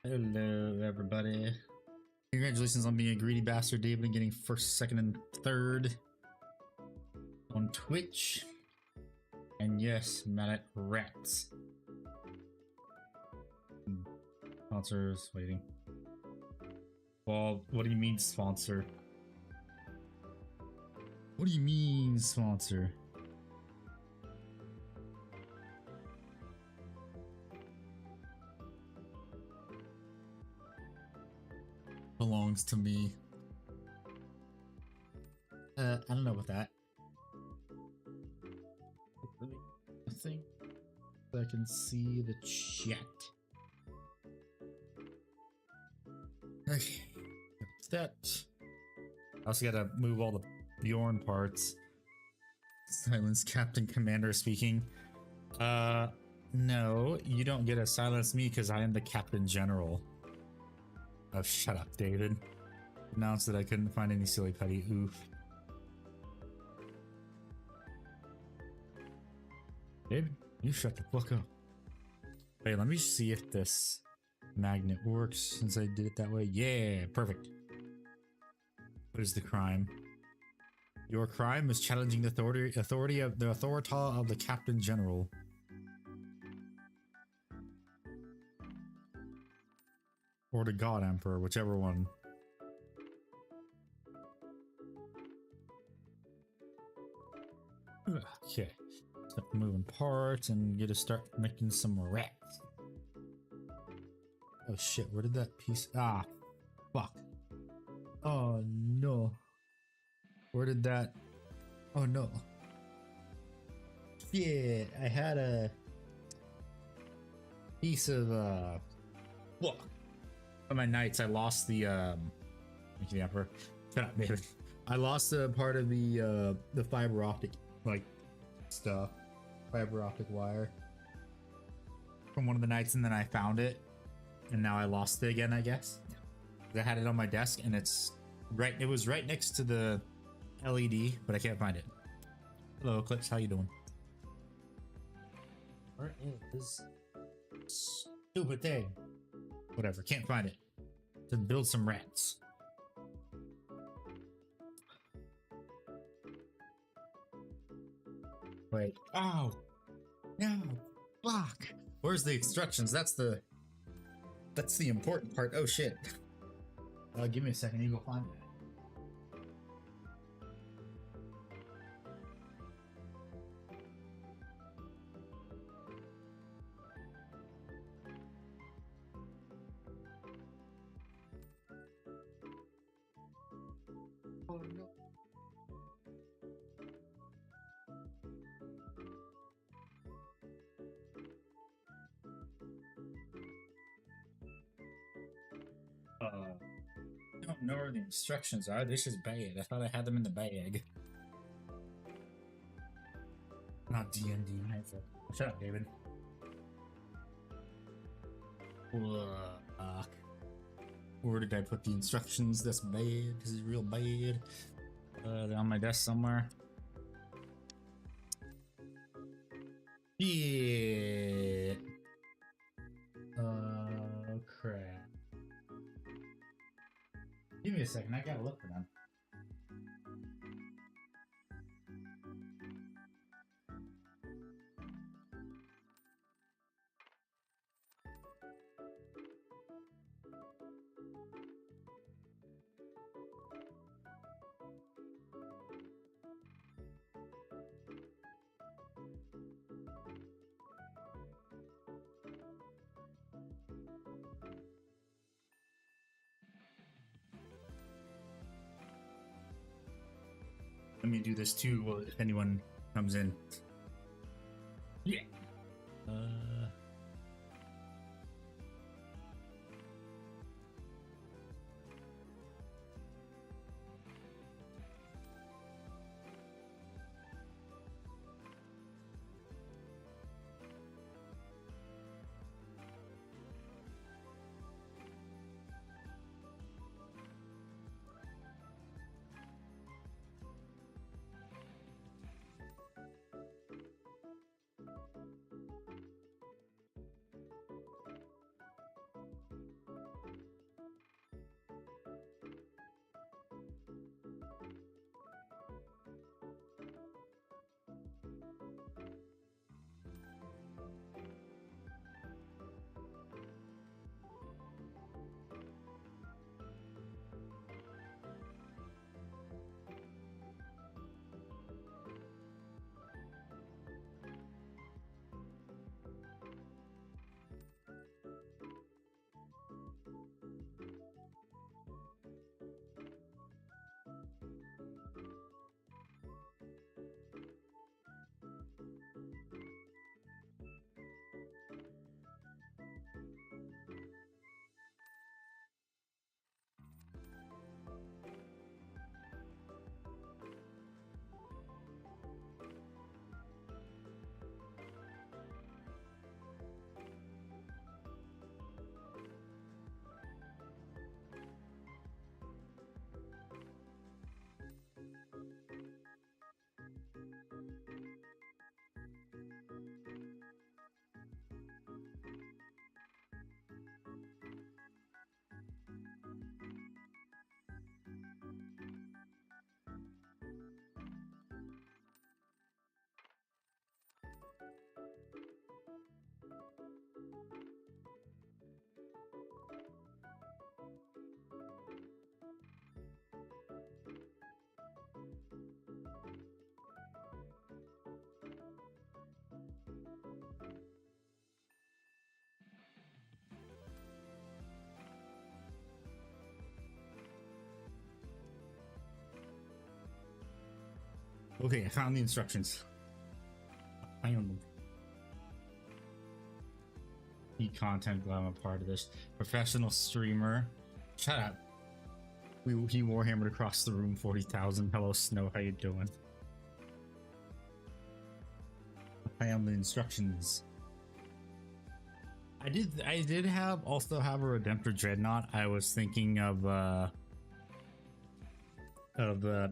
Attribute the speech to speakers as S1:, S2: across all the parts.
S1: Hello, everybody. Congratulations on being a greedy bastard, David, and getting first, second, and third on Twitch. And yes, Mallet Rats. Sponsors waiting. Well, what do you mean, sponsor? What do you mean, sponsor? Belongs to me. I don't know about that. I think I can see the chat. Okay, that. I also gotta move all the Bjorn parts. Silence Captain Commander speaking. No, you don't get to silence me because I am the Captain General. Oh, shut up, David. Announced that I couldn't find any silly putty. Oof. David, you shut the fuck up. Wait, let me see if this magnet works since I did it that way. Yeah, perfect. What is the crime? Your crime is challenging the authority of the Captain General. Or the God Emperor, whichever one. Okay. Start moving parts and get to start making some rats. Oh shit, where did that piece... Ah, fuck. Oh no. Where did that... Oh no. Shit, I had a piece of, Fuck. On my knights, I lost the Emperor. Shut up, David. I lost a part of the fiber optic, like, stuff. Fiber optic wire. From one of the knights, and then I found it. And now I lost it again, I guess. I had it on my desk, and it's right, it was right next to the LED, but I can't find it. Hello, Eclipse, how you doing? Where is this stupid thing? Whatever, can't find it. To build some rats. Wait. Oh! No! Fuck! Where's the instructions? That's the important part. Oh shit. Give me a second, you go find that. Oh no. I don't know where the instructions are. This is bad. I thought I had them in the bag. Not D&D. Shut up, David. Fuck. Where did I put the instructions? That's bad. This is real bad. They're on my desk somewhere. Yeah. Crap. Give me a second. I gotta look for them. Let me do this too if anyone comes in. Yeah. Okay, I found the instructions. I am Eat content, glad I'm a part of this. Professional streamer. Shut up. He warhammered across the room 40,000. Hello, Snow. How you doing? I am the instructions. I did also have a Redemptor Dreadnought. I was thinking of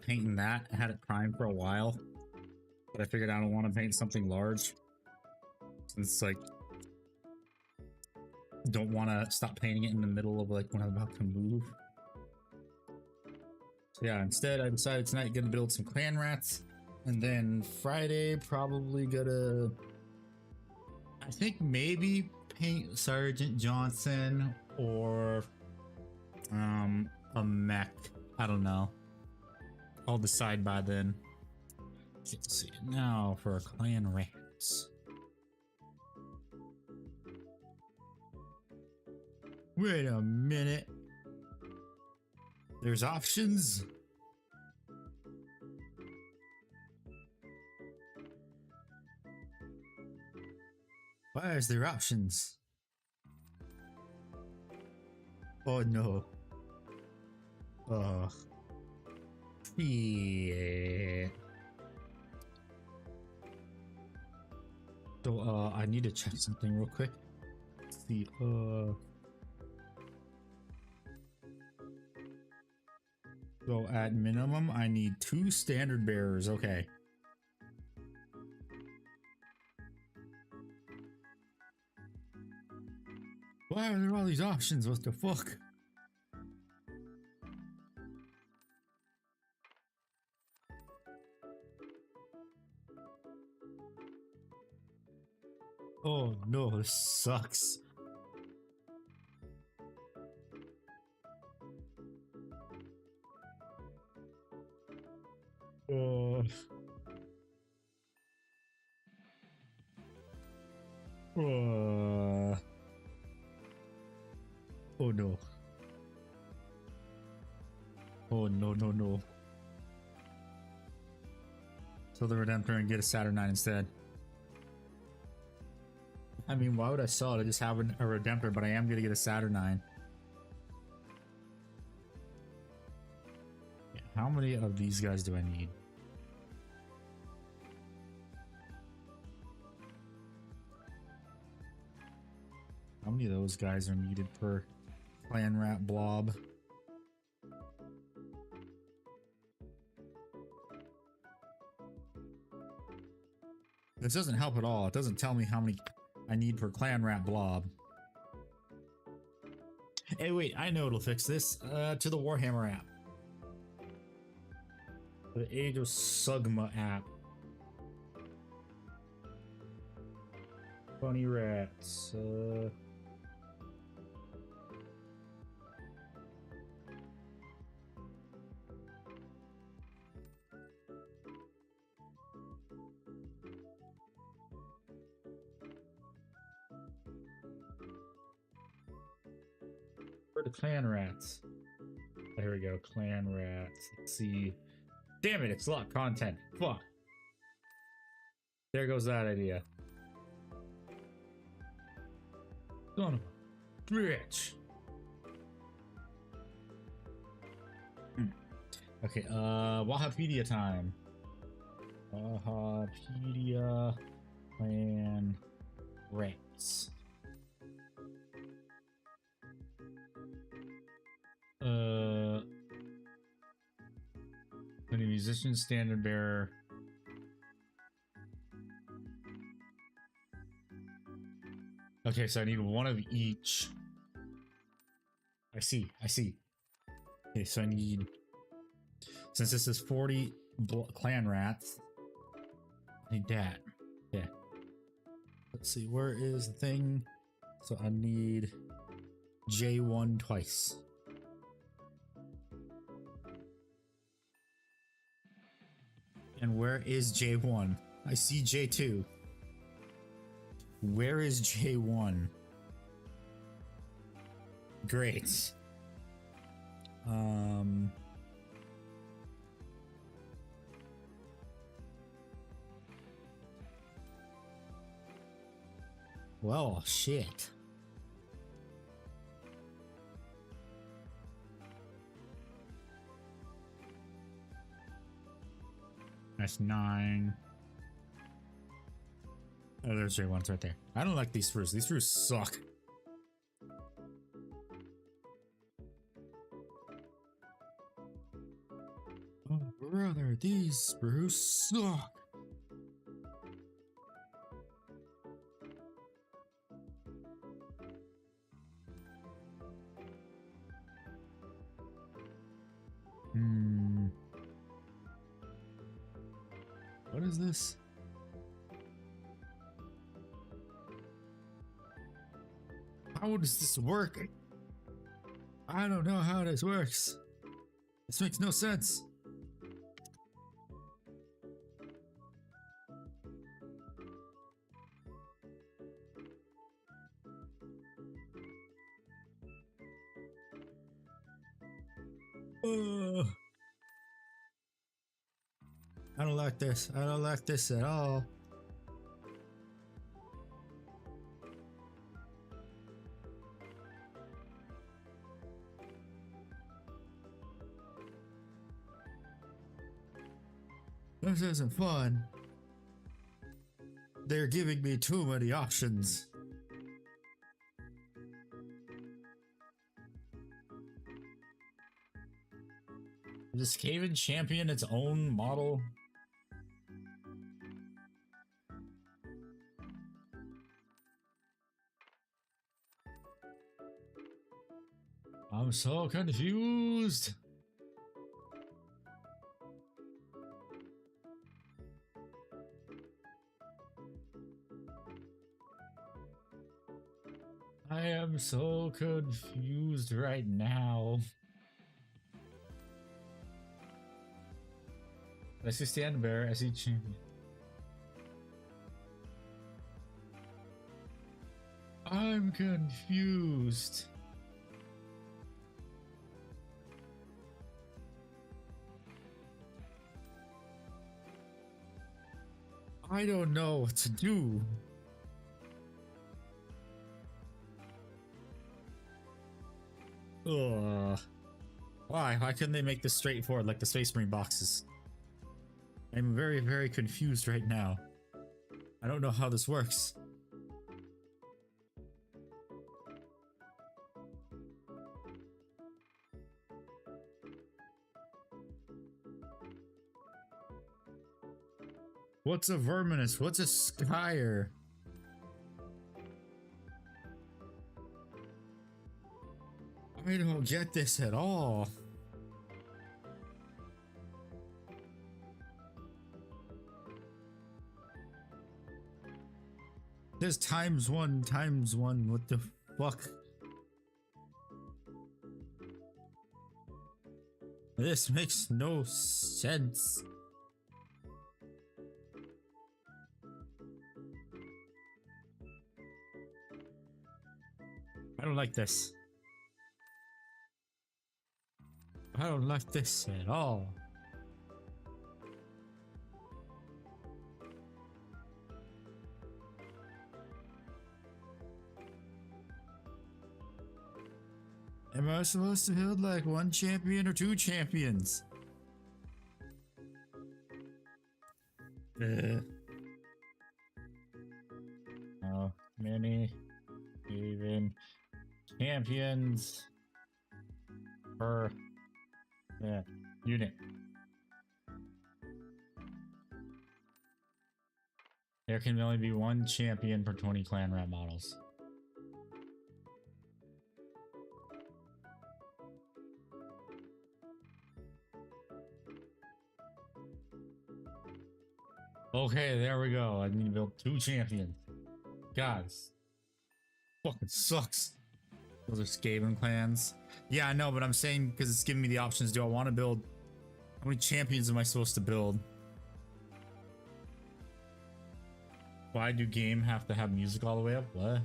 S1: painting that. I had it primed for a while, but I figured I don't want to paint something large since like don't want to stop painting it in the middle of like when I'm about to move. So yeah, instead I decided tonight gonna build some clan rats, and then Friday probably gonna, I think maybe paint Sergeant Johnson or a mech. I don't know. I'll decide by then. Let's see. Now for clan rats. Wait a minute. There's options. Why is there options? Oh no. Yeah. So I need to check something real quick. Let's see. So at minimum, I need 2 standard bearers. Okay. Why are there all these options? What the fuck? Oh no, this sucks. Oh. Oh no. Oh no, no, no. So the Redemptor and get a Saturnine instead. I mean, why would I sell it? I just have a Redemptor, but I am gonna get a Saturnine. Yeah, how many of these guys do I need? How many of those guys are needed per clan rat blob? This doesn't help at all. It doesn't tell me how many I need per clan rat blob. Hey, wait, I know it'll fix this. To the Warhammer app. The Age of Sigmar app. Funny rats. Where are the clan rats? Oh, here we go, clan rats. Let's see. Damn it, it's a lot of content. Fuck. There goes that idea. Son of a bitch. Okay, Wahapedia time. Wahapedia clan rats. Any musician, standard bearer. Okay, so I need one of each. I see. Okay, so I need, since this is 40 clan rats, I need that. Yeah. Let's see, where is the thing? So I need J1 twice. And where is J1? I see J2. Where is J1? Great. Well, shit. That's 9. Oh, there's your ones right there. I don't like these fruits. These fruits suck. Oh, brother, these spruce suck. What is this? How does this work? I don't know how this works. This makes no sense. Ugh. I don't like this. I don't like this at all. This isn't fun. They're giving me too many options. Is Skaven champion its own model? I'm so confused. I am so confused right now. I see Stand Bear, I see Champion. I'm confused. I don't know what to do. Ugh. Why? Why couldn't they make this straightforward like the Space Marine boxes? I'm very, very confused right now. I don't know how this works. What's a Verminous? What's a Skyer? I don't get this at all. This ×1 ×1. What the fuck? This makes no sense. I don't like this. I don't like this at all. Am I supposed to build like 1 champion or 2 champions? How many even champions per unit? There can only be 1 champion per 20 clan rat models. Okay, there we go. I need to build 2 champions. Guys, fucking sucks. Those are Skaven clans. Yeah, I know, but I'm saying because it's giving me the options. Do I want to build? How many champions am I supposed to build? Why do game have to have music all the way up? What?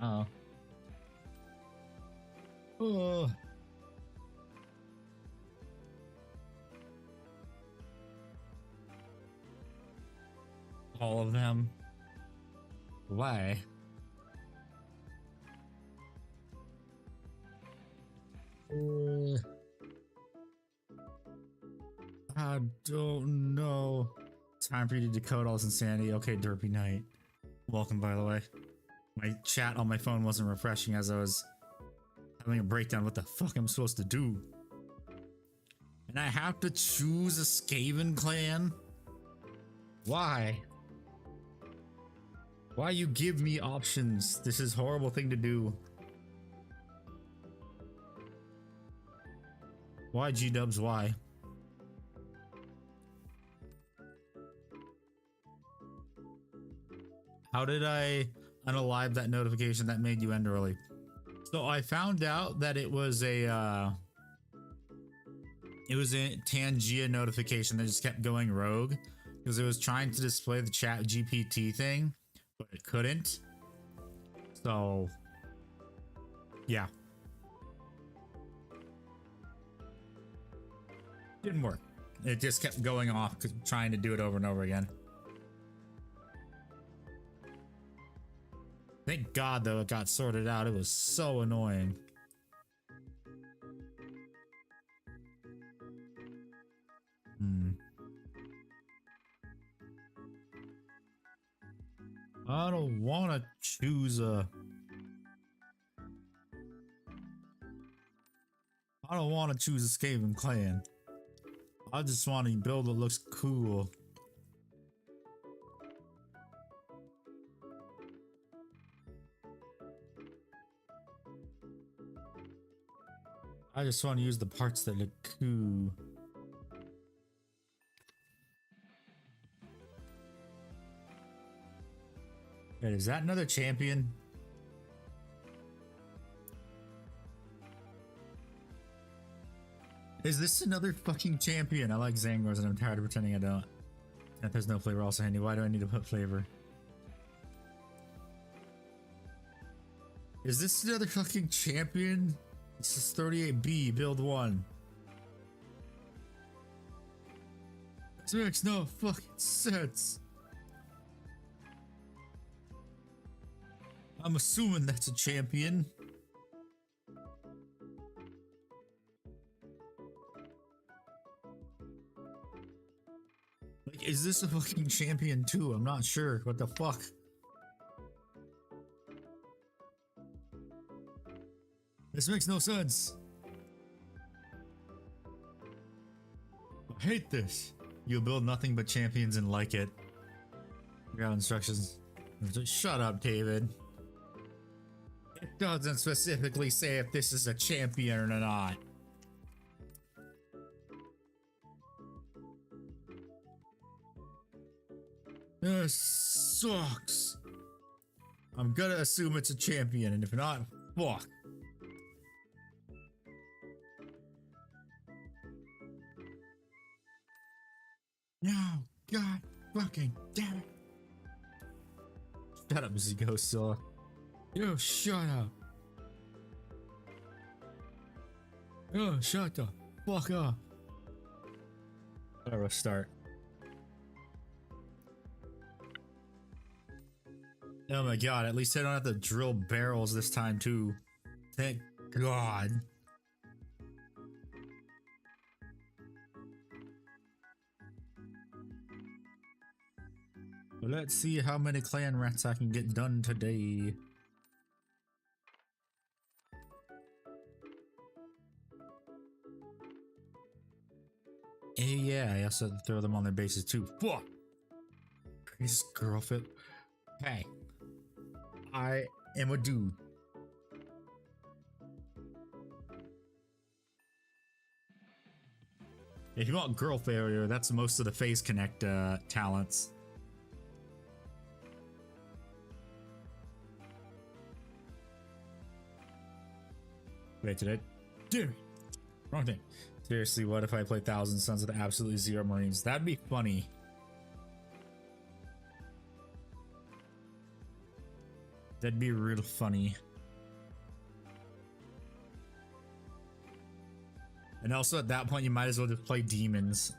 S1: Oh. Oh. All of them. Why? I don't know. Time for you to decode all this insanity. Okay, Derpy Knight. Welcome, by the way. My chat on my phone wasn't refreshing as I was having a breakdown what the fuck I'm supposed to do. And I have to choose a Skaven clan? Why? Why you give me options? This is a horrible thing to do. Why G-dubs, why? How did I unalive that notification that made you end early? So I found out that it was a Tangia notification that just kept going rogue because it was trying to display the chat GPT thing, but it couldn't. So yeah. Didn't work. It just kept going off, trying to do it over and over again. Thank God, though, it got sorted out. It was so annoying. I don't want to choose a... I don't want to choose a Skaven clan. I just want to build what looks cool. I just want to use the parts that look cool. Wait, is that another champion? Is this another fucking champion? I like Zangors and I'm tired of pretending I don't. If there's no flavor also handy, why do I need to put flavor? Is this another fucking champion? This is 38B, build 1. This makes no fucking sense. I'm assuming that's a champion. Like, is this a fucking champion too? I'm not sure. What the fuck? This makes no sense. I hate this. You'll build nothing but champions and like it. Ground instructions. Shut up, David. It doesn't specifically say if this is a champion or not. This sucks. I'm gonna assume it's a champion, and if not, fuck. No, God fucking damn it. Shut up, Zigosilla. Yo, shut up. Yo, shut the fuck up. Gotta restart. Oh my God, at least I don't have to drill barrels this time too. Thank God. Let's see how many clan rats I can get done today. Yeah, I also have to throw them on their bases too. Fuck! This girlfriend. Hey, I am a dude. If you want girl failure, that's most of the Phase Connect talents. Wait, did I? Dude, wrong thing. Seriously, what if I play Thousand Sons with absolutely zero Marines? That'd be funny. That'd be real funny. And also at that point, you might as well just play demons.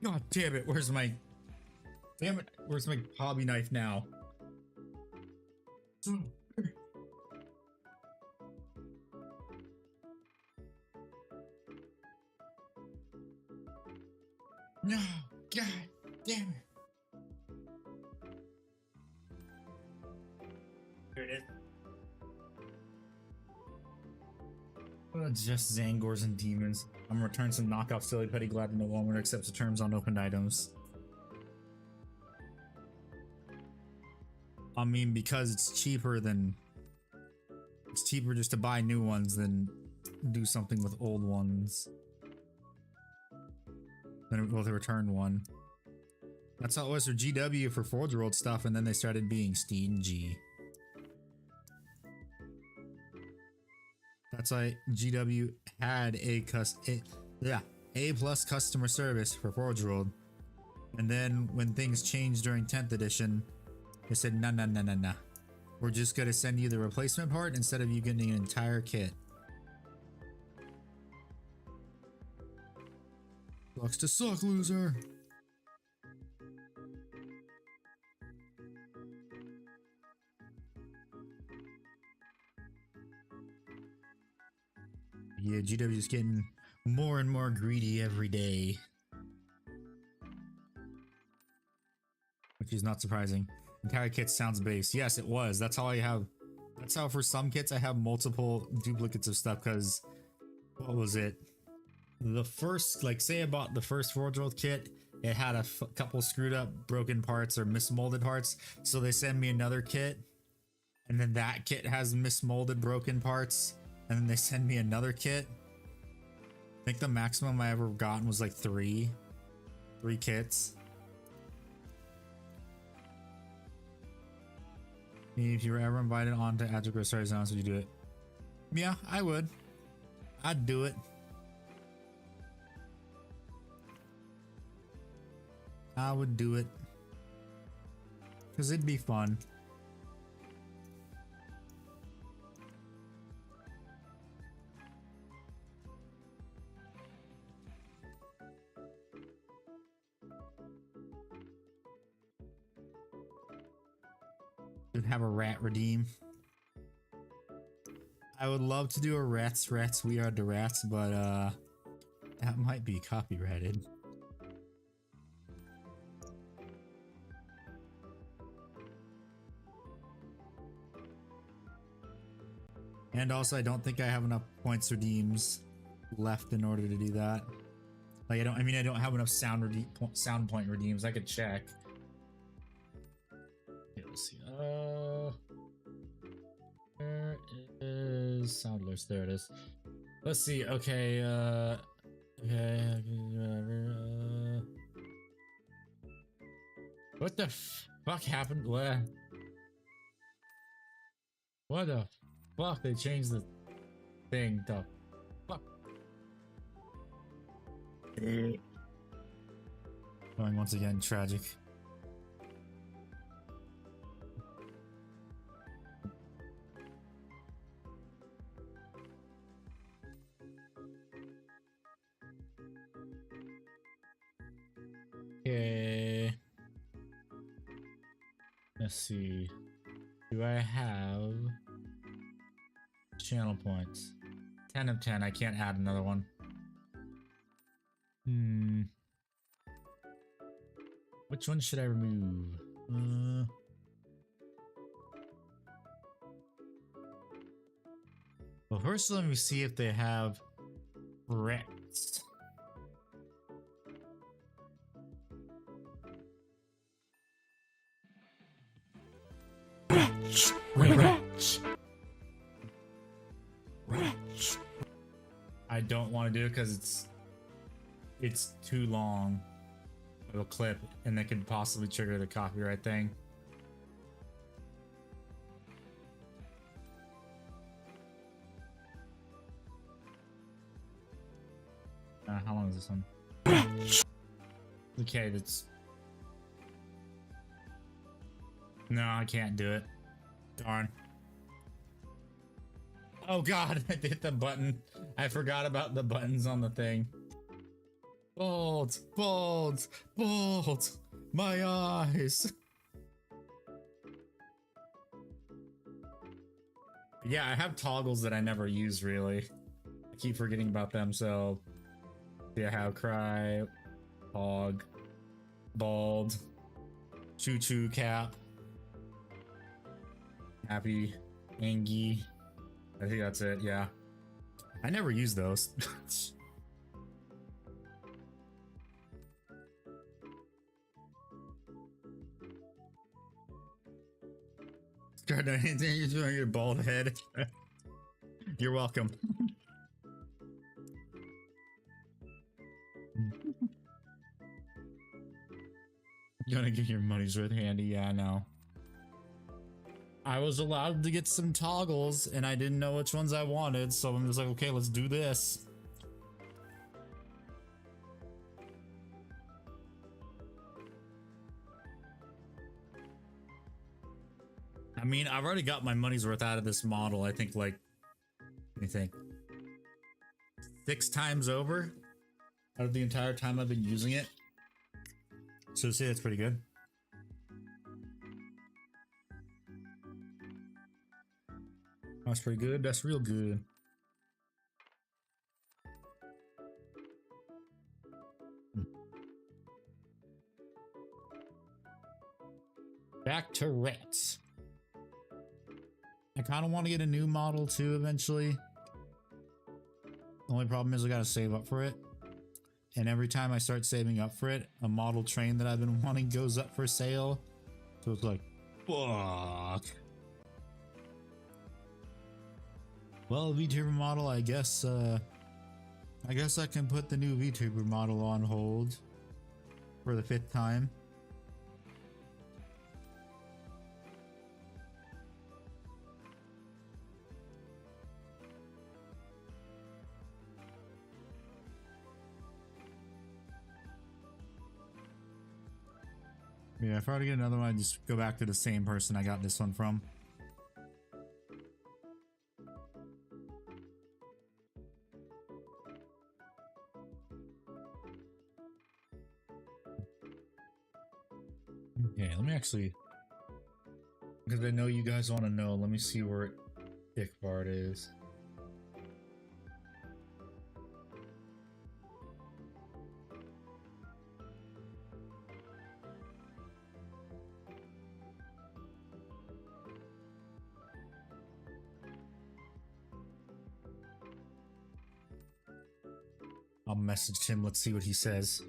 S1: God damn it, where's my Damn it! Where's my hobby knife now? No! God damn it! Here it is. Just Zangors and demons. I'm gonna return some knockoff silly petty glad no Walmart accepts the terms on opened items. I mean, because it's cheaper just to buy new ones than do something with old ones. Then we'll return one. That's how it was for GW for Forge World stuff, and then they started being stingy. That's why GW had A+ customer service for Forge World, and then when things changed during 10th edition, they said nah. We're just gonna send you the replacement part instead of you getting an entire kit. Sucks to suck, loser. Yeah, GW is getting more and more greedy every day. Which is not surprising. Entire kit sounds base. Yes, it was. That's how I have. That's how for some kits I have multiple duplicates of stuff. Because what was it? The first, like, say I bought the first Forge World kit. It had a couple screwed up, broken parts or mismolded parts. So they send me another kit, and then that kit has mismolded, broken parts, and then they send me another kit. I think the maximum I ever gotten was like three kits. If you were ever invited on to Agile Story Zones, would you do it? Yeah, I would. I'd do it. I would do it. Because it'd be fun. Should have a rat redeem. I would love to do a rats we are the rats, but that might be copyrighted. And also I don't think I have enough points redeems left in order to do that. Like I don't have enough sound point redeems. I could check. Okay, let's see. Where is sound list? There it is. Let's see. Okay, okay, whatever. What the fuck happened? What the fuck? They changed the thing. The fuck. Going once again, tragic. Okay. Let's see. Do I have channel points? 10 of 10. I can't add another one. Which one should I remove? Well, first let me see if they have rats. Rats. I don't want to do it because it's too long of a clip and that could possibly trigger the copyright thing. How long is this one? Okay, that's... No, I can't do it. Darn. Oh god, I hit the button. I forgot about the buttons on the thing. Bold, bold, bold, My eyes. Yeah, I have toggles that I never use really. I keep forgetting about them, so yeah, I have cry, hog, bald, choo choo cap, happy, angie. I think that's it, yeah. I never use those. Start anything you're doing your bald head. You're welcome. You're gonna get your money's worth handy, yeah, I know. I was allowed to get some toggles and I didn't know which ones I wanted, so I'm just like, okay, let's do this. I mean, I've already got my money's worth out of this model. I think, like, let me think, 6 times over out of the entire time I've been using it. So say that's pretty good. That's pretty good. That's real good. Back to Rats. I kind of want to get a new model too eventually. The only problem is I gotta save up for it. And every time I start saving up for it, a model train that I've been wanting goes up for sale. So it's like, fuck. Well, VTuber model, I guess I can put the new VTuber model on hold for the 5th time. Yeah, if I were to get another one, I'd just go back to the same person I got this one from. Okay, let me actually, because I know you guys want to know, let me see where Ickbard is. I'll message him, let's see what he says.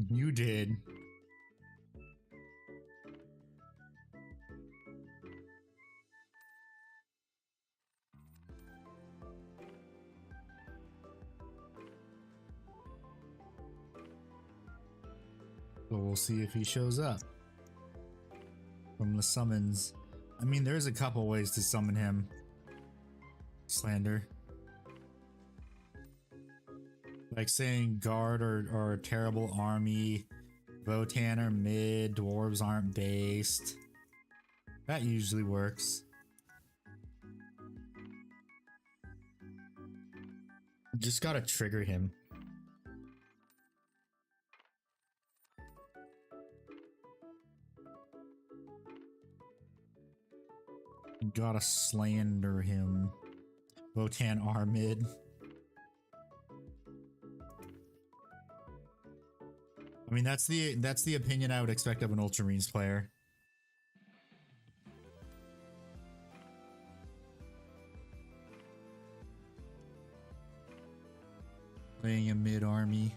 S1: You did. So we'll see if he shows up from the summons. I mean, there's a couple ways to summon him. Slander. Like saying guard or a terrible army, Votan are mid, dwarves aren't based. That usually works. Just gotta trigger him. Gotta slander him. Votan are mid. I mean, that's the opinion I would expect of an Ultramarines player. Playing a mid army.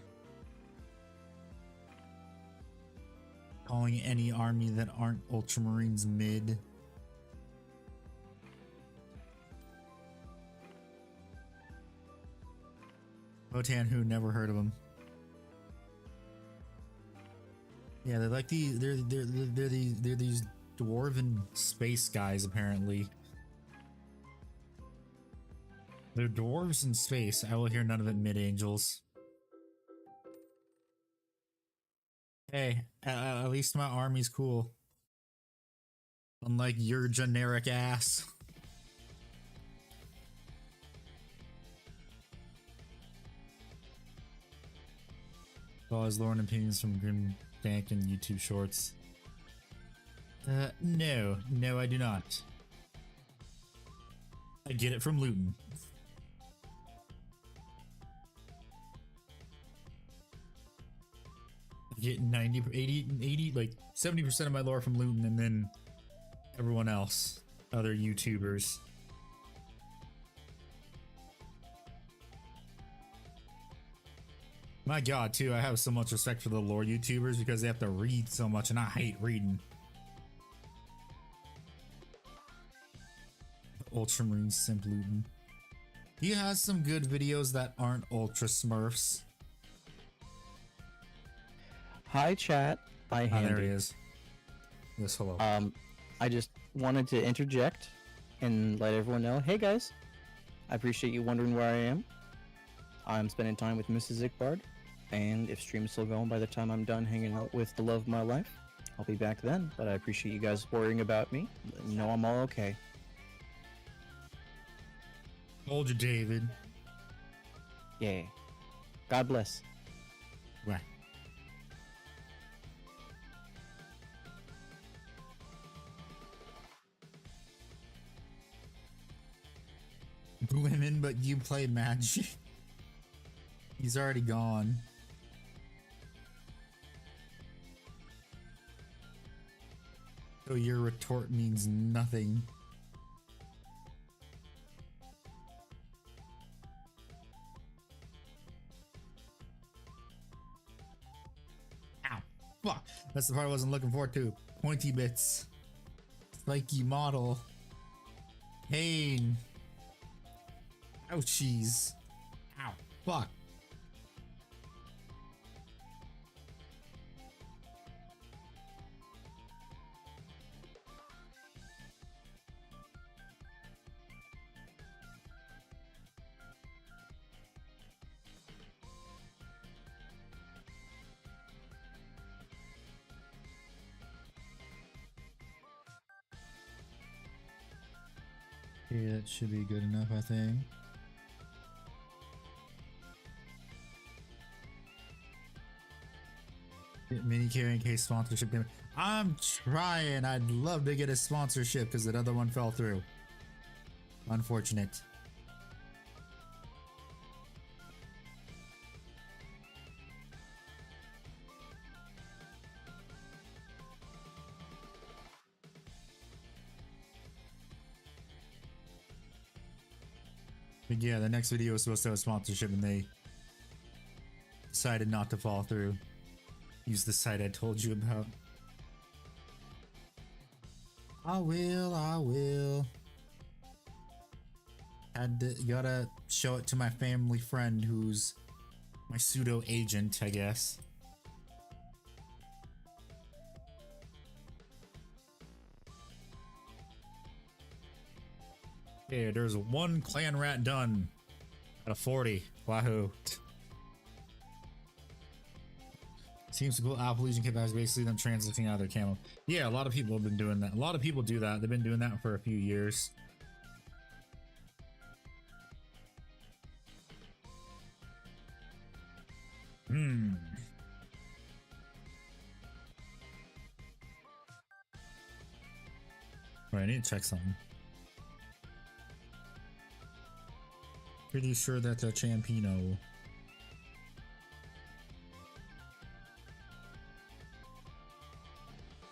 S1: Calling any army that aren't Ultramarines mid. Votan who, never heard of him. Yeah, they're like they're these dwarven space guys apparently. They're dwarves in space. I will hear none of it, mid-angels. Hey, at least my army's cool. Unlike your generic ass. Always Lauren opinions from Grim Dank and YouTube Shorts. No, I do not. I get it from Luton. I get 90, 80, like 70% of my lore from Luton, and then everyone else, other YouTubers. My god, too, I have so much respect for the lore YouTubers because they have to read so much, and I hate reading. Ultramarine Simp Luton. He has some good videos that aren't Ultra Smurfs.
S2: Hi, chat. Hi, Handy.
S1: There he is. Yes, hello.
S2: I just wanted to interject and let everyone know, hey guys, I appreciate you wondering where I am. I'm spending time with Mrs. Sigmar, and if stream's still going by the time I'm done hanging out with the love of my life, I'll be back then. But I appreciate you guys worrying about me. No, I'm all okay.
S1: Hold you, David.
S2: Yeah. God bless.
S1: Right. Women, but you play Magic. He's already gone. So your retort means nothing. Ow. Fuck. That's the part I wasn't looking forward to. Pointy bits. Spiky model. Pain. Ouchies. Ow. Fuck. Yeah, that should be good enough, I think. Get mini carrying case sponsorship. I'm trying. I'd love to get a sponsorship because that other one fell through. Unfortunate. But yeah, the next video was supposed to have a sponsorship and they decided not to fall through. Use the site I told you about. I will. Gotta show it to my family friend who's my pseudo agent, I guess. Yeah, there's one clan rat done out of 40. Wahoo. Seems to cool. Alpha Legion kit is basically them transiting out of their camo. Yeah, a lot of people have been doing that. A lot of people do that. They've been doing that for a few years. Right, I need to check something. Pretty sure that's a Champino.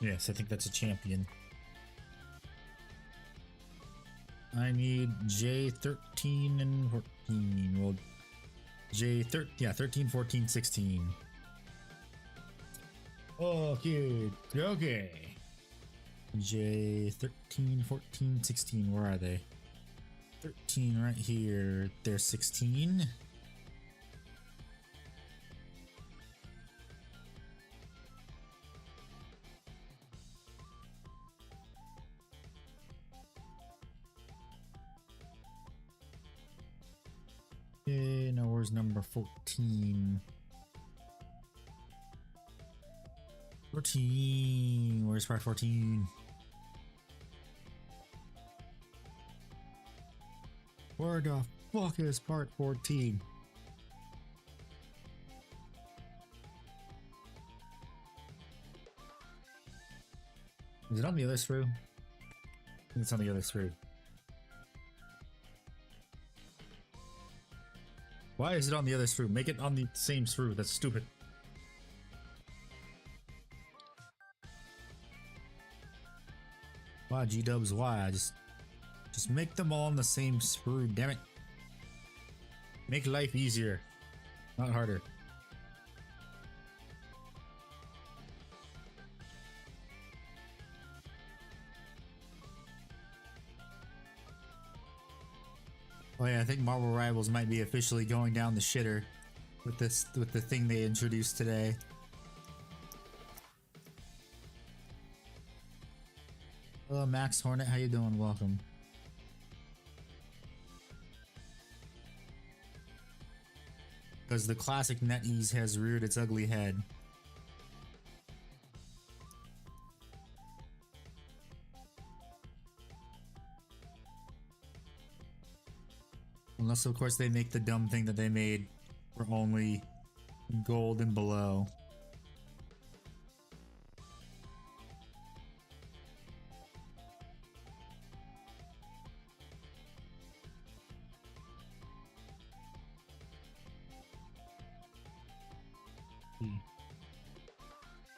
S1: Yes, I think that's a champion. I need J13 and 14. Well, J13, yeah, 13, 14, 16. Okay, okay. J13, 14, 16. Where are they? 13 right here. There's 16. Okay, now where's number 14? 14. Where's part 14? Where the fuck is part 14? Is it on the other screw? I think it's on the other screw. Why is it on the other screw? Make it on the same screw. That's stupid. Why, G-dubs, why? Just make them all on the same screw, damn it. Make life easier, not harder. Oh yeah, I think Marvel Rivals might be officially going down the shitter with the thing they introduced today. Hello, Max Hornet. How you doing? Welcome. Because the classic NetEase has reared its ugly head. Unless, of course, they make the dumb thing that they made for only gold and below.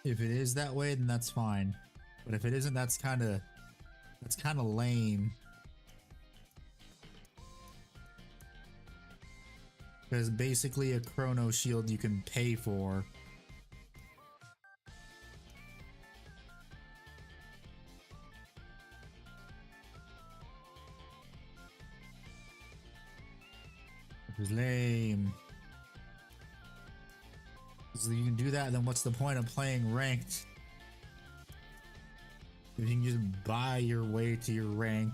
S1: If it is that way, then that's fine. But if it isn't, that's kind of lame. Because basically a chrono shield you can pay for. It was lame. So you can do that, then what's the point of playing ranked? If you can just buy your way to your rank.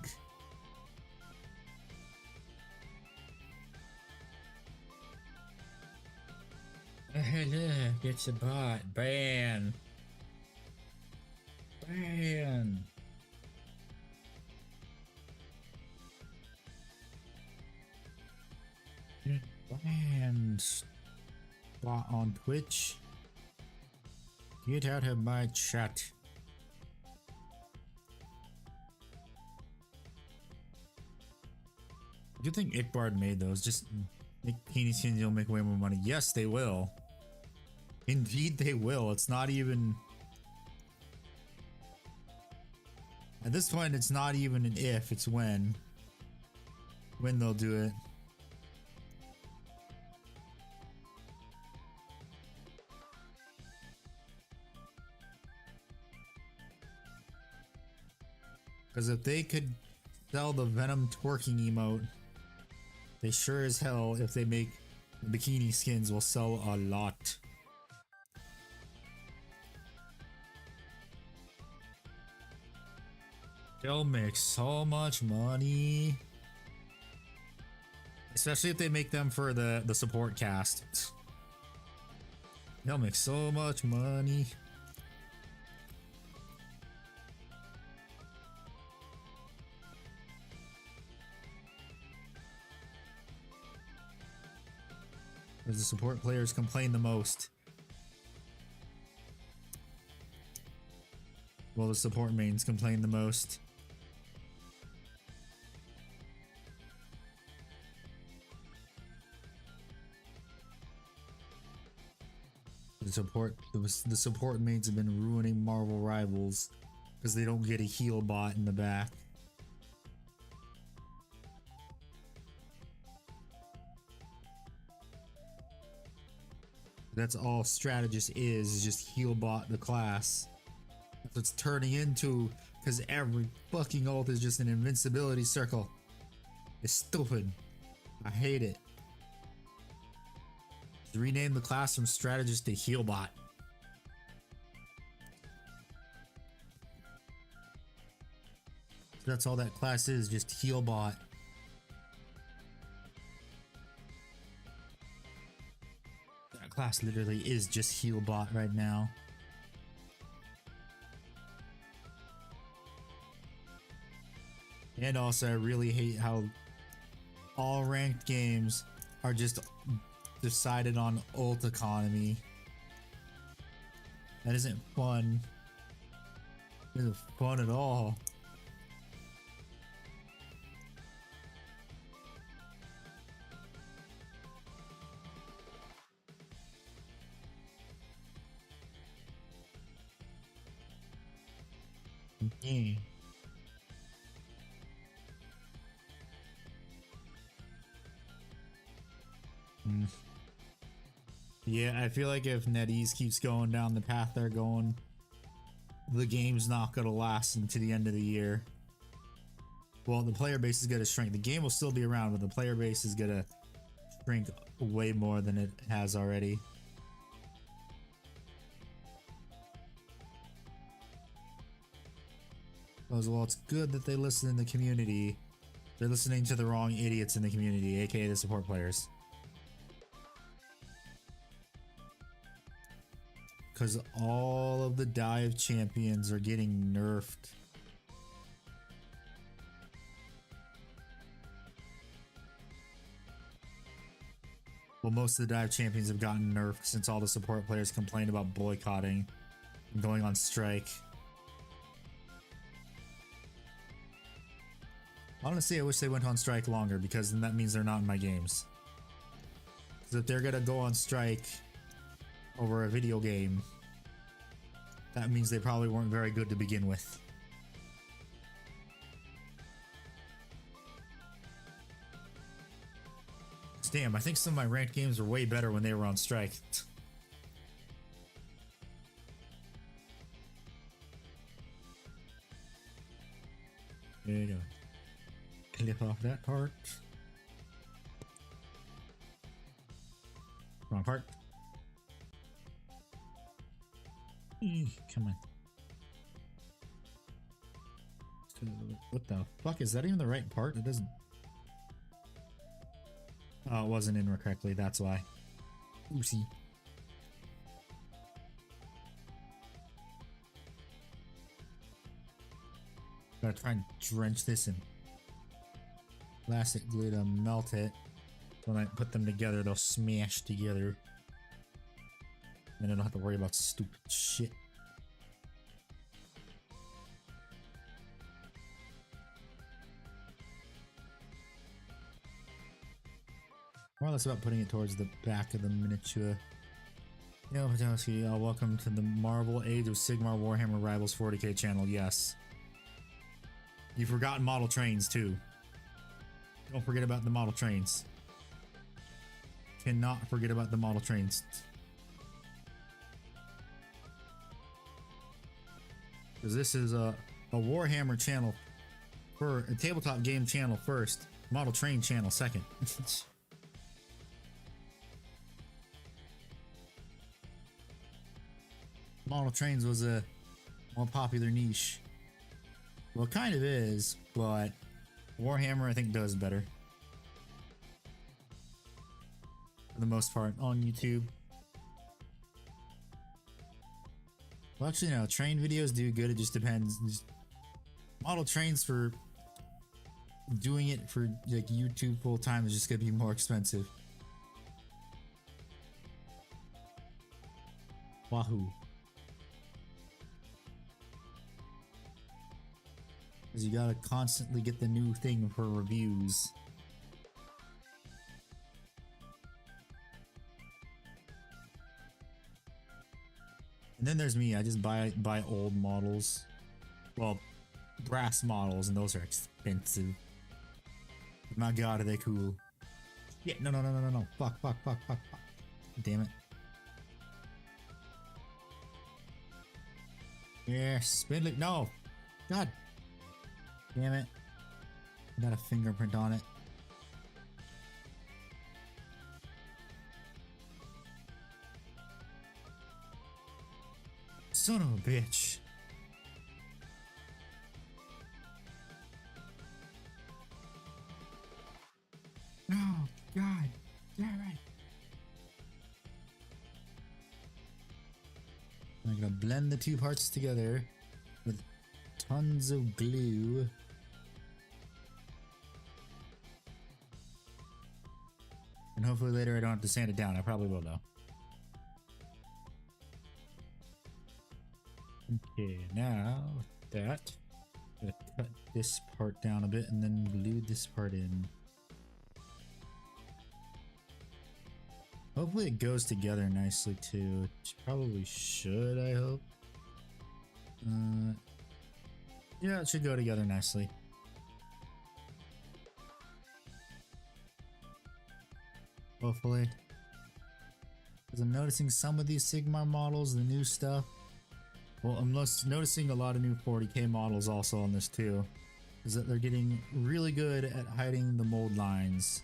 S1: It's a bot. Ban. Ban. Bans. Bot on Twitch. Get out of my chat. Do you think Ickbard made those? Just make bikini skins, you'll make way more money. Yes, they will. Indeed they will. It's not even... At this point, it's not even an if, it's when. When they'll do it. Because if they could sell the Venom twerking emote, they sure as hell, if they make bikini skins, will sell a lot. They'll make so much money. Especially if they make them for the support cast. They'll make so much money. Because the support players complain the most. Well, the support mains complain the most. The support mains have been ruining Marvel Rivals because they don't get a heal bot in the back. That's all Strategist is just heal bot the class. That's what it's turning into, because every fucking ult is just an invincibility circle. It's stupid. I hate it. Just rename the class from Strategist to heal bot. That's all that class is, just heal bot. Class literally is just heal bot right now. And also I really hate how all ranked games are just decided on ult economy. That isn't fun. Isn't fun at all. Yeah. Yeah, I feel like if NetEase keeps going down the path they're going, the game's not gonna last into the end of the year. Well, the player base is gonna shrink. The game will still be around, but the player base is gonna shrink way more than it has already. Well, it's good that they listen in the community. They're listening to the wrong idiots in the community, aka the support players. Because all of the dive champions are getting nerfed. Well, most of the dive champions have gotten nerfed since all the support players complained about boycotting and going on strike. Honestly, I wish they went on strike longer, because then that means they're not in my games. Because if they're gonna go on strike over a video game, that means they probably weren't very good to begin with. Damn, I think some of my ranked games were way better when they were on strike. There you go. Clip off that part. Wrong part. Come on. What the fuck? Is that even the right part? It doesn't. Oh, it wasn't in correctly, that's why. Oopsie. Gotta try and drench this in plastic glue to melt it. When I put them together, they'll smash together. And I don't have to worry about stupid shit. More or less about putting it towards the back of the miniature. Yo, Patowski, welcome to the Marvel Age of Sigmar Warhammer Rivals 40k channel. Yes. You've forgotten model trains too. Don't forget about the model trains. Cannot forget about the model trains. Because this is a Warhammer channel for a tabletop game channel first, model train channel second. Model trains was a more popular niche. Well, it kind of is, but Warhammer I think does better. For the most part on YouTube. Well, actually, no, train videos do good. It just depends. Model trains for doing it for like YouTube full time is just gonna be more expensive. Wahoo. Because you gotta constantly get the new thing for reviews. And then there's me. I just buy old models. Well, brass models, and those are expensive. But my god, are they cool. Yeah, no. Fuck. Damn it. Yeah, spindly. No! God! Damn it. I got a fingerprint on it. Son of a bitch. Oh, God. Damn it. I'm gonna blend the two parts together with tons of glue. And hopefully later I don't have to sand it down. I probably will though. Okay, now that. I'm gonna cut this part down a bit and then glue this part in. Hopefully it goes together nicely too. It probably should, I hope. Yeah, it should go together nicely. Hopefully. Because I'm noticing some of these Sigmar models, the new stuff. Well, I'm noticing a lot of new 40k models also on this too. Is that they're getting really good at hiding the mold lines.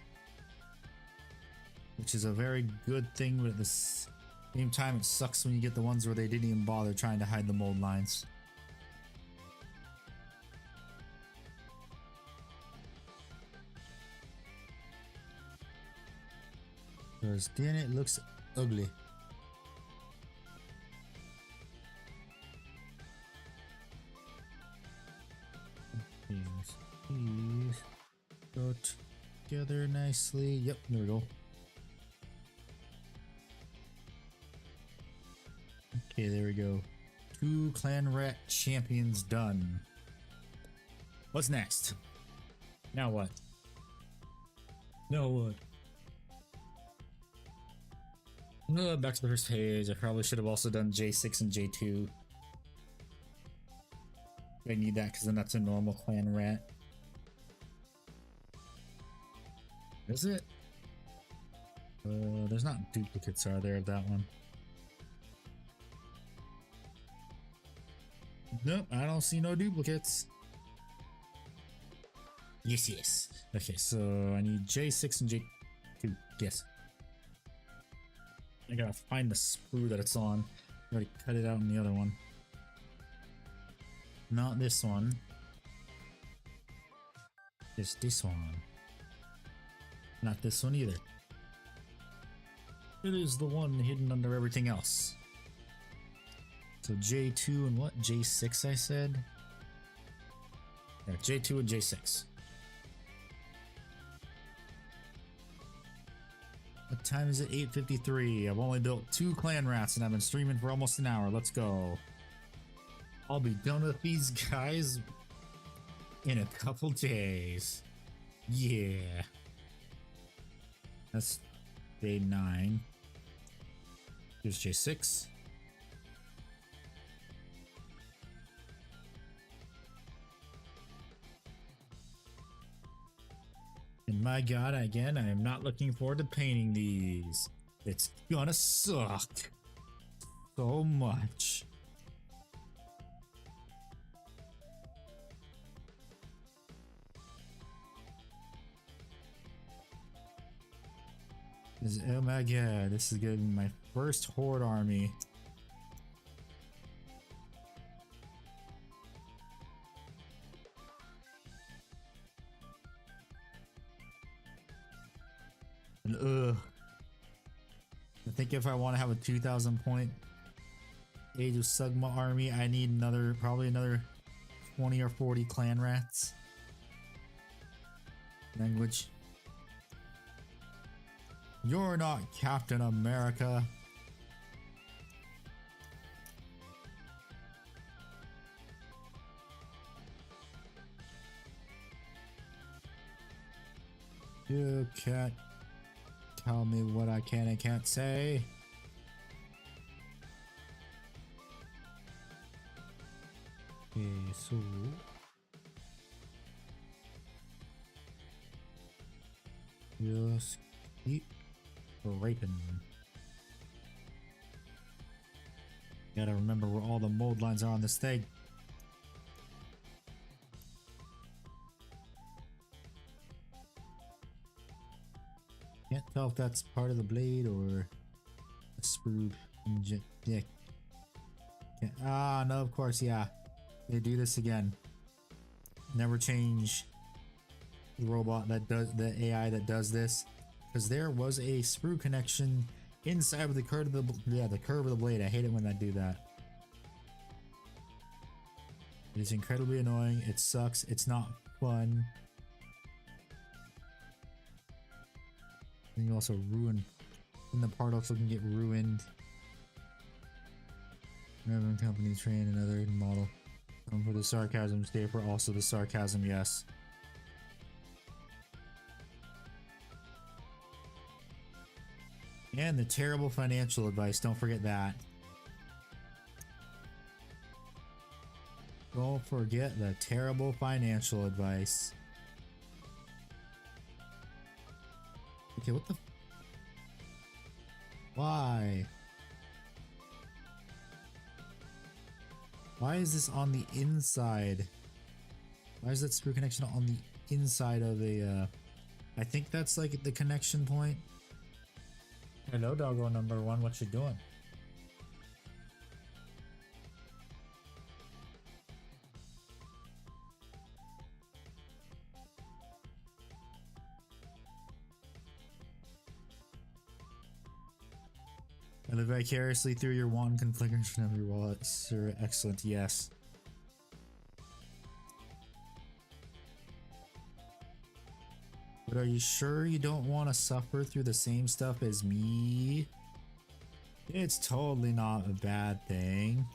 S1: Which is a very good thing, but at the same time it sucks when you get the ones where they didn't even bother trying to hide the mold lines. Because then it looks ugly. Please go together nicely. Yep, there we go. Okay, there we go. 2 clan rat champions done. What's next? Now what? Now what? Back to the first page. I probably should have also done J6 and J2. I need that because then that's a normal clan rat. Is it? There's not duplicates, are there, of that one? Nope, I don't see no duplicates. Yes, yes. Okay, so I need J6 and J2. Yes. I gotta find the sprue that it's on. I already cut it out in the other one. Not this one. It's this one. Not this one either. It is the one hidden under everything else. So J2 and what? J6 I said? Yeah, J2 and J6. What time is it? 8:53. I've only built 2 clan rats and I've been streaming for almost an hour. Let's go. I'll be done with these guys in a couple days. Yeah. That's day 9. Here's J6. And my god, again, I am not looking forward to painting these. It's gonna suck so much. Oh my god, this is gonna be my first horde army. And I think if I want to have a 2,000 point Age of Sigmar army, I need probably another 20 or 40 clan rats. Language. You're not Captain America. You can't tell me what I can and can't say. Okay, so just keep raping. Gotta remember where all the mold lines are on this thing. Can't tell if that's part of the blade or a sprue. Yeah. Ah, no, of course, yeah. They do this again. Never change the robot that does the AI that does this, because there was a sprue connection inside of the curve of the curve of the blade. I hate it when I do that. It is incredibly annoying. It sucks. It's not fun. And you also ruin, and the part also can get ruined. Revenue company train another model. For the sarcasm, stay for also the sarcasm, yes. And the terrible financial advice, don't forget that. Don't forget the terrible financial advice. Okay, what the? Why? Why is this on the inside? Why is that screw connection on the inside of a, I think that's like the connection point. Hello, doggo number one, what you doing? I live vicariously through your wanton configuration of your wallet, sir. Excellent, yes. But are you sure you don't want to suffer through the same stuff as me? It's totally not a bad thing.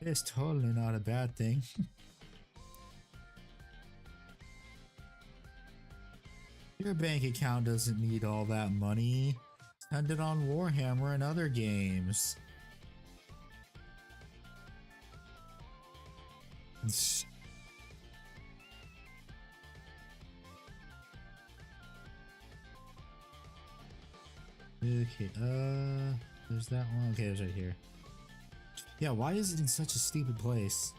S1: It's totally not a bad thing. Your bank account doesn't need all that money. Spend it on Warhammer and other games. Okay, there's that one. Okay, it's right here. Yeah, why is it in such a stupid place?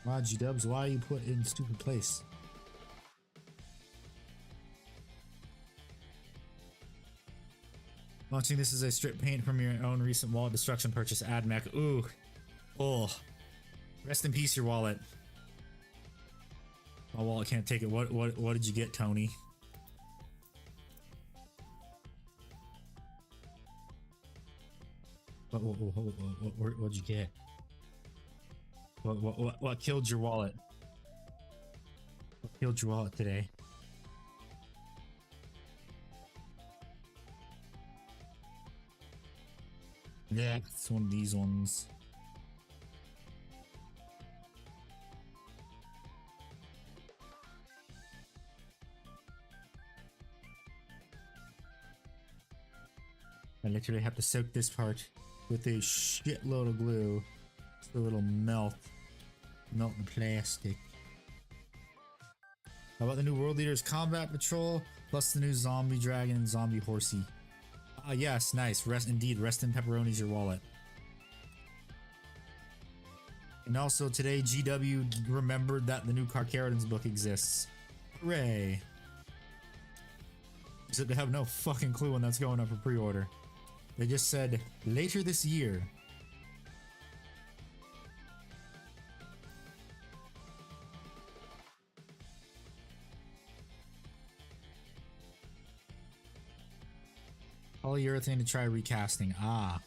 S1: Wow, G-dubs, why are you put in a stupid place? Launching this as a strip paint from your own recent wallet destruction purchase, AdMech. Ooh. Oh. Rest in peace, your wallet. My wallet can't take it. What did you get, Tony? What'd you get? What killed your wallet? What killed your wallet today? Yeah, it's one of these ones. I literally have to soak this part with a shitload of glue so it'll melt the plastic. How about the new World Leaders Combat Patrol plus the new Zombie Dragon and Zombie Horsey? Ah, yes, nice. Rest in pepperonis your wallet. And also today, GW remembered that the new Carcharodon's book exists. Hooray! Except they have no fucking clue when that's going up for pre-order. They just said later this year. Polyurethane to try recasting. Ah.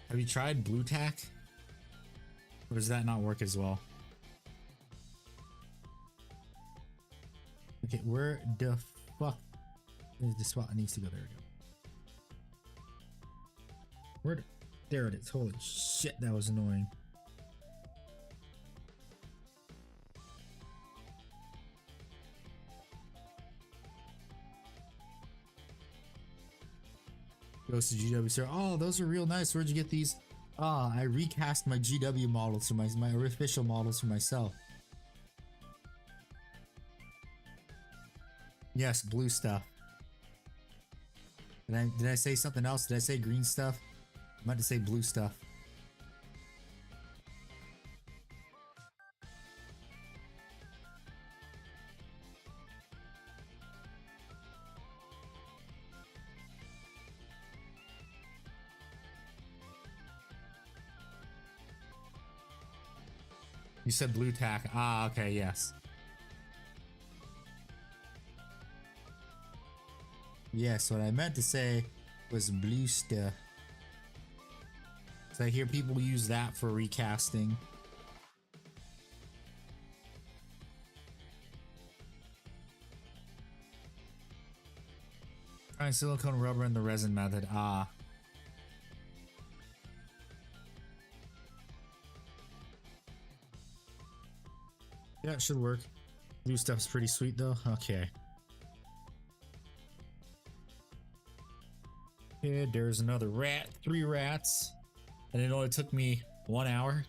S1: Have you tried blue tack? Or does that not work as well? Okay, where the fuck is the spot? It needs to go. There we go. Where? There it is. Holy shit, that was annoying. Goes to GW, sir. Oh, those are real nice. Where'd you get these? Ah, I recast my GW models for my official models for myself. Yes, blue stuff. Did I say something else? Did I say green stuff? I meant to say blue stuff. You said blue tack. Ah, okay, yes. Yes, what I meant to say was blue stuff. So I hear people use that for recasting. Trying silicone rubber and the resin method. Ah. Yeah, it should work. Blue stuff's pretty sweet though. Okay. Okay, there's another rat. 3 rats. And it only took me 1 hour.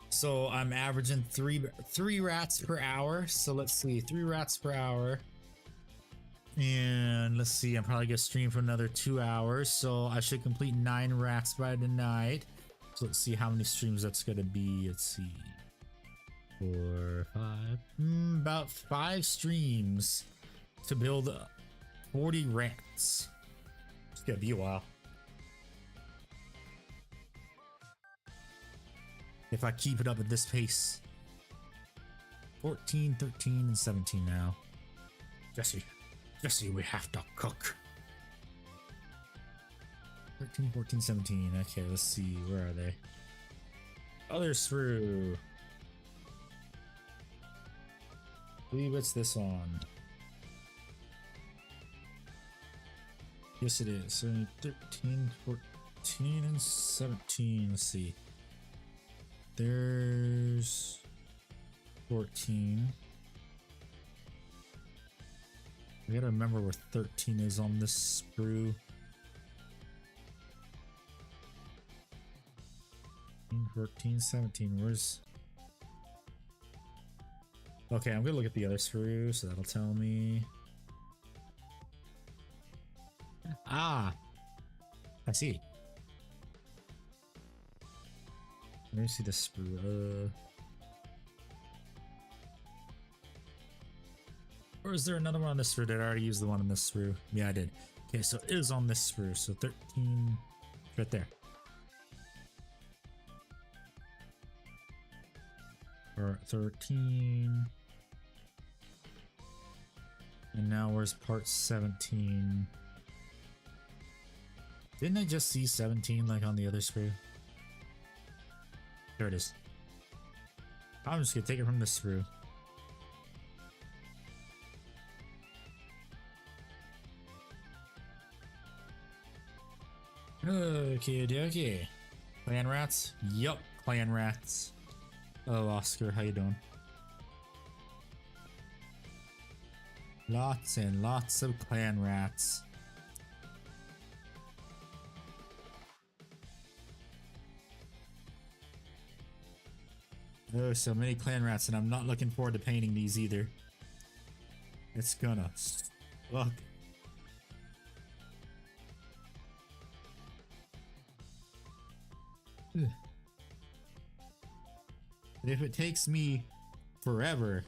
S1: So I'm averaging three rats per hour. So let's see, 3 rats per hour. And let's see, I'm probably gonna stream for another 2 hours. So I should complete 9 rats by tonight. So let's see how many streams that's gonna be. Let's see. 4, 5. About 5 streams to build 40 rats. It's gonna be a while. If I keep it up at this pace. 14, 13, and 17 now. Jesse, we have to cook. 13, 14, 17. Okay, let's see. Where are they? Others through. I believe it's this one. Yes, it is. So 13, 14, and 17. Let's see. There's 14. I gotta remember where 13 is on this sprue. 14, 17. Where's... Okay, I'm gonna look at the other sprue, so that'll tell me. Ah! I see. Let me see the sprue. Or is there another one on this sprue? Did I already use the one on this sprue? Yeah, I did. Okay, so it is on this sprue. So 13, right there. Or 13. And now where's part 17? Didn't I just see 17 like on the other sprue? There it is. I'm just gonna take it from this sprue. Okay. Clan rats? Yup, clan rats. Hello, Oscar. How you doing? Lots and lots of clan rats. Oh, so many clan rats, and I'm not looking forward to painting these either. It's gonna suck. And if it takes me forever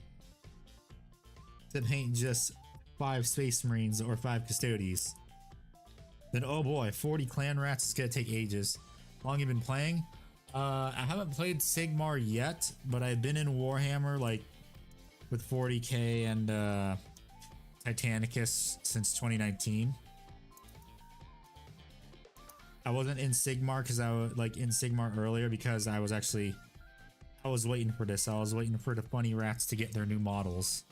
S1: to paint just 5 Space Marines or 5 Custodies, then oh boy, 40 clan rats is gonna take ages. How long have you been playing? I haven't played Sigmar yet, but I've been in Warhammer like with 40k and Titanicus since 2019. I wasn't in Sigmar because I was like in Sigmar earlier because I was waiting for this. I was waiting for the funny rats to get their new models.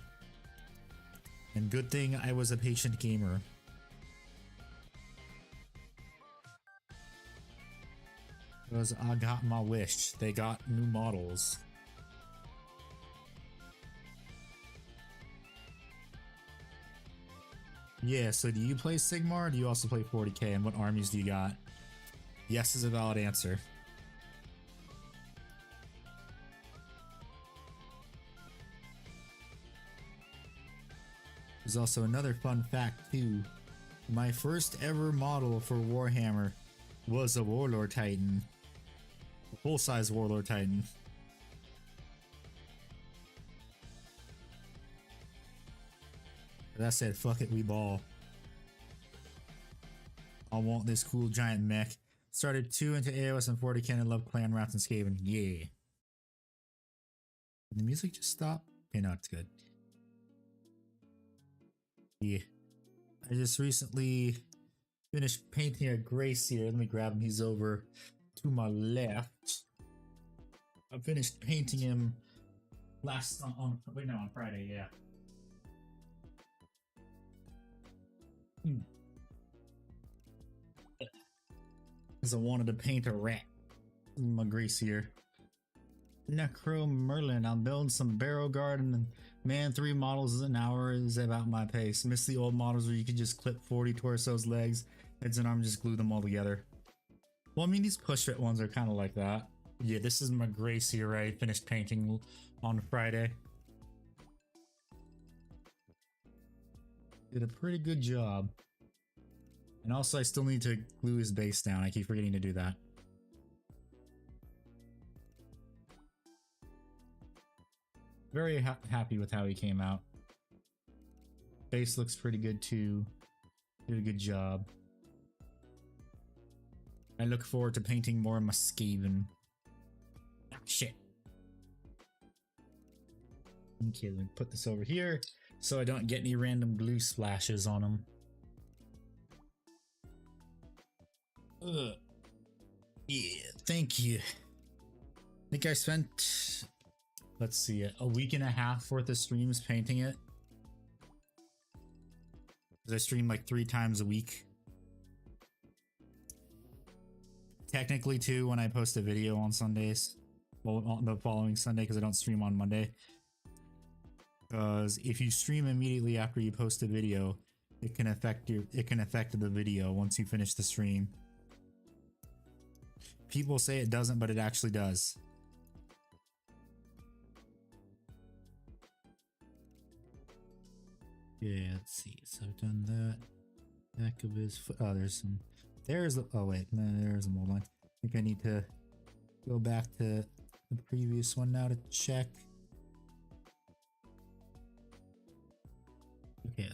S1: And good thing I was a patient gamer. Because I got my wish. They got new models. Yeah, so do you play Sigmar or do you also play 40k, and what armies do you got? Yes is a valid answer. There's also another fun fact too. My first ever model for Warhammer was a Warlord Titan. A full-size Warlord Titan. That said, fuck it, we ball. I want this cool giant mech. Started 2 into AOS and 40k and love clan rats and Skaven. Yeah. Did the music just stop? Okay, no, it's good. Yeah. I just recently finished painting a Gray Seer. Let me grab him. He's over to my left. I finished painting him on Friday, yeah. Because I wanted to paint a rat. My Gracier. Necro Merlin. I'll build some Barrow Garden and man, 3 models an hour is about my pace. Miss the old models where you could just clip 40 torsos, legs, heads and arms, just glue them all together. Well, I mean, these push fit ones are kind of like that. Yeah, this is my Gracier, right? Finished painting on Friday. Did a pretty good job. And also, I still need to glue his base down. I keep forgetting to do that. Very happy with how he came out. Base looks pretty good too. Did a good job. I look forward to painting more Muscaven. Ah, shit. Okay, let me put this over here so I don't get any random glue splashes on him. Ugh. Yeah, thank you. I think I spent, let's see, a week and a half worth of streams painting it. I stream like 3 times a week. Technically too, when I post a video on Sundays. Well, on the following Sunday, because I don't stream on Monday. Because if you stream immediately after you post a video, it can affect the video once you finish the stream. People say it doesn't, but it actually does. Yeah, let's see. So I've done that. Back of his foot. Oh, there's some. There's the. Oh wait, no, there's a mold line. I think I need to go back to the previous one now to check. Okay.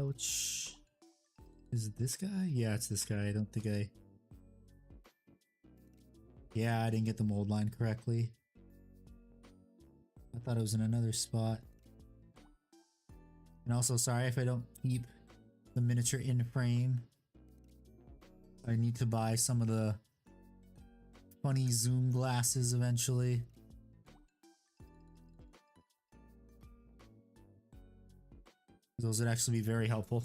S1: Which is it? This guy? Yeah, it's this guy. I don't think I. Yeah, I didn't get the mold line correctly. I thought it was in another spot. And also, sorry if I don't keep the miniature in frame. I need to buy some of the funny zoom glasses eventually. Those would actually be very helpful.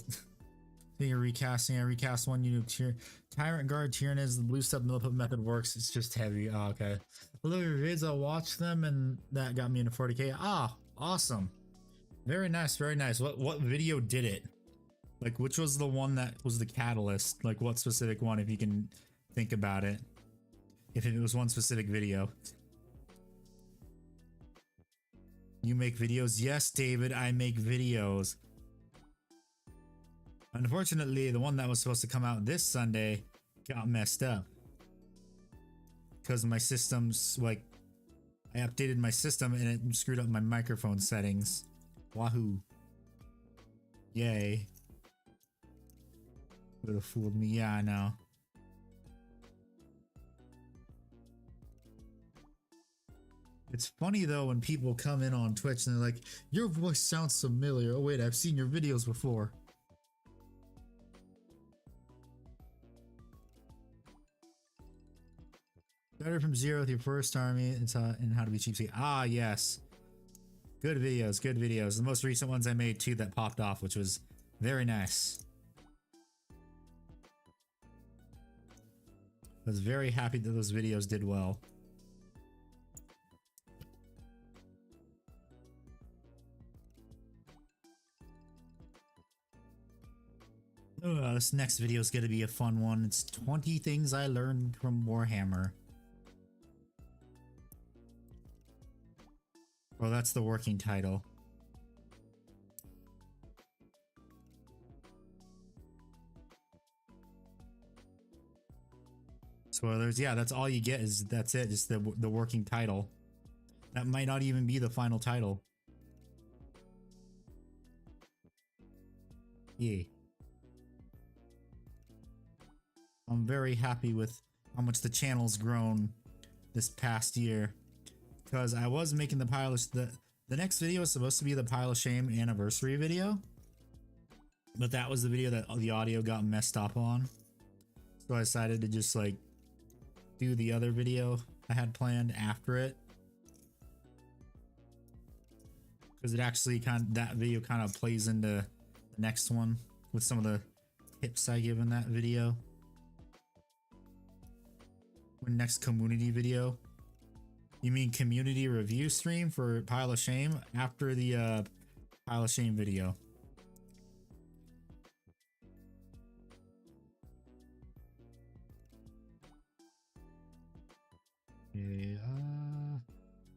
S1: Speaking of recasting, I recast one unit Tyrant Guard Tyrannus. The blue step milliput method works. It's just heavy. Oh, okay. I love your vids. I'll watch them, and that got me into 40k. Ah, awesome. Very nice, very nice. What video did it? Like, which was the one that was the catalyst? Like, what specific one, if you can think about it? If it was one specific video. You make videos? Yes, David, I make videos. Unfortunately, the one that was supposed to come out this Sunday got messed up. Because my system's, like, I updated my system and it screwed up my microphone settings. Wahoo. Yay. Would have fooled me. Yeah, I know. It's funny though when people come in on Twitch and they're like, your voice sounds familiar. Oh wait, I've seen your videos before. Better from zero with your first army and how to be cheapskate. Ah, yes. Good videos, good videos. The most recent ones I made too that popped off, which was very nice. I was very happy that those videos did well. This next video is going to be a fun one. It's 20 things I learned from Warhammer. Well, that's the working title. Spoilers, yeah, that's all you get that's it, just the working title. That might not even be the final title. Yeah. I'm very happy with how much the channel's grown this past year. Because I was making the pile of... The next video was supposed to be the Pile of Shame anniversary video. But that was the video that the audio got messed up on. So I decided to just like do the other video I had planned after it. Because it actually that video kind of plays into the next one with some of the tips I give in that video. Next community video. You mean community review stream for Pile of Shame after the Pile of Shame video. Okay,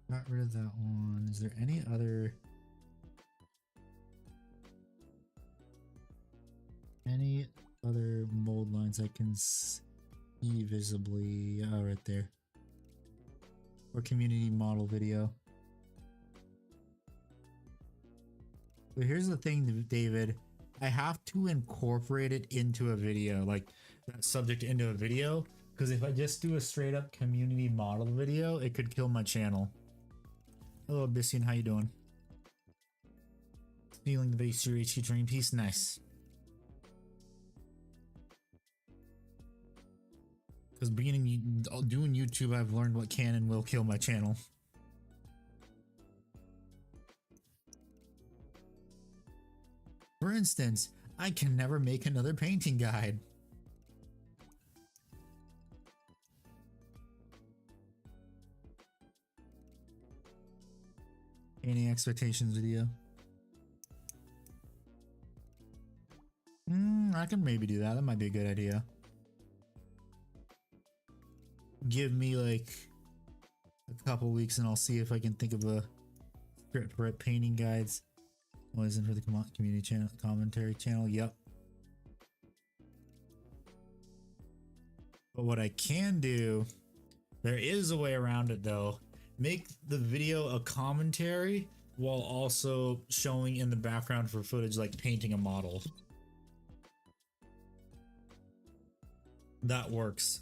S1: got rid of that one. Is there any other mold lines I can see visibly? Oh, right there. Or community model video. But here's the thing, David. I have to incorporate it into a video, like that subject into a video, because if I just do a straight up community model video, it could kill my channel. Hello, Abyssian, how you doing? Feeling the base your HQ train piece? Nice. Because doing YouTube, I've learned what can and will kill my channel. For instance, I can never make another painting guide. Painting expectations video. I can maybe do that. That might be a good idea. Give me like a couple weeks and I'll see if I can think of a script for it. Painting guides. Oh, isn't for the community channel, commentary channel. Yep. But what I can do, there is a way around it though. Make the video a commentary while also showing in the background for footage like painting a model. That works.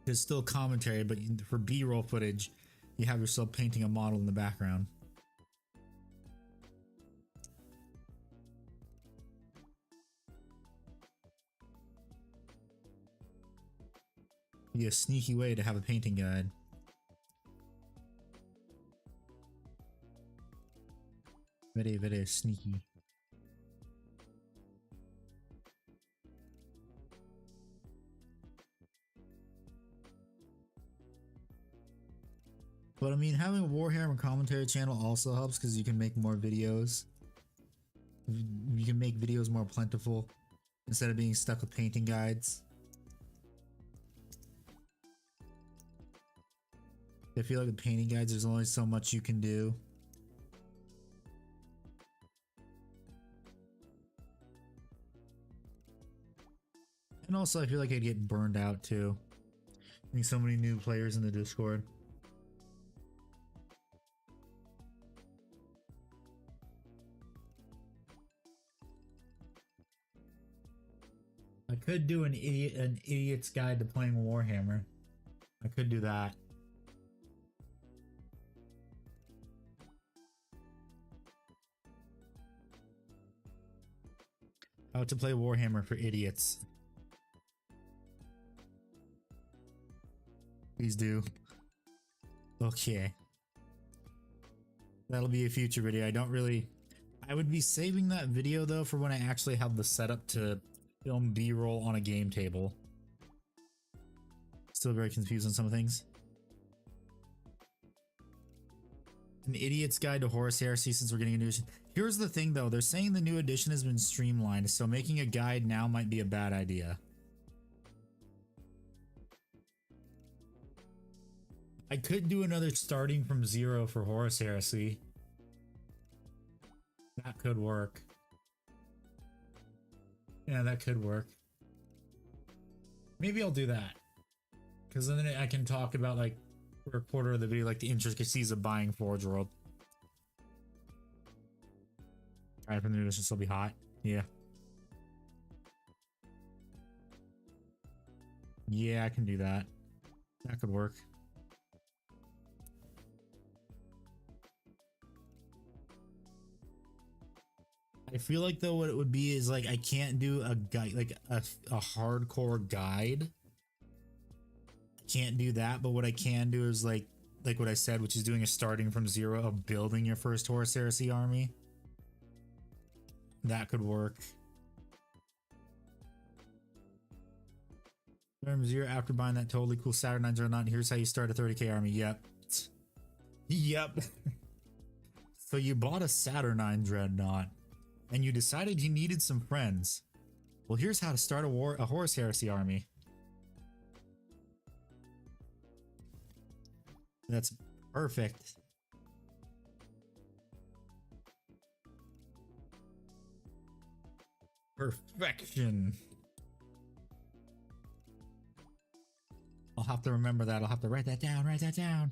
S1: It's still commentary, but for B-roll footage, you have yourself painting a model in the background. Be a sneaky way to have a painting guide. Very, very sneaky. But I mean, having a Warhammer commentary channel also helps because you can make more videos. You can make videos more plentiful instead of being stuck with painting guides. I feel like with painting guides, there's only so much you can do. And also, I feel like I'd get burned out too. I think so many new players in the Discord. I could do an idiot's guide to playing Warhammer. I could do that. How to play Warhammer for idiots. Please do. Okay. That'll be a future video. I would be saving that video though for when I actually have the setup to film B-roll on a game table. Still very confused on some things. An idiot's guide to Horus Heresy since we're getting a new edition. Here's the thing though, they're saying the new edition has been streamlined, so making a guide now might be a bad idea. I could do another starting from zero for Horus Heresy. That could work. Yeah, that could work. Maybe I'll do that. Because then I can talk about, like, for a quarter of the video, like, the intricacies of buying Forge World. Alright, from the new edition, still be hot. Yeah. Yeah, I can do that. That could work. I feel like though what it would be is like I can't do a guide, like a hardcore guide. I can't do that, but what I can do is like what I said, which is doing a starting from zero of building your first Horus Heresy army. That could work. Zero after buying that totally cool Saturn 909. Here's how you start a 30k army. Yep. Yep. So you bought a Saturn 9 Dreadnought and you decided you needed some friends. Well, here's how to start a Horus Heresy army. That's perfect. Perfection. I'll have to remember that. I'll have to write that down. Write that down.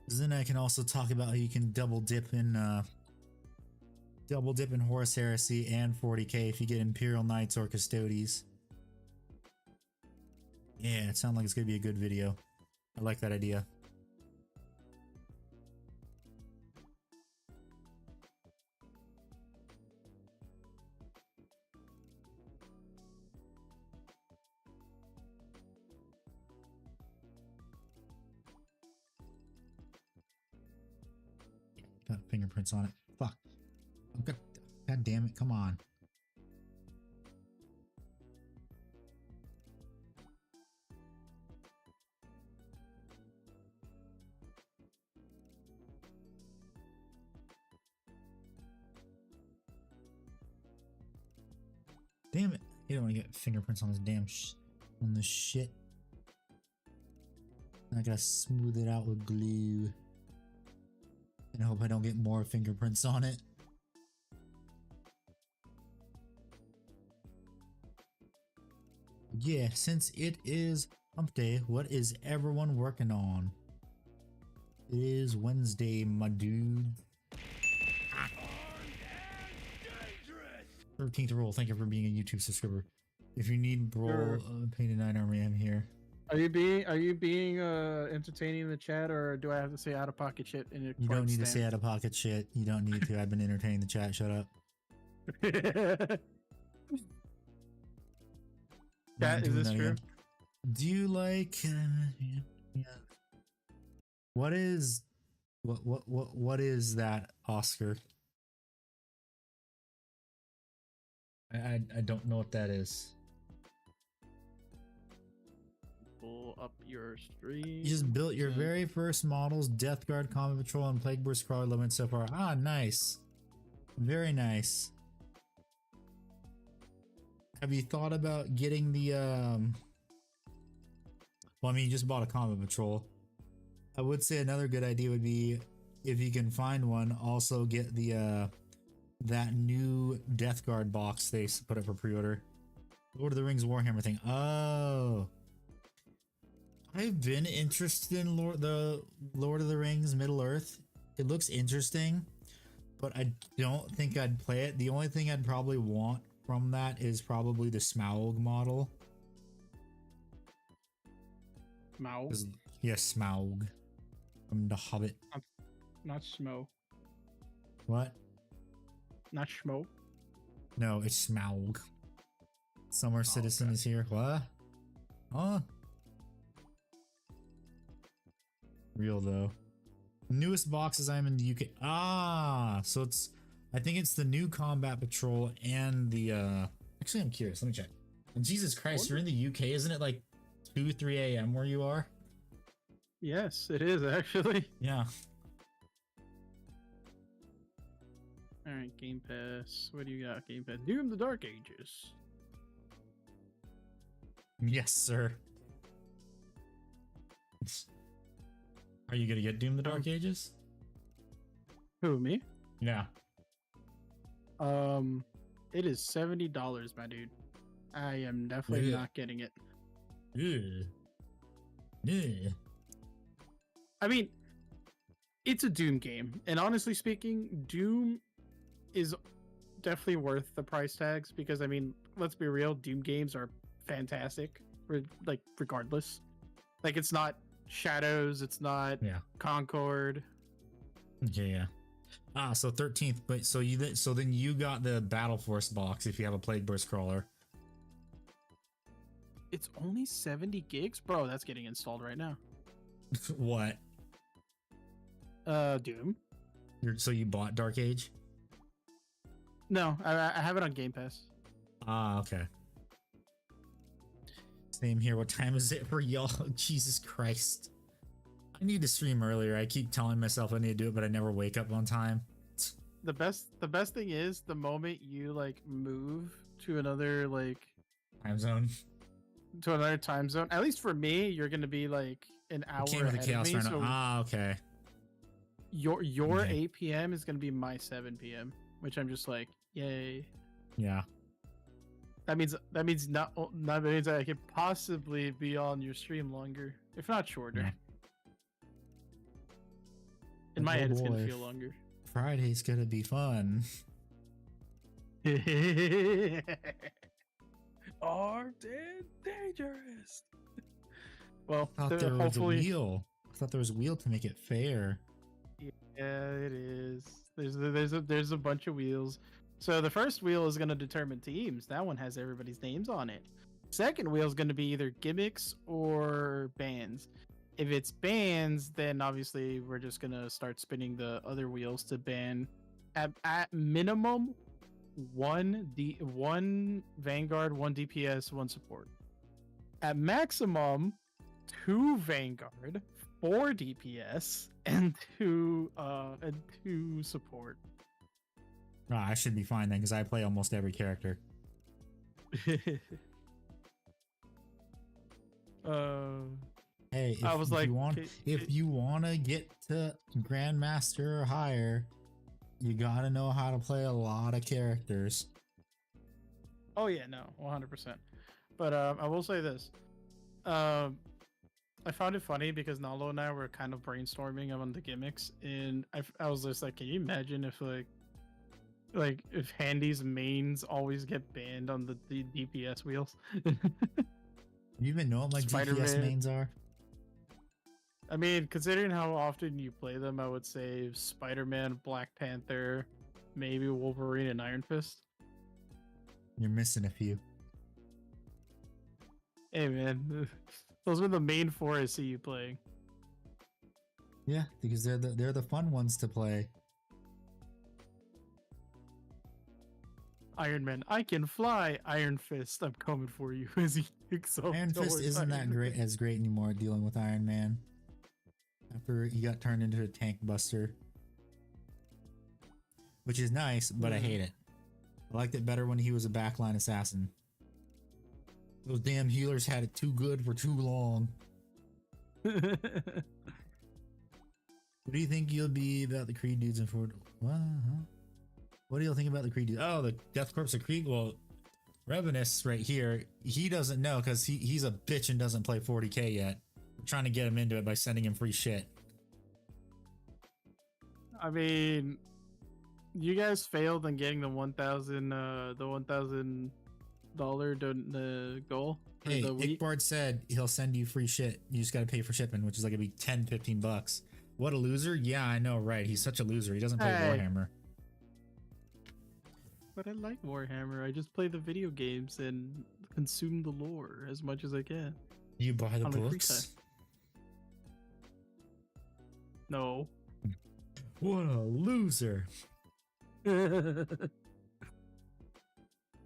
S1: Then I can also talk about how you can double dip in Horus Heresy and 40k if you get Imperial Knights or Custodes. Yeah, it sounds like it's gonna be a good video. I like that idea. Got fingerprints on it. Fuck. Oh, God damn it, come on. Damn it. You don't want to get fingerprints on this damn on this shit. I gotta smooth it out with glue. And I hope I don't get more fingerprints on it. Yeah, since it is hump day, what is everyone working on? It is Wednesday, my dude. 13th rule. Thank you for being a YouTube subscriber. If you need Brawl Painted 9 Army, I'm here.
S3: Are you being entertaining in the chat, or do I have to say out of pocket shit in your
S1: You don't need to say out of pocket shit. You don't need to. I've been entertaining the chat. Shut up.
S3: Chat, is this true?
S1: Do you like yeah. What is that, Oscar? I don't know what that is.
S3: Pull up your stream.
S1: You just built your very first models, Death Guard, Combat Patrol, and Plague Burst Crawler limit so far. Ah, nice. Very nice. Have you thought about getting the well, I mean, you just bought a Combat Patrol. I would say another good idea would be, if you can find one, also get the that new Death Guard box they put up for pre-order. Lord of the Rings Warhammer thing. Oh, I've been interested in Lord of the Rings Middle Earth. It looks interesting, but I don't think I'd play it. The only thing I'd probably want from that is probably the Smaug model.
S3: Smaug?
S1: Yes, Smaug from The Hobbit.
S3: Not Smo.
S1: What?
S3: Not Schmo.
S1: No, it's Smaug. Summer Citizen is here. What? Huh? Real though. Newest boxes I'm in the UK. Ah, so it's, I think it's the new Combat Patrol and the actually I'm curious, let me check. And Jesus Christ, you're in the UK, isn't it like 2-3 a.m. where you are?
S3: Yes, it is actually.
S1: Yeah.
S3: Alright, Game Pass. What do you got, Game Pass? Doom the Dark Ages.
S1: Yes, sir. Are you gonna get Doom the Dark Ages?
S3: Who, me?
S1: Yeah.
S3: It is $70, my dude. I am definitely not getting it.
S1: Yeah. Yeah.
S3: I mean, it's a Doom game, and honestly speaking, Doom is definitely worth the price tags, because I mean, let's be real, Doom games are fantastic, like regardless. Like, it's not Shadows, it's not Concord.
S1: Okay, yeah. Ah, so 13th, but so then you got the Battle Force box if you have a Plague Burst crawler.
S3: It's only 70 gigs, bro. That's getting installed right now.
S1: What?
S3: Doom.
S1: So you bought Dark Age?
S3: No, I have it on Game Pass.
S1: Ah, okay. Same here. What time is it for y'all? Jesus Christ. I need to stream earlier. I keep telling myself I need to do it, but I never wake up on time.
S3: The best thing is the moment you like move to another
S1: Time zone.
S3: time zone. At least for me, you're gonna be like an hour
S1: Came with the
S3: ahead of
S1: chaos
S3: me.
S1: right
S3: So
S1: now. Ah, okay.
S3: your
S1: Okay.
S3: 8 p.m. is gonna be my 7 p.m., which I'm just like, yay.
S1: Yeah.
S3: That means that means I could possibly be on your stream longer, if not shorter.
S1: Yeah.
S3: In my
S1: Oh
S3: head, it's
S1: boy.
S3: gonna feel longer.
S1: Friday's gonna be fun.
S3: Are dangerous. Well,
S1: I thought there was a
S3: hopefully,
S1: wheel. I thought there was a wheel to make it fair.
S3: yeah, it is. There's a bunch of wheels. So the first wheel is going to determine teams. That one has everybody's names on it. Second wheel is going to be either gimmicks or bands. If it's bands, then obviously we're just going to start spinning the other wheels to ban at minimum one Vanguard, one DPS, one support. At maximum, 2 Vanguard, 4 DPS, and two support.
S1: Ah, I should be fine then, because I play almost every character. Hey,
S3: I was like,
S1: if you want to get to Grandmaster or higher, you gotta know how to play a lot of characters.
S3: oh yeah, no, 100%. But I will say this. I found it funny because Nalo and I were kind of brainstorming on the gimmicks, and I was just like, can you imagine if like if Handy's mains always get banned on the DPS wheels?
S1: You even know what my DPS
S3: Spider-Man.
S1: mains are?
S3: I mean, considering how often you play them, I would say Spider-Man, Black Panther, maybe Wolverine, and Iron Fist.
S1: You're missing a few.
S3: Hey man, those are the main 4 I see you playing.
S1: Yeah, because they're the fun ones to play.
S3: Iron Man, I can fly. Iron Fist, I'm coming for you. As he kicks off
S1: Iron Fist
S3: towards
S1: isn't that
S3: Iron
S1: great
S3: Man.
S1: as great anymore dealing with Iron Man. After he got turned into a tank buster. Which is nice, but I hate it. I liked it better when he was a backline assassin. Those damn healers had it too good for too long. What do you think you'll be about the Creed dudes in Ford? What do you think about the Creed dudes? Oh, the Death Corps of Creed? Well, Revenus right here, he doesn't know because he's a bitch and doesn't play 40k yet. We're trying to get him into it by sending him free shit.
S3: I mean, you guys failed in getting the $1,000 goal for
S1: Hey,
S3: the week.
S1: Ickbard said he'll send you free shit. You just got to pay for shipping, which is like it'd be 10, 15 bucks. What a loser. Yeah, I know, right? He's such a loser. He doesn't play
S3: Hey.
S1: Warhammer.
S3: But I like Warhammer. I just play the video games and consume the lore as much as I can.
S1: You buy the
S3: On my free
S1: books?
S3: No.
S1: What a loser.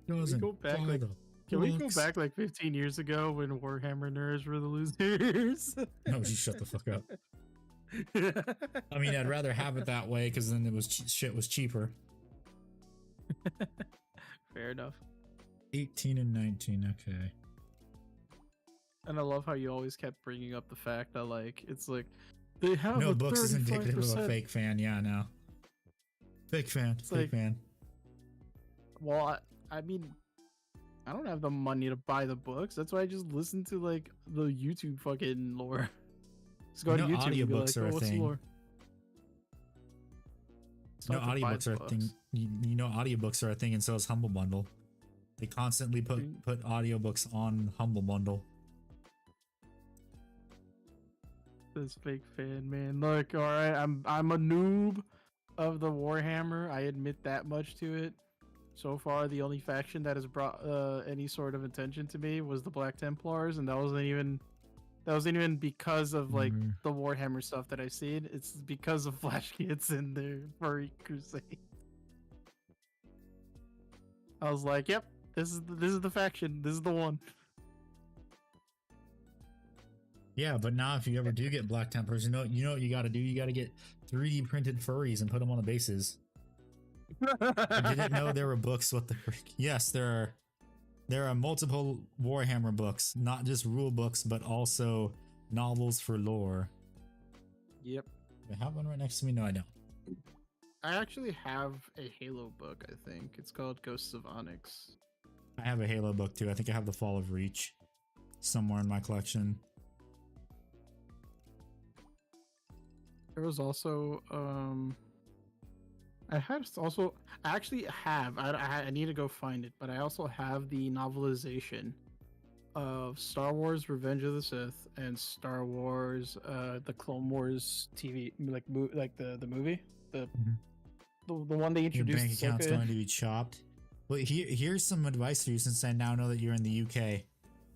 S1: Doesn't
S3: go back,
S1: buy
S3: like,
S1: the
S3: Can we go
S1: books.
S3: back like 15 years ago when Warhammer nerds were the losers?
S1: No, just shut the fuck up. I mean, I'd rather have it that way because then it was shit was cheaper.
S3: Fair enough.
S1: 18 and 19, okay.
S3: And I love how you always kept bringing up the fact that like it's like they have
S1: No
S3: a
S1: books is indicative of a
S3: 35%.
S1: fake fan. Yeah, no. Fake fan.
S3: It's
S1: Fake
S3: like-
S1: fan.
S3: Well, I mean, I don't have the money to buy the books. That's why I just listen to like the YouTube fucking lore. Just go
S1: You
S3: to
S1: know
S3: YouTube and be
S1: audiobooks
S3: like,
S1: are a
S3: oh, what's the
S1: thing.
S3: lore?
S1: No,
S3: Still have to buy
S1: audiobooks are a
S3: the
S1: thing.
S3: books.
S1: You know, audiobooks are a thing, and so is Humble Bundle. They constantly put audiobooks on Humble Bundle.
S3: This fake fan, man. Look, all right, I'm a noob. of the Warhammer. I admit that much to it. So far, the only faction that has brought any sort of attention to me was the Black Templars, and that wasn't even because of like
S1: Mm.
S3: the Warhammer stuff that I've seen. It's because of Flash Kids and their furry crusade. I was like, "Yep, this is the faction. This is the one."
S1: Yeah, but now if you ever do get Black Templars, you know what you got to do. You got to get 3D printed furries and put them on the bases. I didn't know there were books. What the frick? Yes, there are multiple Warhammer books, not just rule books, but also novels for lore.
S3: Yep.
S1: Do I have one right next to me? No, I don't.
S3: I actually have a Halo book, I think. It's called Ghosts of Onyx.
S1: I have a Halo book too. I think I have the Fall of Reach somewhere in my collection.
S3: There was also I actually have I need to go find it, but I also have the novelization of Star Wars Revenge of the Sith and Star Wars the Clone Wars TV like the movie, the one they
S1: Your
S3: introduced
S1: bank account's
S3: Ahsoka
S1: going
S3: in.
S1: to be chopped. Well, here's some advice for you since I now know that you're in the UK.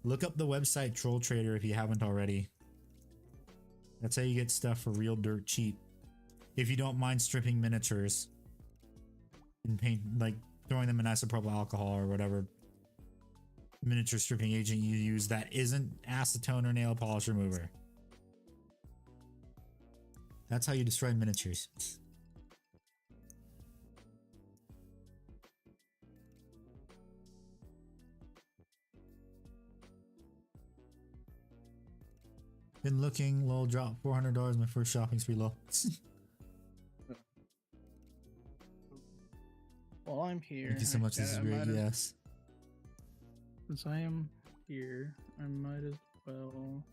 S1: Look up the website Troll Trader if you haven't already. That's how you get stuff for real dirt cheap. If you don't mind stripping miniatures and paint, like throwing them in isopropyl alcohol or whatever miniature stripping agent you use that isn't acetone or nail polish remover. That's how you destroy miniatures. Been looking, lol, drop $400 my first shopping spree, lol.
S3: While I'm here,
S1: Thank you so much, this is great, yes.
S3: Since I am here, I might as well.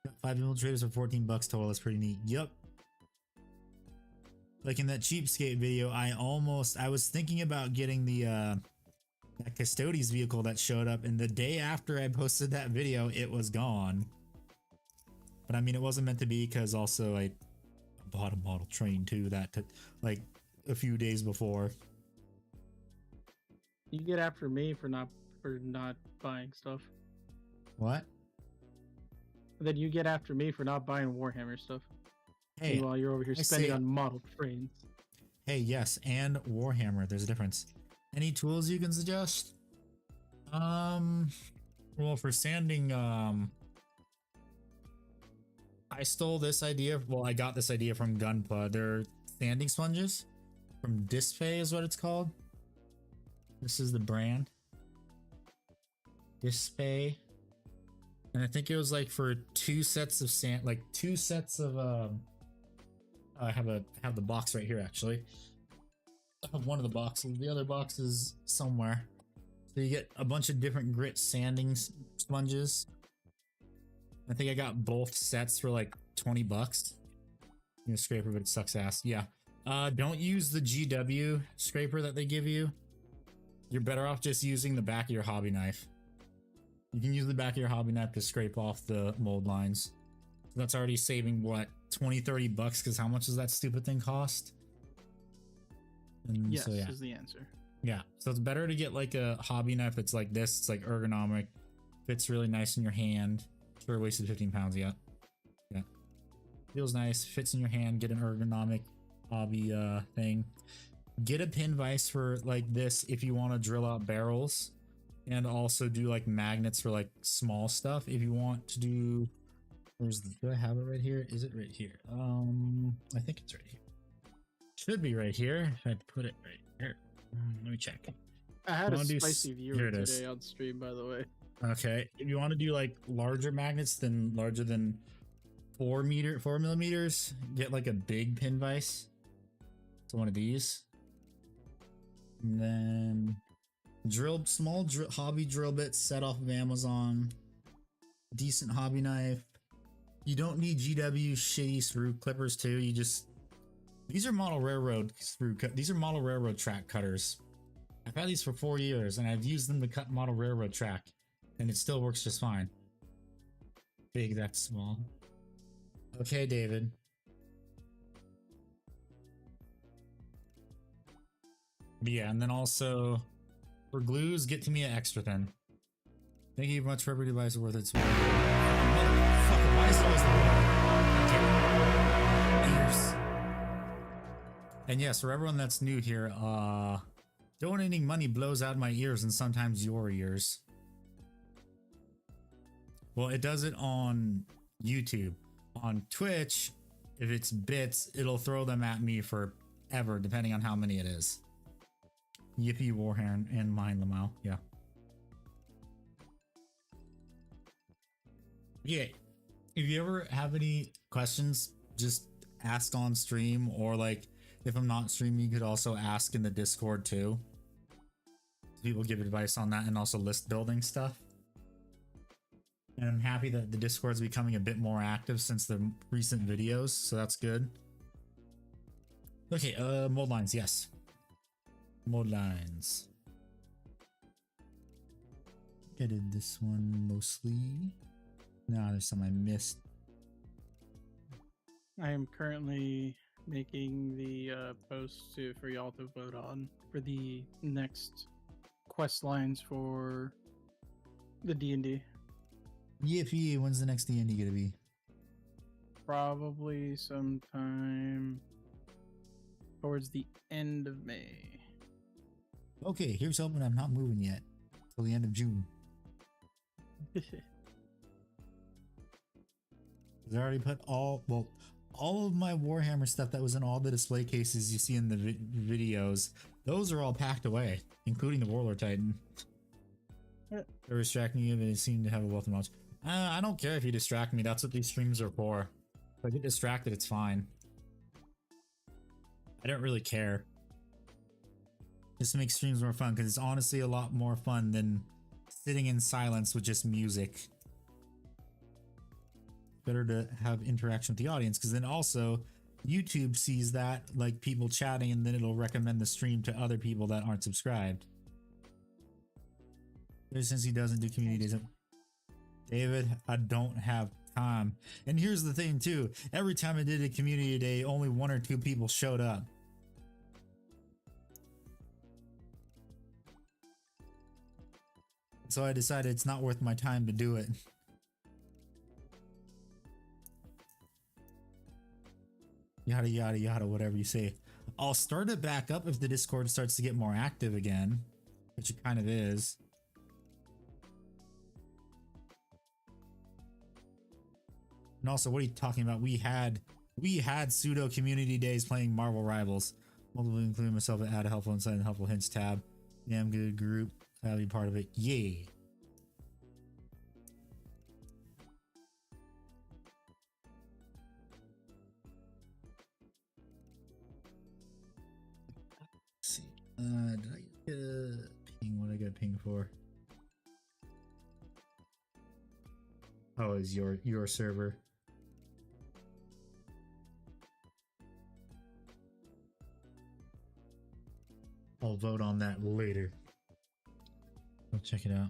S1: Got 5 infiltrators for 14 bucks total, that's pretty neat. Yup. Like in that cheapskate video, I was thinking about getting the that Custodes vehicle that showed up, and the day after I posted that video, it was gone. But I mean, it wasn't meant to be because also I bought a model train too that took like a few days before.
S3: You get after me for not buying stuff.
S1: What?
S3: Then you get after me for not buying Warhammer stuff.
S1: Hey,
S3: While you're over here
S1: I
S3: spending
S1: say-
S3: on model trains.
S1: Hey, yes, and Warhammer. There's a difference. Any tools you can suggest? Well, for sanding, I stole this idea. Well, I got this idea from Gunpla. They're sanding sponges from Disfay is what it's called. This is the brand. Disfay. And I think it was like for 2 sets of sand, like 2 sets of, I have the box right here actually. I have one of the boxes. The other box is somewhere. So you get a bunch of different grit sanding sponges. I think I got both sets for like 20 bucks. You know, scraper, but it sucks ass. Yeah. Don't use the GW scraper that they give you. You're better off just using the back of your hobby knife. You can use the back of your hobby knife to scrape off the mold lines. That's already saving what, 20-30 bucks, because how much does that stupid thing cost? And
S3: Yes,
S1: so, yeah.
S3: is the answer.
S1: Yeah, so it's better to get like a hobby knife that's like this. It's like ergonomic, fits really nice in your hand. Sure, wasted 15 pounds yet. Yeah, feels nice, fits in your hand. Get an ergonomic hobby thing. Get a pin vise for like this if you want to drill out barrels, and also do like magnets for like small stuff. If you want to do, do I have it right here? Is it right here? I think it's right here. Should be right here. If I put it right here. Let me check.
S3: I had a
S1: Wanna do
S3: spicy
S1: here
S3: viewer
S1: it is.
S3: today on stream, by the way.
S1: Okay, if you want to do like larger magnets than larger than 4 millimeters, get like a big pin vise. So one of these, and then small hobby drill bits set off of Amazon. Decent hobby knife. You don't need GW shitty screw clippers too. You just, these are model railroad these are model railroad track cutters. I've had these for 4 years and I've used them to cut model railroad track, and it still works just fine. Big, that's small. Okay, David. Yeah, and then also for glues, get to me at extra thin. Thank you much for every device worth its worth. Motherfucker, why is it always the okay. Ears. And yes, for everyone that's new here, donating money blows out my ears and sometimes your ears. Well, it does it on YouTube. On Twitch, if it's bits, it'll throw them at me forever, depending on how many it is. Yippee Warhammer and mine Lamau, yeah. Yeah, if you ever have any questions, just ask on stream, or like if I'm not streaming, you could also ask in the Discord too. People give advice on that and also list building stuff. And I'm happy that the Discord's becoming a bit more active since the recent videos, so that's good. Okay, mold lines, yes. Mold lines. I did this one mostly. No, there's some I missed.
S3: I am currently making the post for y'all to vote on for the next quest lines for the D&D.
S1: Yippee, when's the next D&D gonna be?
S3: Probably sometime towards the end of May.
S1: Okay, here's hoping I'm not moving yet till the end of June. I already put all of my Warhammer stuff that was in all the display cases you see in the videos. Those are all packed away, including the Warlord Titan. They're distracting you, but they seem to have a wealth of knowledge. I don't care if you distract me. That's what these streams are for. If I get distracted, it's fine. I don't really care. Just to make streams more fun, because it's honestly a lot more fun than sitting in silence with just music. Better to have interaction with the audience, because then also YouTube sees that, like people chatting, and then it'll recommend the stream to other people that aren't subscribed. Since he doesn't do community days, David, I don't have time. And here's the thing too, every time I did a community day, only 1 or 2 people showed up. So I decided it's not worth my time to do it. Yada yada yada, whatever you say. I'll start it back up if the Discord starts to get more active again, which it kind of is. And also, what are you talking about? We had pseudo community days playing Marvel Rivals. Multiple, including myself, add a helpful insight and helpful hints tab. Damn good group. I'll be part of it. Yay. Let's see. Did I get a ping? What did I get a ping for? Oh, it's your server. I'll vote on that later. I'll check it out.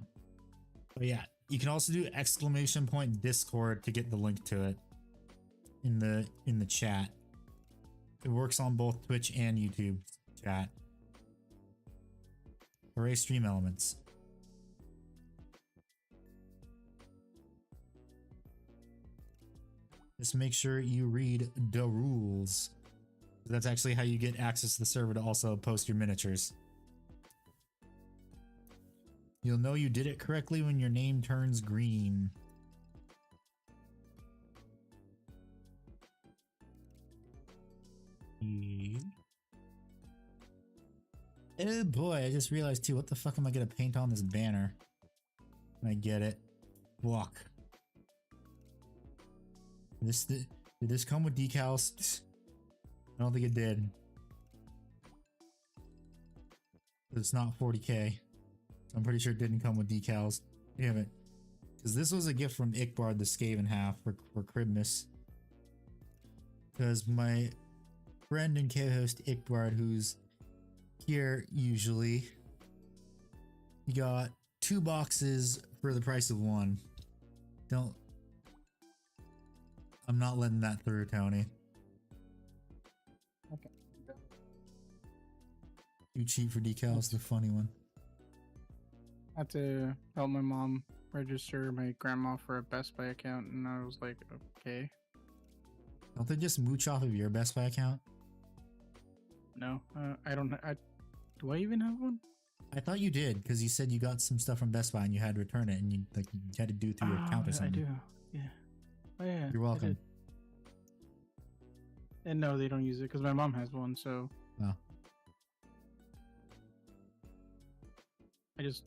S1: But yeah, you can also do !Discord to get the link to it in the chat. It works on both Twitch and YouTube chat. Array stream elements. Just make sure you read the rules. That's actually how you get access to the server to also post your miniatures. You'll know you did it correctly when your name turns green. Oh boy, I just realized too, what the fuck am I gonna paint on this banner? I get it. Block. Did this come with decals? I don't think it did. It's not 40k. I'm pretty sure it didn't come with decals. Damn it. Because this was a gift from Ickbard the Skaven half for Christmas. Because my friend and co-host Ickbard, who's here usually, he got 2 boxes for the price of 1. I'm not letting that through, Tony.
S3: Okay.
S1: Too cheap for decals, the funny one.
S3: I had to help my mom register my grandma for a Best Buy account, and I was like, okay.
S1: Don't they just mooch off of your Best Buy account?
S3: No, I don't. Do I even have one?
S1: I thought you did, because you said you got some stuff from Best Buy and you had to return it, and you had to do it through your account or something.
S3: I do. Yeah. Oh yeah.
S1: You're welcome.
S3: And no, they don't use it because my mom has one. So.
S1: Oh.
S3: I just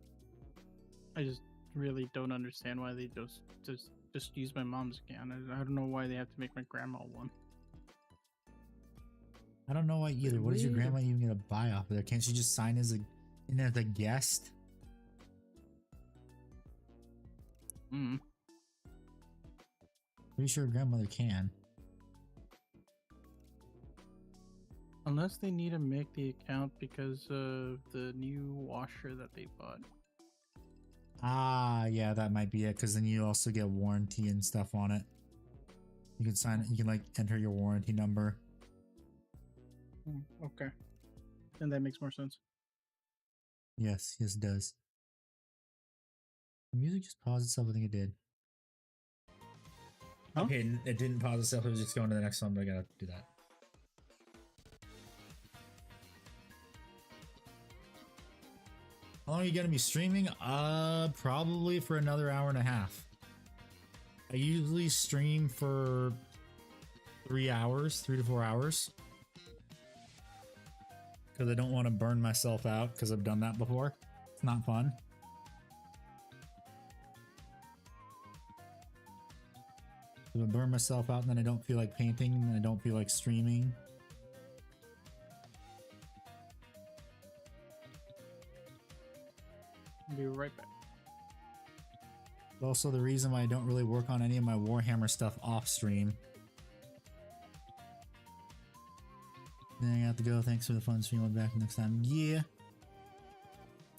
S3: really don't understand why they just use my mom's account. I don't know why they have to make my grandma one.
S1: I don't know why either. What is your grandma even gonna buy off of there? Can't she just sign in as a guest? Pretty sure grandmother can.
S3: Unless they need to make the account because of the new washer that they bought.
S1: Ah, yeah, that might be it. Because then you also get warranty and stuff on it. You can sign it. You can like enter your warranty number.
S3: Okay, and that makes more sense.
S1: Yes, yes, it does. The music just paused itself. I think it did.
S3: Huh?
S1: Okay, it didn't pause itself. It was just going to the next one, but I gotta do that. How long are you gonna be streaming? Probably for another hour and a half. I usually stream for 3 hours, 3 to 4 hours. Because I don't want to burn myself out, because I've done that before. It's not fun. If I burn myself out and then I don't feel like painting and I don't feel like streaming.
S3: I'll be right back.
S1: Also the reason why I don't really work on any of my Warhammer stuff off stream. Then I have to go. Thanks for the fun stream. I'll be back next time. Yeah.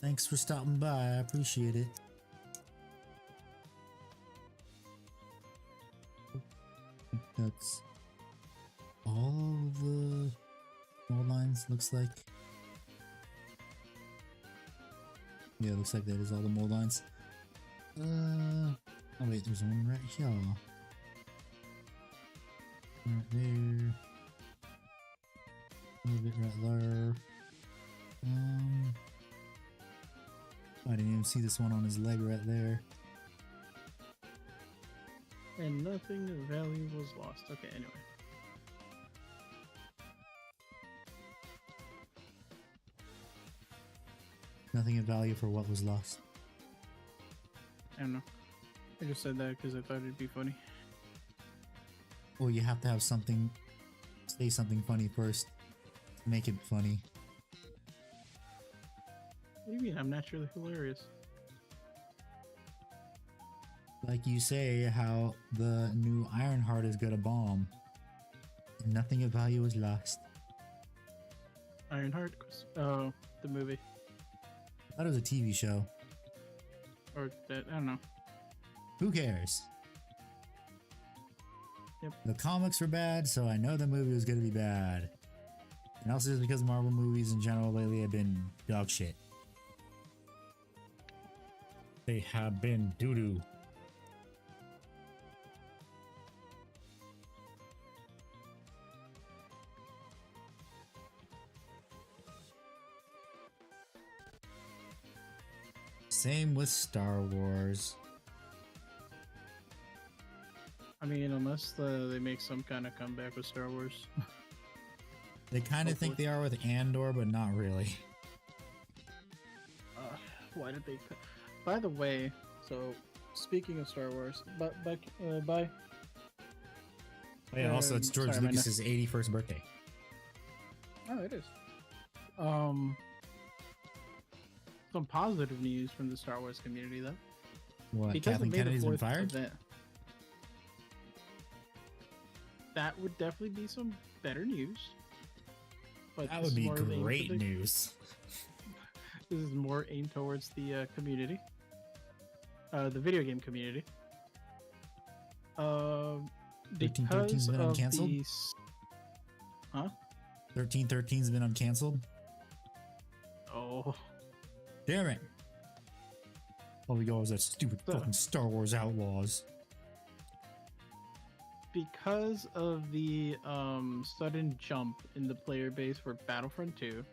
S1: Thanks for stopping by. I appreciate it. That's all of the mold lines, looks like. Yeah, looks like that is all the mold lines. Oh wait, there's one right here. Right there. A little bit right there. I didn't even see this one on his leg right there.
S3: And nothing of value was lost. Okay, anyway.
S1: Nothing of value for what was lost.
S3: I don't know. I just said that because I thought it'd be funny.
S1: Well, you have to have something, say something funny first to make it funny.
S3: What do you mean? I'm naturally hilarious.
S1: Like you say, how the new Ironheart is gonna bomb. And nothing of value was lost.
S3: Ironheart? Oh, the movie.
S1: I thought it was a TV show.
S3: Or that, I don't know.
S1: Who cares?
S3: Yep.
S1: The comics were bad, so I know the movie was gonna be bad. And also just because Marvel movies in general lately have been dog shit. They have been doo-doo. Same with Star Wars.
S3: I mean, unless they make some kind of comeback with Star Wars.
S1: They kind of think they are with Andor, but not really.
S3: Why did they? By the way, so speaking of Star Wars, bye.
S1: Oh yeah, also it's George
S3: sorry,
S1: Lucas's 81st birthday.
S3: Oh, it is. Some positive news from the Star Wars community, though.
S1: What,
S3: Because
S1: Kathleen
S3: it made a
S1: Kennedy's been
S3: fourth
S1: fired?
S3: event. That would definitely be some better news. But
S1: That
S3: this
S1: would
S3: is
S1: be
S3: more aimed
S1: great
S3: to the-
S1: news.
S3: This is more aimed towards the community. The video game community.
S1: 1313's been
S3: Because of
S1: uncanceled?
S3: the... Huh?
S1: 1313's been uncanceled?
S3: Oh,
S1: Damn it! All y'all is that stupid
S3: So-
S1: fucking Star Wars Outlaws.
S3: because of the sudden jump in the player base for Battlefront 2,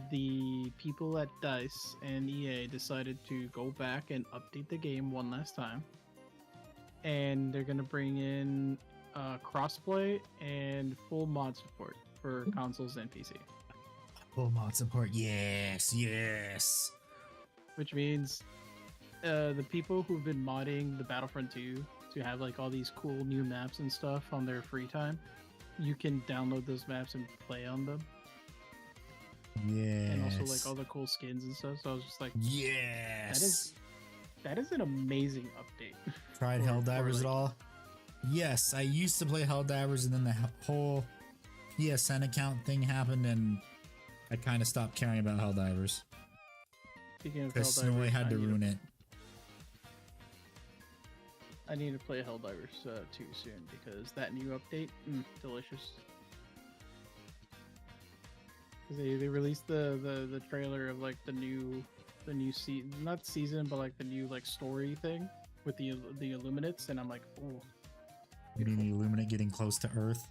S3: the people at DICE and EA decided to go back and update the game one last time. And they're gonna bring in crossplay and full mod support for consoles and PC.
S1: Full mod support, yes, yes.
S3: Which means the people who've been modding the Battlefront 2 to have like all these cool new maps and stuff on their free time, you can download those maps and play on them.
S1: Yes.
S3: And also like all the cool skins and stuff. So I was just like,
S1: Yes.
S3: that is an amazing update.
S1: Tried
S3: for-
S1: Helldivers
S3: for,
S1: at
S3: like-
S1: all? Yes, I used to play Helldivers, and then the whole PSN account thing happened, and I kind of stopped caring about Helldivers
S3: Speaking of
S1: because
S3: Helldivers,
S1: Snowy had to ruin it.
S3: I need to play Helldivers 2 soon because that new update, delicious. 'Cause they released the trailer of like the new season, not season, but like the new like story thing with the Illuminates, and I'm like, oh
S1: You mean the Illuminate getting close to Earth?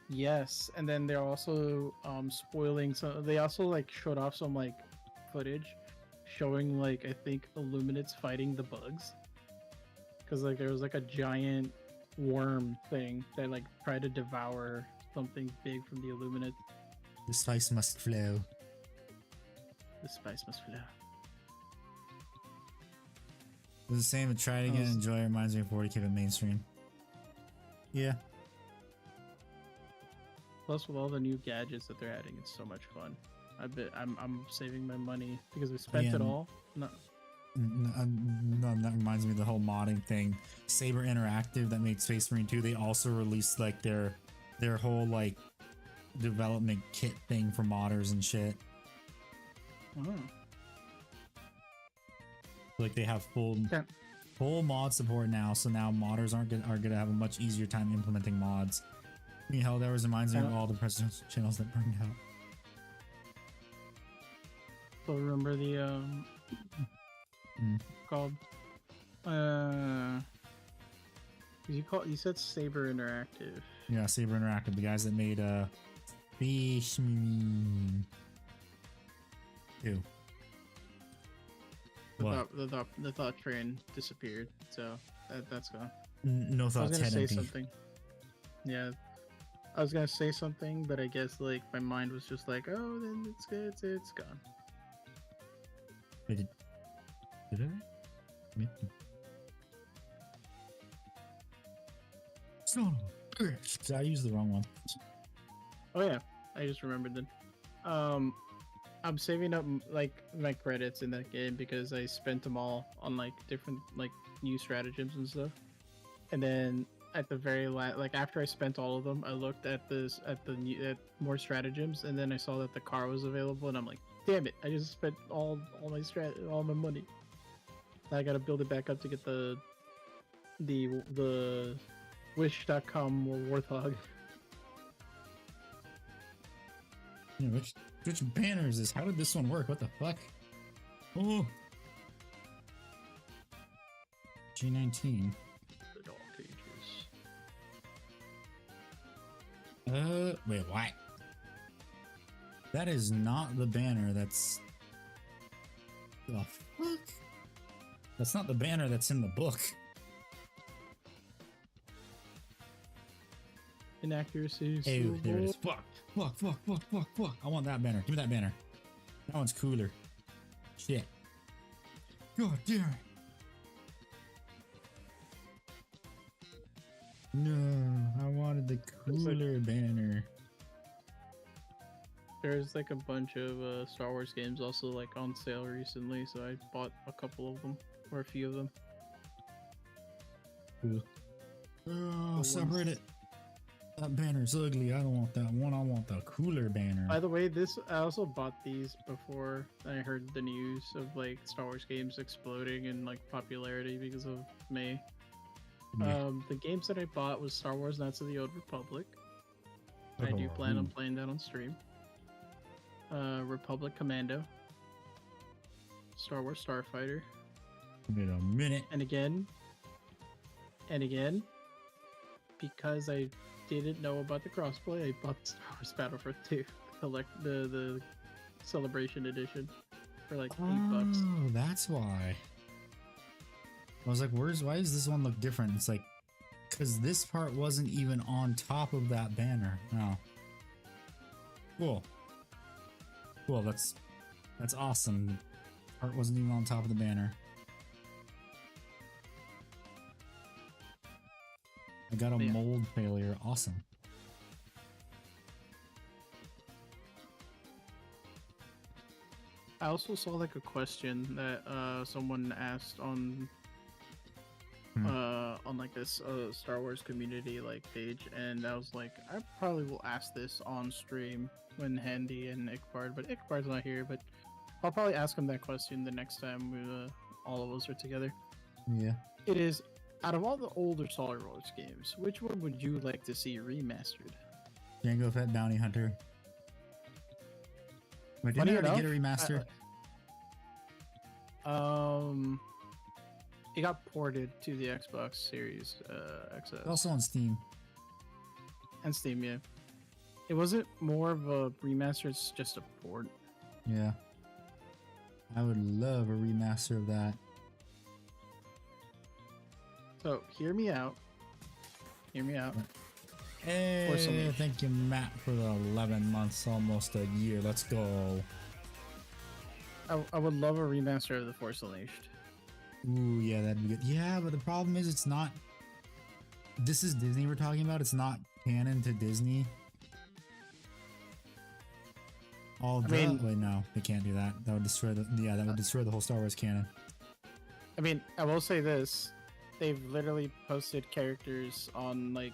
S3: yes. And then they're also spoiling some. They also like showed off some like footage showing like I think Illuminates fighting the bugs. Because like there was like a giant worm thing that like tried to devour something big from the Illuminates.
S1: The spice must flow.
S3: The spice must flow.
S1: It was the same with Try It Again, Enjoy. It reminds me of 40 Keep It Mainstream. Yeah.
S3: Plus, with all the new gadgets that they're adding, it's so much fun. I'm saving my money because we spent it all. No,
S1: No, that reminds me of the whole modding thing. Saber Interactive that made Space Marine 2, they also released like their whole like development kit thing for modders and shit. Like they have full mod support now, so now modders are gonna have a much easier time implementing mods. I mean, hell, that reminds me of all the presidential channels that burned out.
S3: so remember the called you said Saber Interactive.
S1: Yeah, Saber Interactive, the guys that made Fish Marine 2. What?
S3: The thought train disappeared, so that's gone.
S1: No
S3: I was
S1: thoughts
S3: gonna
S1: had
S3: say
S1: empty.
S3: something. Yeah, I was gonna say something, but I guess like my mind was just like, oh, then it's good, it's gone.
S1: Wait, did I? Son of a bitch. Did I use the wrong one?
S3: Oh yeah, I just remembered then. I'm saving up like my credits in that game because I spent them all on like different like new stratagems and stuff. And then at the very last, like after I spent all of them, I looked at at more stratagems, and then I saw that the car was available, and I'm like, damn it! I just spent all my money. I gotta build it back up to get the Wish.com Warthog.
S1: Yeah, which banner is this? How did this one work? What the fuck? Oh, G19.
S3: The dog cages.
S1: Wait, what? That is not the banner. That's the fuck. That's not the banner that's in the book.
S3: Inaccuracies.
S1: Hey, there it is. Fuck. I want that banner. Give me that banner. That one's cooler. Shit. God damn it. No, I wanted the cooler banner.
S3: There's like a bunch of Star Wars games also like on sale recently, so I bought a couple of them or a few of them.
S1: Cool. Oh, separate it. That banner's ugly. I don't want that one. I want the cooler banner.
S3: By the way, I also bought these before I heard the news of like Star Wars games exploding in like popularity because of May.
S1: Yeah.
S3: The games that I bought was Star Wars Knights of the Old Republic. I do plan on playing that on stream. Republic Commando, Star Wars Starfighter,
S1: Wait a minute.
S3: and again, because I didn't know about the crossplay, I bought Star Wars Battlefront 2, collect the Celebration Edition for like $8.
S1: Oh, that's why. I was like, why does this one look different? It's like, because this part wasn't even on top of that banner. Oh. Cool. Cool, that's awesome. Part wasn't even on top of the banner. I got a mold failure. Awesome.
S3: I also saw like a question that someone asked on like this Star Wars community like page, and I was like, I probably will ask this on stream when Handy and Ickbard, but Ickbard's not here, but I'll probably ask him that question the next time we, all of us are together.
S1: Yeah.
S3: It is, out of all the older Star Wars games, which one would you like to see remastered?
S1: Jango Fett Bounty Hunter. Wait, didn't
S3: Funny
S1: I already get a
S3: enough,
S1: remaster?
S3: It got ported to the Xbox Series XS.
S1: Also on Steam.
S3: And Steam, yeah. It wasn't more of a remaster, it's just a port.
S1: Yeah. I would love a remaster of that.
S3: So, hear me out. Hear me out.
S1: Hey, thank you, Matt, for the 11 months, almost a year. Let's go.
S3: I would love a remaster of The Force Unleashed.
S1: Ooh, yeah, that'd be good. Yeah, but the problem is it's not... This is Disney we're talking about. It's not canon to Disney. Wait, no, they can't do that. That would destroy the... Yeah, that would destroy the whole Star Wars canon.
S3: I mean, I will say this. They've literally posted characters on, like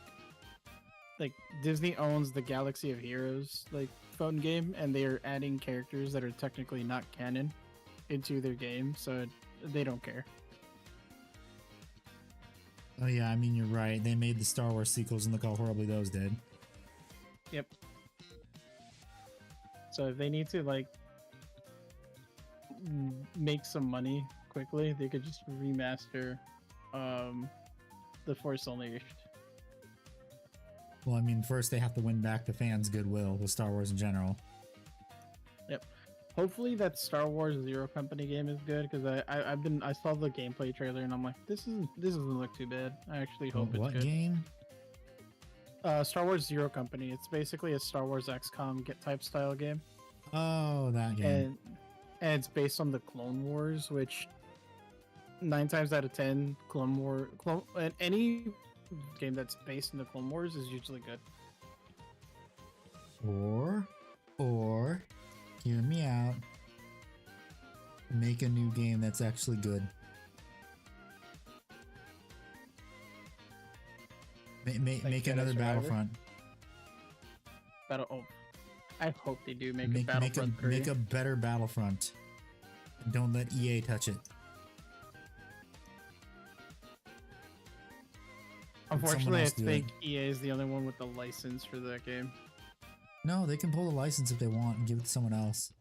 S3: Disney owns the Galaxy of Heroes, like, phone game, and they're adding characters that are technically not canon into their game, so they don't care.
S1: Oh yeah, I mean, you're right. They made the Star Wars sequels and look how horribly those did.
S3: Yep. So if they need to, like, make some money quickly, they could just remaster The Force Unleashed.
S1: Well, I mean, first they have to win back the fans' goodwill with Star Wars in general.
S3: Yep. Hopefully that Star Wars Zero Company game is good, because I saw the gameplay trailer and I'm like, this doesn't look too bad. I actually hope it's good.
S1: What game?
S3: Star Wars Zero Company. It's basically a Star Wars XCOM type style game.
S1: Oh, that game.
S3: And it's based on the Clone Wars, which 9 times out of 10, any game that's based in the Clone Wars is usually good.
S1: Or, hear me out. Make a new game that's actually good. Make another Battlefront.
S3: I hope they do make a Battlefront 3.
S1: Make a better Battlefront. Don't let EA touch it.
S3: Unfortunately, I think EA is the only one with the license for that game.
S1: No, they can pull the license if they want and give it to someone else.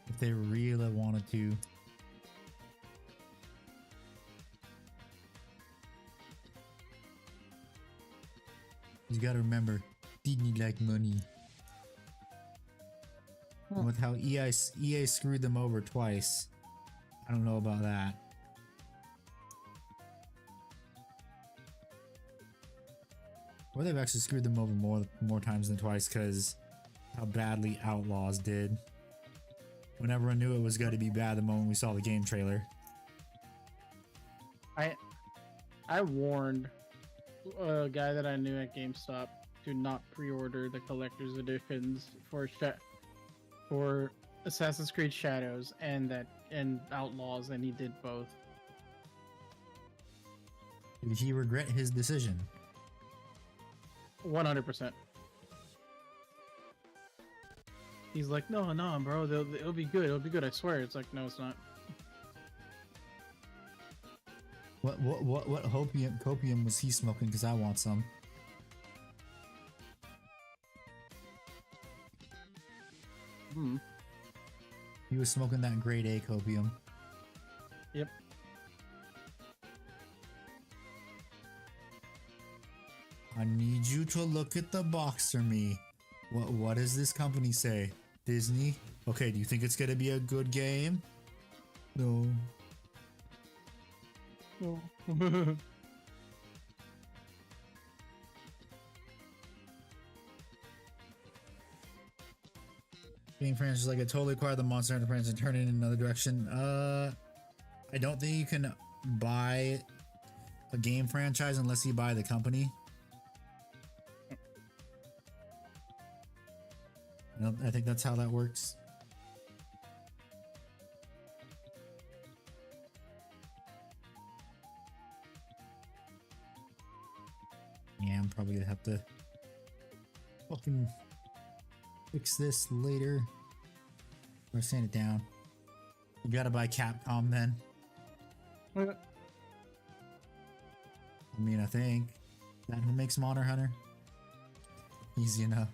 S1: If they really wanted to. You gotta remember, Disney like money. With how EA screwed them over twice. I don't know about that. Or they've actually screwed them over more times than twice because how badly Outlaws did. When everyone knew it was going to be bad the moment we saw the game trailer.
S3: I warned a guy that I knew at GameStop to not pre-order the collector's editions for Assassin's Creed Shadows and Outlaws, and he did both.
S1: Did he regret his decision?
S3: 100%. He's like, no, bro, it'll be good. It'll be good. I swear. It's like, no, it's not.
S1: What copium was he smoking? Because I want some. was smoking that grade A copium.
S3: Yep.
S1: I need you to look at the box for me. What does this company say? Disney? Okay, do you think it's gonna be a good game? No.
S3: Oh.
S1: Game franchise, like, I totally acquired the Monster Hunter franchise and turn it in another direction. I don't think you can buy a game franchise unless you buy the company. I think that's how that works. Yeah, I'm probably gonna have to fucking fix this later. Or sand it down. You gotta buy Capcom then. I mean, I think that who makes Monster Hunter. Easy enough.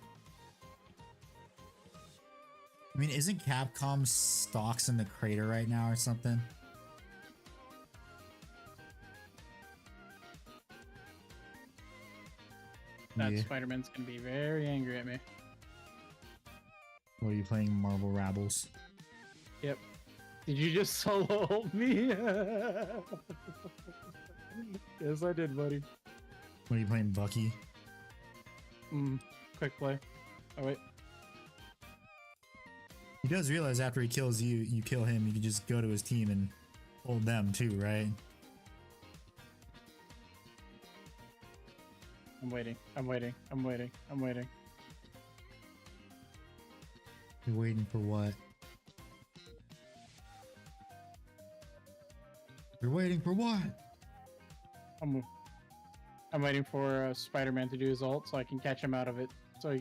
S1: I mean, isn't Capcom stocks in the crater right now or something?
S3: That
S1: Yeah.
S3: Spider-Man's gonna be very angry at me.
S1: What are you playing, Marvel Rabbles?
S3: Yep. Did you just solo hold me? Yes, I did, buddy.
S1: What are you playing, Bucky?
S3: Quick play. Oh wait.
S1: He does realize after he kills you, you kill him, you can just go to his team and hold them too, right?
S3: I'm waiting. I'm waiting. I'm waiting. I'm waiting.
S1: You're waiting for what? You're waiting for what?
S3: I'm waiting for Spider-Man to do his ult so I can catch him out of it. So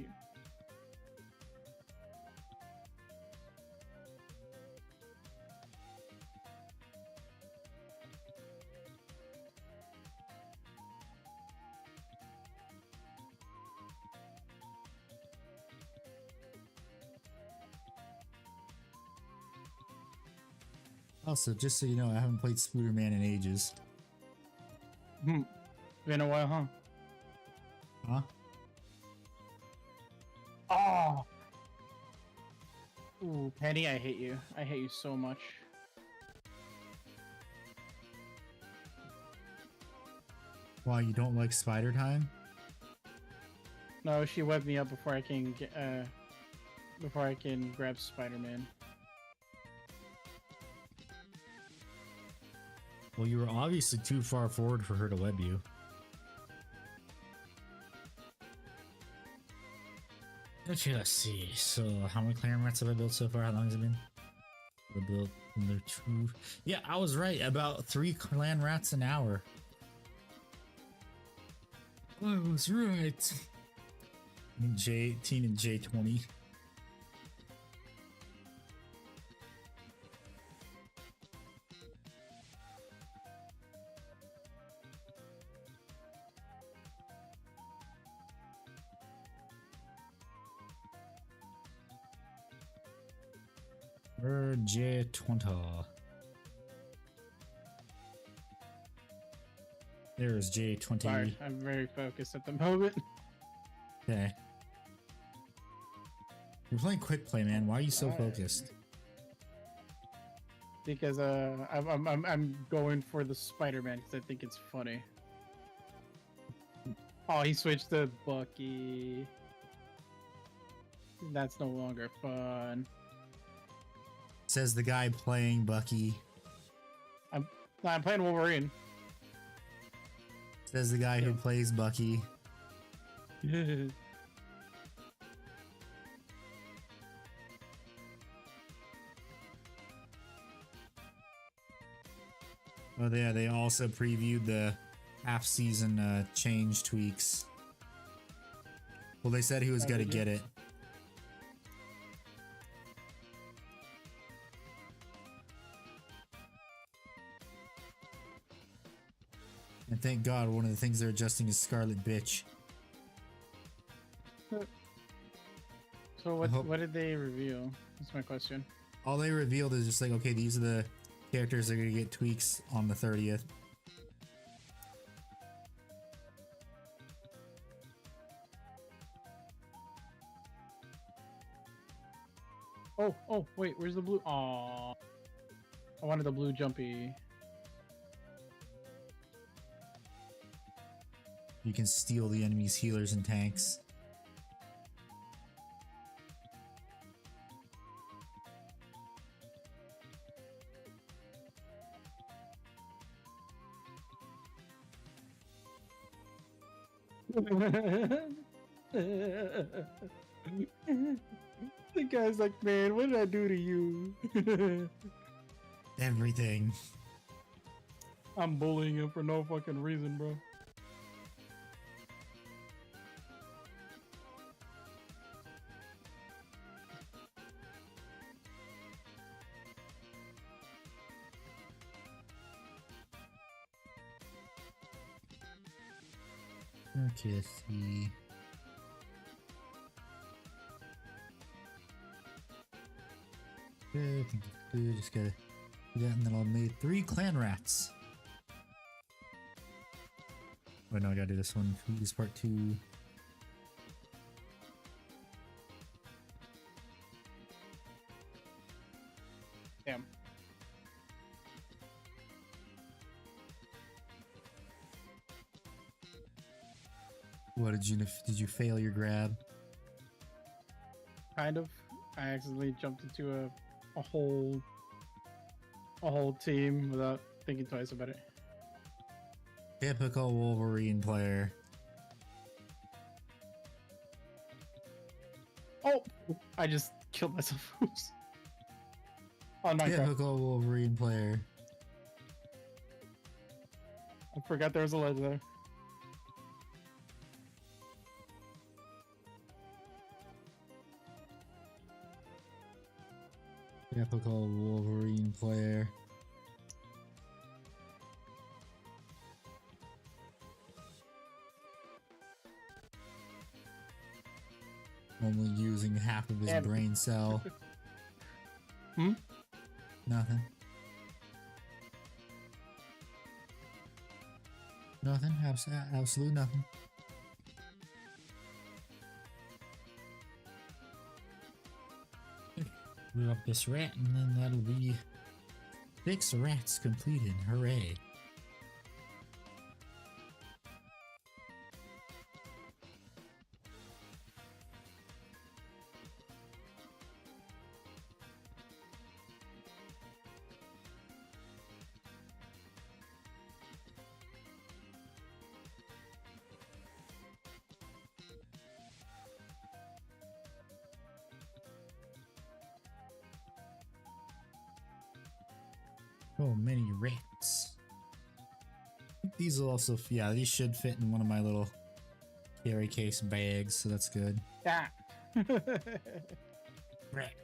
S1: Also, just so you know, I haven't played Spooderman in ages.
S3: been a while, huh?
S1: Huh?
S3: Oh. Ooh, Penny, I hate you. I hate you so much.
S1: Why, you don't like Spider Time?
S3: No, she webbed me up before I can get, before I can grab Spider-Man.
S1: Well, you were obviously too far forward for her to web you. Okay, let's see. So, how many clan rats have I built so far? How long has it been? I built another 2. Yeah, I was right. About 3 clan rats an hour. I was right. J18 and J20. J20. There's J20.
S3: Sorry, I'm very focused at the moment.
S1: Okay. You're playing quick play, man. Why are you so focused?
S3: Because I'm going for the Spider-Man because I think it's funny. Oh, he switched to Bucky. That's no longer fun.
S1: Says the guy playing Bucky.
S3: I'm playing Wolverine.
S1: Says the guy who plays Bucky. Oh yeah, they also previewed the half-season change tweaks. Well, they said he was gonna get it. And thank God, one of the things they're adjusting is Scarlet Bitch.
S3: So what did they reveal? That's my question.
S1: All they revealed is just like, okay, these are the characters that are gonna get tweaks on the 30th.
S3: Oh, wait, where's the blue? Aw. I wanted the blue jumpy.
S1: You can steal the enemy's healers and tanks.
S3: The guy's like, man, what did I do to you?
S1: Everything.
S3: I'm bullying him for no fucking reason, bro.
S1: Okay, let's see. Okay, I think that's good. Just gotta do that, and then I'll make 3 clan rats. Wait, no, I gotta do this one. This part 2.
S3: Damn.
S1: What did you fail your grab?
S3: Kind of. I accidentally jumped into a whole team without thinking twice about it.
S1: Typical Wolverine player.
S3: Oh, I just killed myself. Oops. On Minecraft.
S1: Typical Wolverine player.
S3: I forgot there was a ledge there.
S1: Typical Wolverine player. Only using half of his
S3: Damn.
S1: brain cell.
S3: Hmm?
S1: Nothing. Nothing. Absolute nothing. Blew up this rat, and then that'll be 6 rats completed. Hooray. So many rats. These will also, yeah, these should fit in one of my little carry case bags, so that's good.
S3: Yeah.
S1: Rat.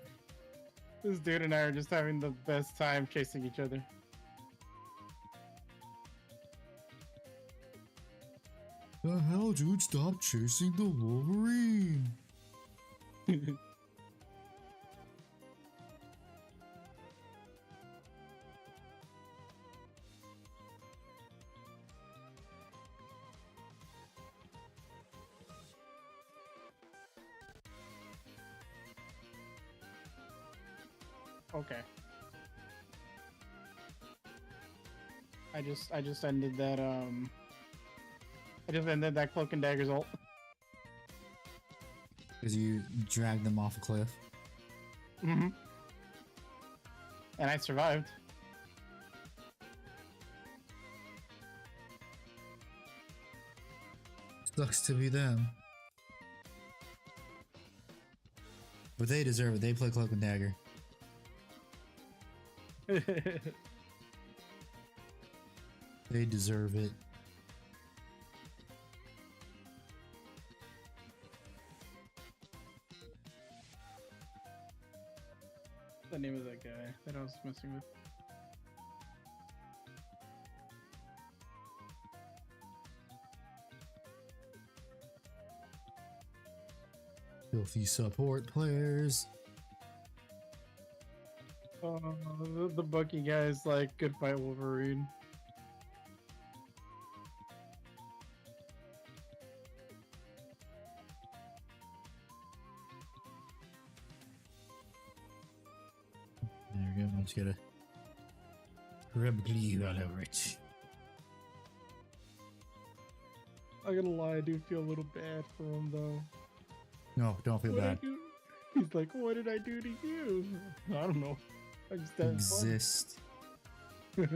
S3: This dude and I are just having the best time chasing each other.
S1: The hell, dude? Stop chasing the Wolverine.
S3: Okay. I just ended that I just ended that cloak and daggers ult.
S1: Because you dragged them off a cliff.
S3: Mm-hmm. And I survived.
S1: Sucks to be them. But they deserve it. They play cloak and dagger. They deserve it.
S3: The name of that guy that I was messing with.
S1: Filthy support players.
S3: the Bucky guy is like, good fight, Wolverine.
S1: There we go. Let's get a rub glue all over it.
S3: I'm gonna lie, I do feel a little bad for him though.
S1: No, don't feel
S3: What'd I
S1: bad.
S3: do? He's like, what did I do to you? I don't know. I just had fun.
S1: Exist.
S3: You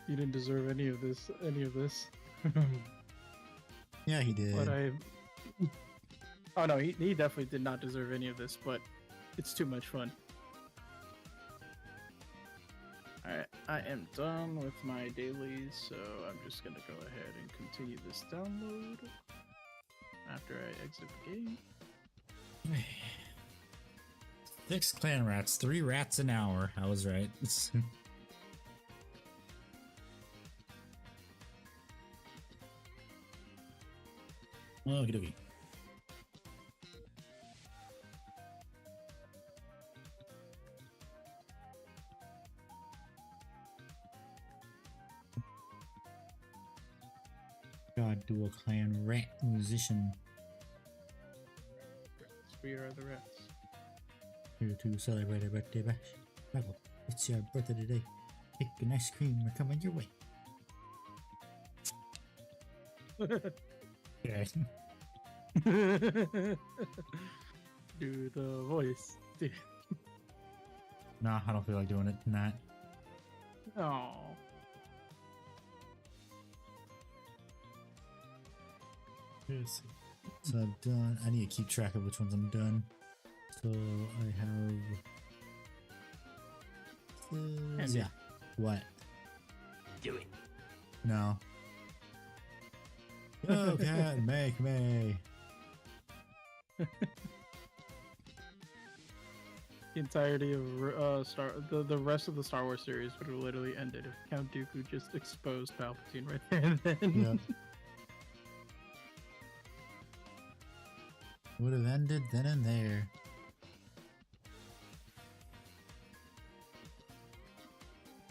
S3: didn't deserve any of this.
S1: Yeah, he did.
S3: But I. Oh no, he definitely did not deserve any of this. But it's too much fun. Alright, I am done with my dailies, so I'm just gonna go ahead and continue this download after I exit the game.
S1: 6 clan rats, 3 rats an hour. I was right. Okie dokie. God, dual clan rat musician.
S3: We are the rats.
S1: Here to celebrate a birthday bash. Michael, it's your birthday today. Cake and ice cream are coming your way. Yeah.
S3: Do the voice. Dude.
S1: Nah, I don't feel like doing it tonight.
S3: Oh.
S1: Yes. So I've done. I need to keep track of which ones I'm done. So I have. Yeah. What?
S4: Do it.
S1: No. Oh, cat, make me.
S3: The entirety of the rest of the Star Wars series would have literally ended if Count Dooku just exposed Palpatine right there and then.
S1: Yep. Would have ended then and there.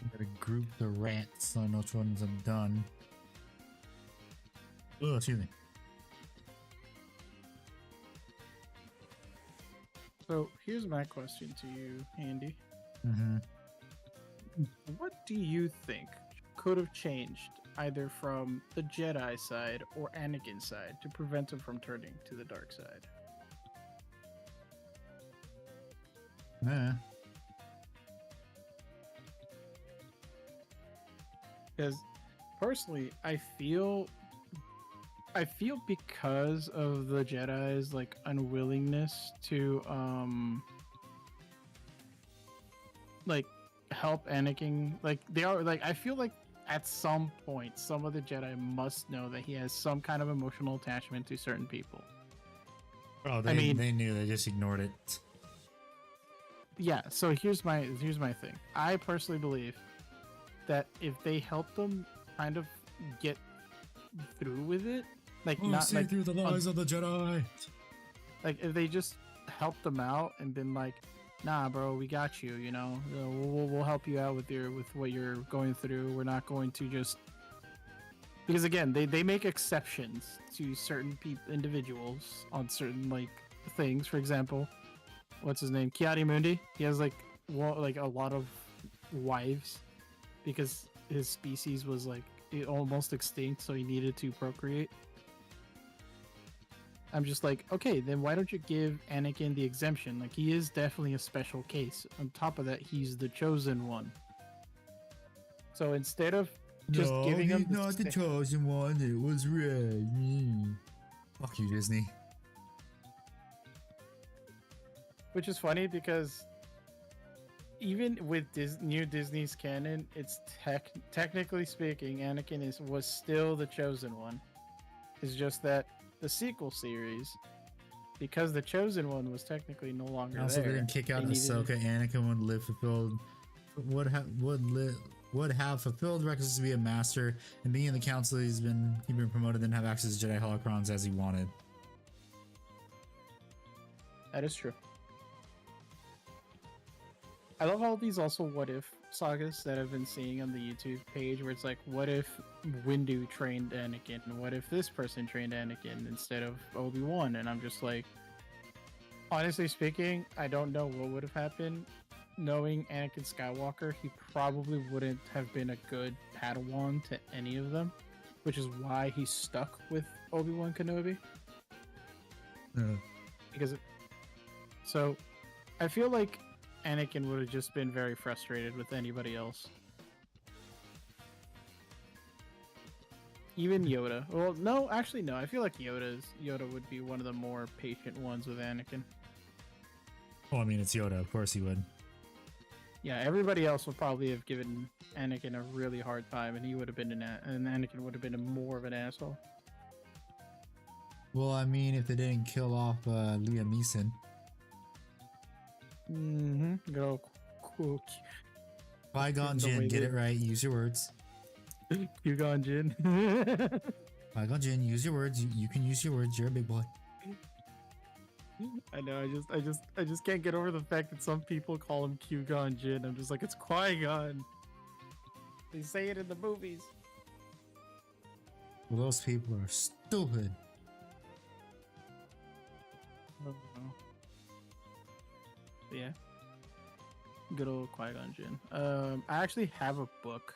S1: I'm gonna group the rats so I know which ones I'm done. Oh, excuse me.
S3: So here's my question to you, Andy.
S1: Mm-hmm.
S3: What do you think could have changed either from the Jedi side or Anakin's side to prevent him from turning to the dark side?
S1: Nah.
S3: Because personally, I feel because of the Jedi's like unwillingness to like help Anakin, like they are like I feel like at some point some of the Jedi must know that he has some kind of emotional attachment to certain people.
S1: Oh,
S3: I mean-
S1: they knew. They just ignored it.
S3: Yeah, so here's my thing. I personally believe that if they help them kind of get through with it, like not
S1: see
S3: like
S1: through the lies of the Jedi.
S3: like if they just helped them out and been like, nah, bro, we got you. You know, we'll help you out with what you're going through. We're not going to just because again they make exceptions to certain individuals on certain like things. For example, what's his name? Kiadi Mundi. He has like a lot of wives because his species was like almost extinct, so he needed to procreate. I'm just like, okay, then why don't you give Anakin the exemption? Like, he is definitely a special case. On top of that, he's the chosen one. So instead of just giving him
S1: not the chosen one. It was Ray. Fuck you, Disney.
S3: Which is funny because even with new Disney's canon, it's technically speaking, Anakin was still the chosen one. It's just that the sequel series, because the chosen one was technically no longer
S1: Also,
S3: there.
S1: they didn't kick out
S3: they needed-
S1: Ahsoka. Anakin would live fulfilled. Would have fulfilled requisites to be a master, and being in the council, he's been promoted, and have access to Jedi holocrons as he wanted.
S3: That is true. I love all these also what if sagas that I've been seeing on the YouTube page where it's like, what if Windu trained Anakin? What if this person trained Anakin instead of Obi-Wan? And I'm just like, honestly speaking, I don't know what would have happened. Knowing Anakin Skywalker, he probably wouldn't have been a good Padawan to any of them, which is why he's stuck with Obi-Wan Kenobi. Because so I feel like Anakin would have just been very frustrated with anybody else. Even Yoda. Well, no, actually no. I feel like Yoda would be one of the more patient ones with Anakin.
S1: Well, I mean, it's Yoda. Of course he would.
S3: Yeah, everybody else would probably have given Anakin a really hard time, and he would have been and Anakin would have been more of an asshole.
S1: Well, I mean, if they didn't kill off Liam Neeson.
S3: Mm-hmm. Go cool.
S1: Qui-Gon
S3: The way
S1: Jinn, get
S3: they-
S1: it right. Use your words.
S3: Qui-Gon Jinn.
S1: Qui-Gon Jinn, use your words. You can use your words. You're a big boy.
S3: I know. I just can't get over the fact that some people call him Qui-Gon Jinn. I'm just like, it's Qui-Gon. They say it in the movies.
S1: Well, those people are stupid.
S3: Oh, no. But yeah. Good old Qui-Gon Jinn. I actually have a book.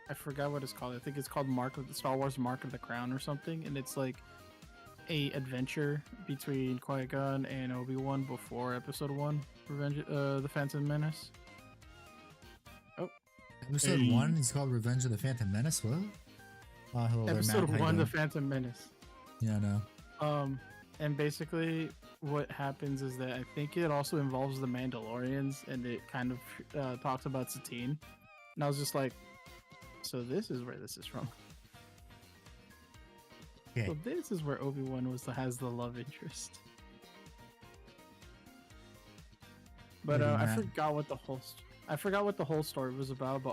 S3: I forgot what it's called. I think it's called Star Wars Mark of the Crown or something, and it's like a adventure between Qui-Gon and Obi-Wan before Episode 1, The Phantom Menace.
S1: Episode
S3: Hey.
S1: 1 is called Revenge of the Phantom Menace. What? Oh, hello there, Matt.
S3: Episode
S1: How you
S3: 1, The
S1: doing?
S3: Phantom Menace.
S1: Yeah, I know.
S3: And basically what happens is that I think it also involves the Mandalorians, and it kind of talks about Satine. And I was just like, so this is where this is from.
S1: Okay.
S3: So this is where Obi-Wan has the love interest. But
S1: Maybe
S3: I
S1: not.
S3: forgot what the whole story was about.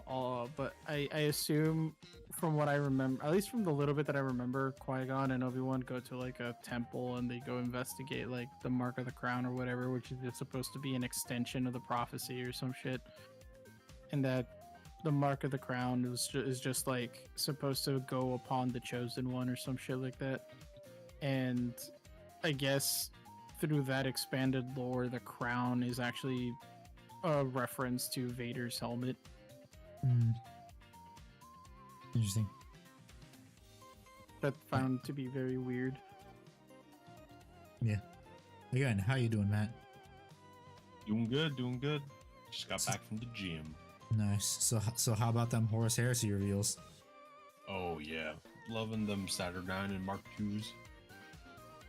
S3: But I assume from what I remember, at least from the little bit that I remember, Qui-Gon and Obi-Wan go to like a temple and they go investigate like the Mark of the Crown or whatever, which is just supposed to be an extension of the prophecy or some shit. And that the Mark of the Crown is just like supposed to go upon the chosen one or some shit like that. And I guess through that expanded lore, the crown is actually a reference to Vader's helmet.
S1: Hmm. Interesting.
S3: That found to be very weird.
S1: Yeah. Again, how you doing, Matt?
S5: Doing good, doing good. Just got back from the gym.
S1: Nice. So how about them Horus Heresy reveals?
S5: Oh yeah, loving them Saturnine and Mark IIs.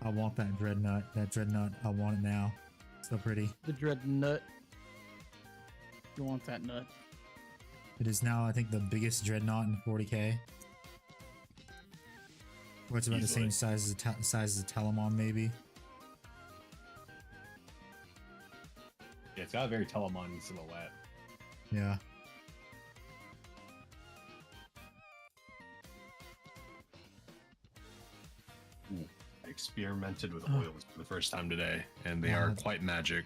S1: I want that dreadnought. That dreadnought. I want it now. So pretty.
S3: The dread nut. You want that nut?
S1: It is now, I think, the biggest dreadnought in 40k. Or it's about the same
S5: Easily.
S1: size as a Telemon, maybe.
S5: Yeah, it's got a very Telemon silhouette.
S1: Yeah.
S5: I experimented with oils for the first time today, and they are quite magic.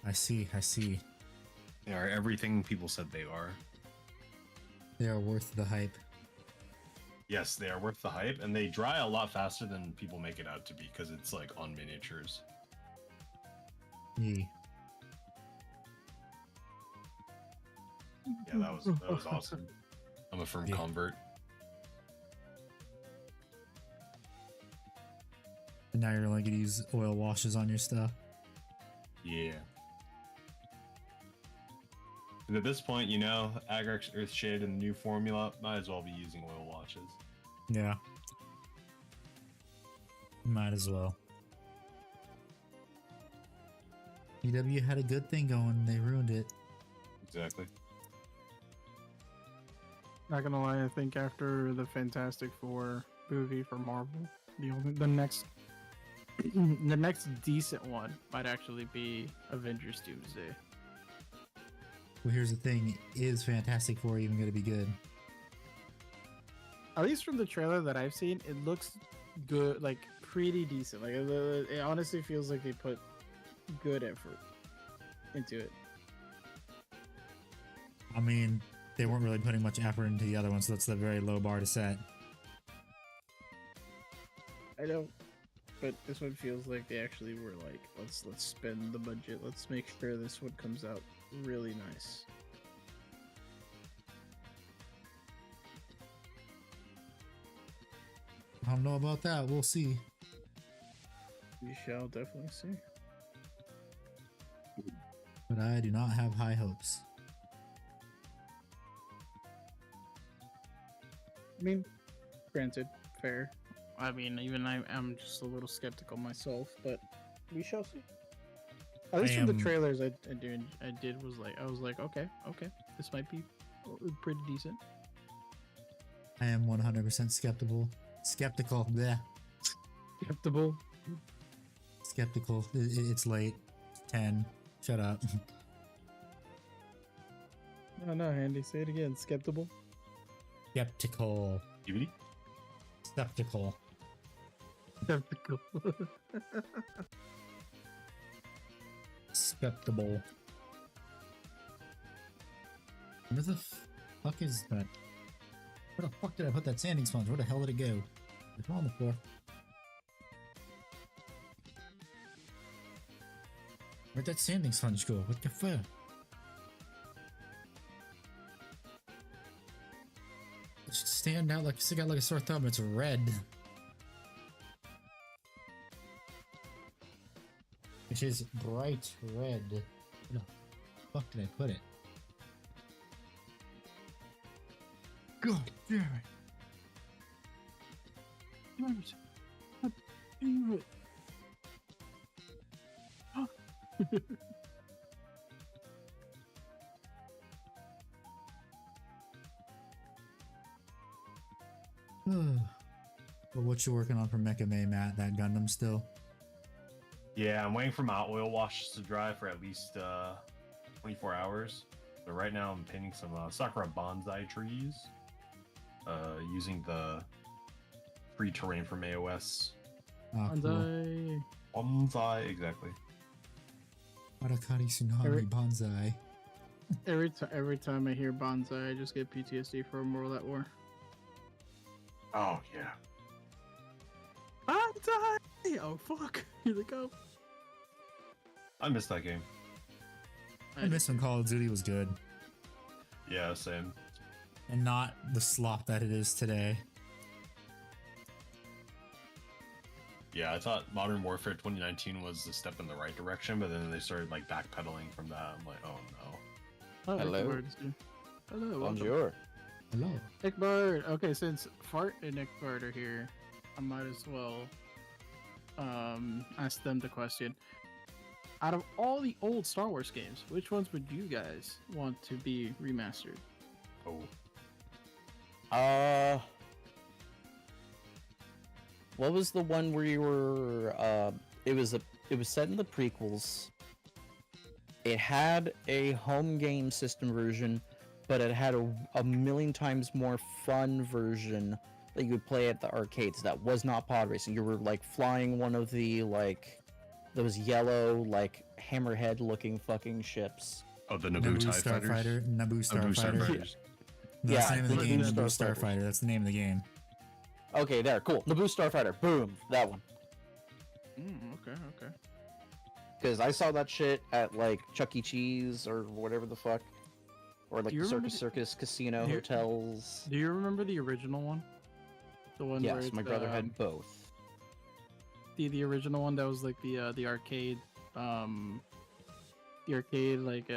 S1: I see.
S5: They are everything people said they are.
S1: They are worth the hype.
S5: Yes, they are worth the hype, and they dry a lot faster than people make it out to be because it's like on miniatures.
S1: Yeah.
S5: Yeah, that was awesome. I'm a firm
S1: Yeah.
S5: convert.
S1: And now you're only gonna use oil washes on your stuff.
S5: Yeah. And at this point, you know, Agrax Earthshade and the new formula might as well be using oil washes.
S1: Yeah. Might as well. EW had a good thing going, they ruined it.
S5: Exactly.
S3: Not gonna lie, I think after the Fantastic Four movie for Marvel, the next the next decent one might actually be Avengers Doomsday.
S1: Well, here's the thing: is Fantastic Four even going to be good?
S3: At least from the trailer that I've seen, it looks good, like pretty decent. Like it honestly feels like they put good effort into it.
S1: I mean, they weren't really putting much effort into the other one, so that's a very low bar to set.
S3: I know, but this one feels like they actually were like, let's spend the budget. Let's make sure this one comes out really nice.
S1: I don't know about that. We'll see.
S3: We shall definitely see.
S1: But I do not have high hopes.
S3: I mean, granted, fair. I mean, even I'm just a little skeptical myself, but we shall see. At least from the trailers I was like, okay, this might be pretty decent.
S1: I am 100% skeptical. Bleh.
S3: Skeptical.
S1: Skeptical. It's late. 10. Shut up.
S3: No, Andy, say it again. Skeptical.
S1: Skeptical.
S5: DVD?
S1: Skeptical.
S3: Skeptical.
S1: Skeptical. Where the fuck is that? Where the fuck did I put that sanding sponge? Where the hell did it go? It's on the floor. Where'd that sanding sponge go? What the fuck? It should stand out like stick out like a sore thumb. It's red. Which is bright red. Where the fuck did I put it? God damn it. God damn it. But what you working on for Mecha May, Matt? That Gundam still?
S5: Yeah, I'm waiting for my oil washes to dry for at least 24 hours. So right now I'm painting some Sakura bonsai trees using the free terrain from AOS.
S1: Oh, cool.
S5: Bonsai, exactly.
S1: Arakari Tsunami Bonsai.
S3: Every time I hear bonsai, I just get PTSD from World at War.
S5: Oh, yeah.
S3: Bonsai! Oh, fuck. Here they go.
S5: I missed that game.
S1: I miss when Call of Duty was good.
S5: Yeah, same.
S1: And not the slop that it is today.
S5: Yeah, I thought Modern Warfare 2019 was a step in the right direction, but then they started like backpedaling from that. I'm like, oh no.
S3: Oh,
S2: Hello.
S3: Hello.
S2: Bonjour.
S1: Hello.
S3: Nickbird. Okay, since Fart and Nickbird are here, I might as well ask them the question. Out of all the old Star Wars games, which ones would you guys want to be remastered?
S5: Oh.
S2: What was the one where you were? It was set in the prequels. It had a home game system version, but it had a million times more fun version that you could play at the arcades. That was not pod racing. You were like flying one of the like those yellow like hammerhead looking fucking ships.
S5: Oh, the Naboo TIE Fighters?
S1: Naboo Starfighter.
S2: Yeah,
S1: That's the name of the game,
S2: Naboo
S1: Naboo
S2: Starfighters.
S1: Starfighter. That's the name of the game.
S2: Okay, there, cool. Naboo Starfighter, boom, that one.
S3: Okay.
S2: Because I saw that shit at like Chuck E. Cheese or whatever the fuck, or like
S3: Do you
S2: the
S3: remember
S2: Circus Casino
S3: Here-
S2: hotels.
S3: Do you remember the original one? The one where
S2: Yes,
S3: it's,
S2: my brother had both.
S3: the original one that was like the arcade like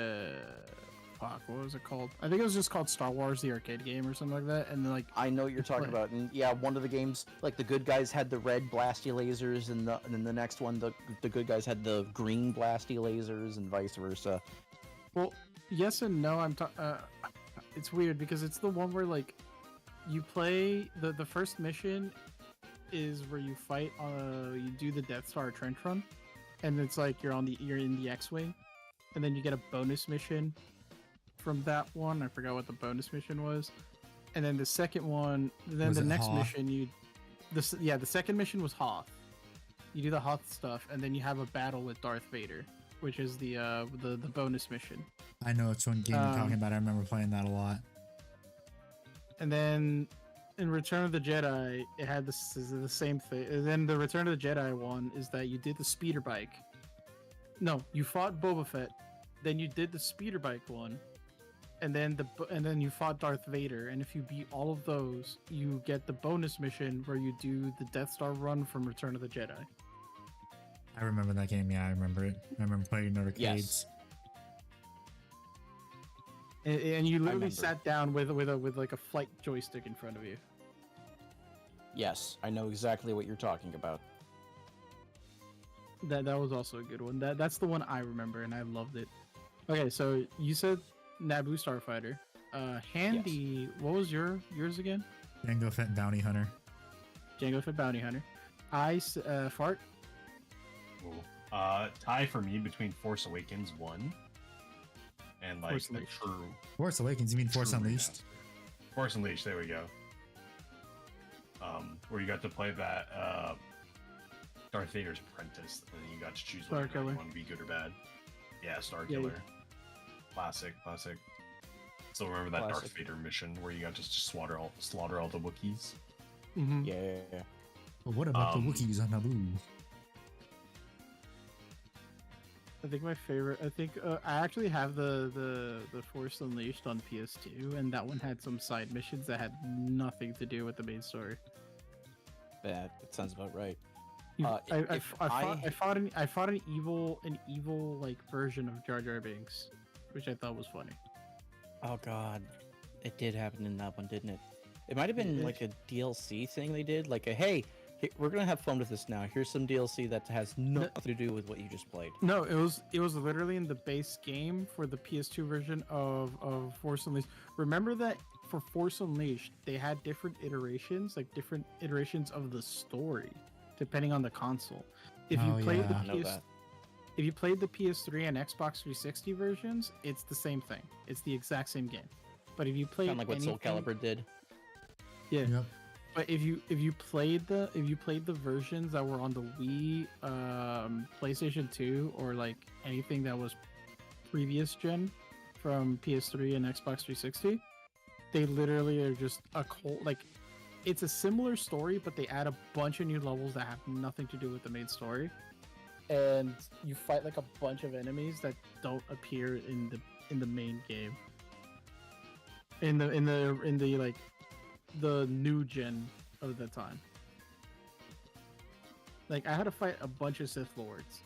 S3: fuck, what was it called? I think it was just called Star Wars the arcade game or something like that, and then like
S2: I know what you're talking
S3: Right.
S2: about, and yeah, one of the games, like the good guys had the red blasty lasers, and then the next one, the good guys had the green blasty lasers, and vice versa.
S3: well, yes and no. It's weird because it's the one where like you play the first mission is where you fight you do the Death Star trench run, and it's like you're in the X-wing, and then you get a bonus mission from that one. I forgot what the bonus mission was, and then the second one, then
S1: Was
S3: the
S1: it
S3: next
S1: Hoth?
S3: mission the second mission was Hoth. You do the Hoth stuff, and then you have a battle with Darth Vader, which is the bonus mission.
S1: I know it's one game you're talking about. I remember playing that a lot.
S3: And then in Return of the Jedi, it had the same thing. And then the Return of the Jedi one is that you did the speeder bike. No, you fought Boba Fett, then you did the speeder bike one, and then you fought Darth Vader. And if you beat all of those, you get the bonus mission where you do the Death Star run from Return of the Jedi.
S1: I remember that game. Yeah, I remember it. I remember playing in arcades.
S3: And you literally
S2: remember.
S3: sat down with like a flight joystick in front of you.
S2: Yes, I know exactly what you're talking about.
S3: That was also a good one. That's the one I remember, and I loved it. Okay, so you said Naboo Starfighter. Handy. What was yours again?
S1: Jango Fett Bounty Hunter.
S3: Jango Fett Bounty Hunter. Fart.
S5: Cool. Tie for me between Force Awakens 1 and like
S3: Force
S5: the
S3: Unleashed.
S5: true.
S1: Force Awakens. You mean Force
S5: true
S1: Unleashed?
S5: remaster. Force Unleashed. There we go. Where you got to play that Darth Vader's apprentice, and then you got to choose whether or not
S3: Killer.
S5: you want to be good or bad. Yeah, Star
S3: Yeah,
S5: Killer. Classic. Still remember that Darth
S2: Classic.
S5: Vader mission where you got to just slaughter all the Wookiees.
S3: Mm-hmm.
S2: Yeah.
S1: But what about the
S5: Um,
S1: Wookiees on Naboo?
S3: I think my favorite. I think I actually have the Force Unleashed on PS2, and that one had some side missions that had nothing to do with the main story.
S2: That sounds about right.
S3: You-
S2: If
S3: I fought an evil like version of Jar Jar Binks, which I thought was funny.
S2: Oh god, it did happen in that one, didn't it? It might have been
S3: Yeah.
S2: like a DLC thing they did, like a hey, we're gonna have fun with this now. Here's some DLC that has nothing to do with what you just played.
S3: No, it was literally in the base game for the PS2 version of Force Unleashed. Remember that for Force Unleashed, they had different iterations of the story, depending on the console. If you
S1: Oh,
S3: played
S1: yeah.
S3: the
S2: I know
S3: PS,
S2: that.
S3: if you played the PS3 and Xbox 360 versions, it's the same thing. It's the exact same game. But if you played
S2: Kind of like what Soul
S3: anything-
S2: Calibur did.
S3: yeah.
S1: Yep.
S3: But if you played the versions that were on the Wii, PlayStation 2, or like anything that was previous gen from PS3 and Xbox 360, they literally are just it's a similar story, but they add a bunch of new levels that have nothing to do with the main story, and you fight like a bunch of enemies that don't appear in the main game. In the like the new gen of the time. Like I had to fight a bunch of Sith Lords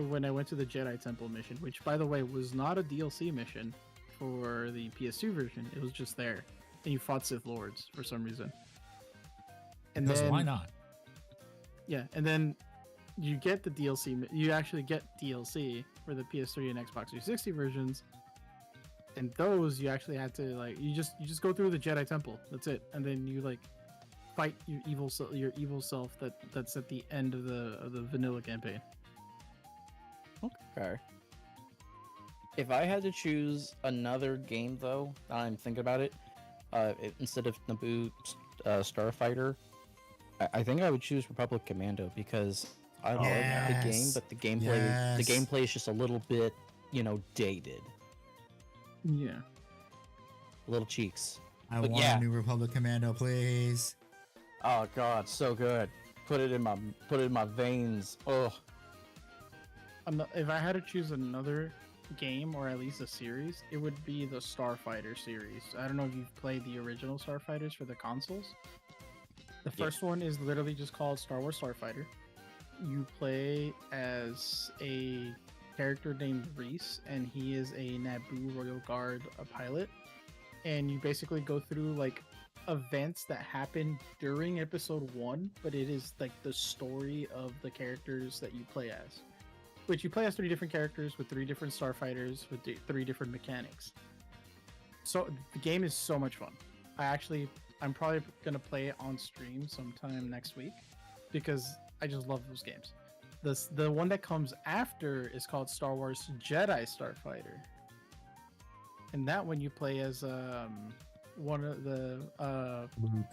S3: when I went to the Jedi Temple mission, which by the way was not a DLC mission for the PS2 version. It was just there, and you fought Sith Lords for some reason. And
S1: Because
S3: then
S1: why not?
S3: yeah, and then you get the DLC. You actually get DLC for the PS3 and Xbox 360 versions. And those you actually had to like you just go through the Jedi Temple. That's it, and then you like fight your evil self that's at the end of the vanilla campaign.
S2: Okay. If I had to choose another game, though, I'm thinking about it. Instead of Naboo Starfighter, I think I would choose Republic Commando because I love the game,
S1: Yes.
S2: but the gameplay
S1: Yes.
S2: is just a little bit, dated.
S3: Yeah.
S2: Little cheeks.
S1: I
S2: But
S1: want
S2: yeah.
S1: a new Republic Commando, please.
S2: Oh god, so good. Put it in my veins. Oh,
S3: If I had to choose another game or at least a series, it would be the Starfighter series. I don't know if you've played the original Starfighters for the consoles. The first one is literally just called Star Wars Starfighter. You play as a character named Reese, and he is a Naboo Royal Guard pilot. And you basically go through like events that happen during episode 1, but it is like the story of the characters that you play as. Which you play as 3 different characters with 3 different starfighters with 3 different mechanics. So the game is so much fun. I'm probably gonna play it on stream sometime next week because I just love those games. The one that comes after is called Star Wars Jedi Starfighter, and that one you play as one of the
S1: Luke.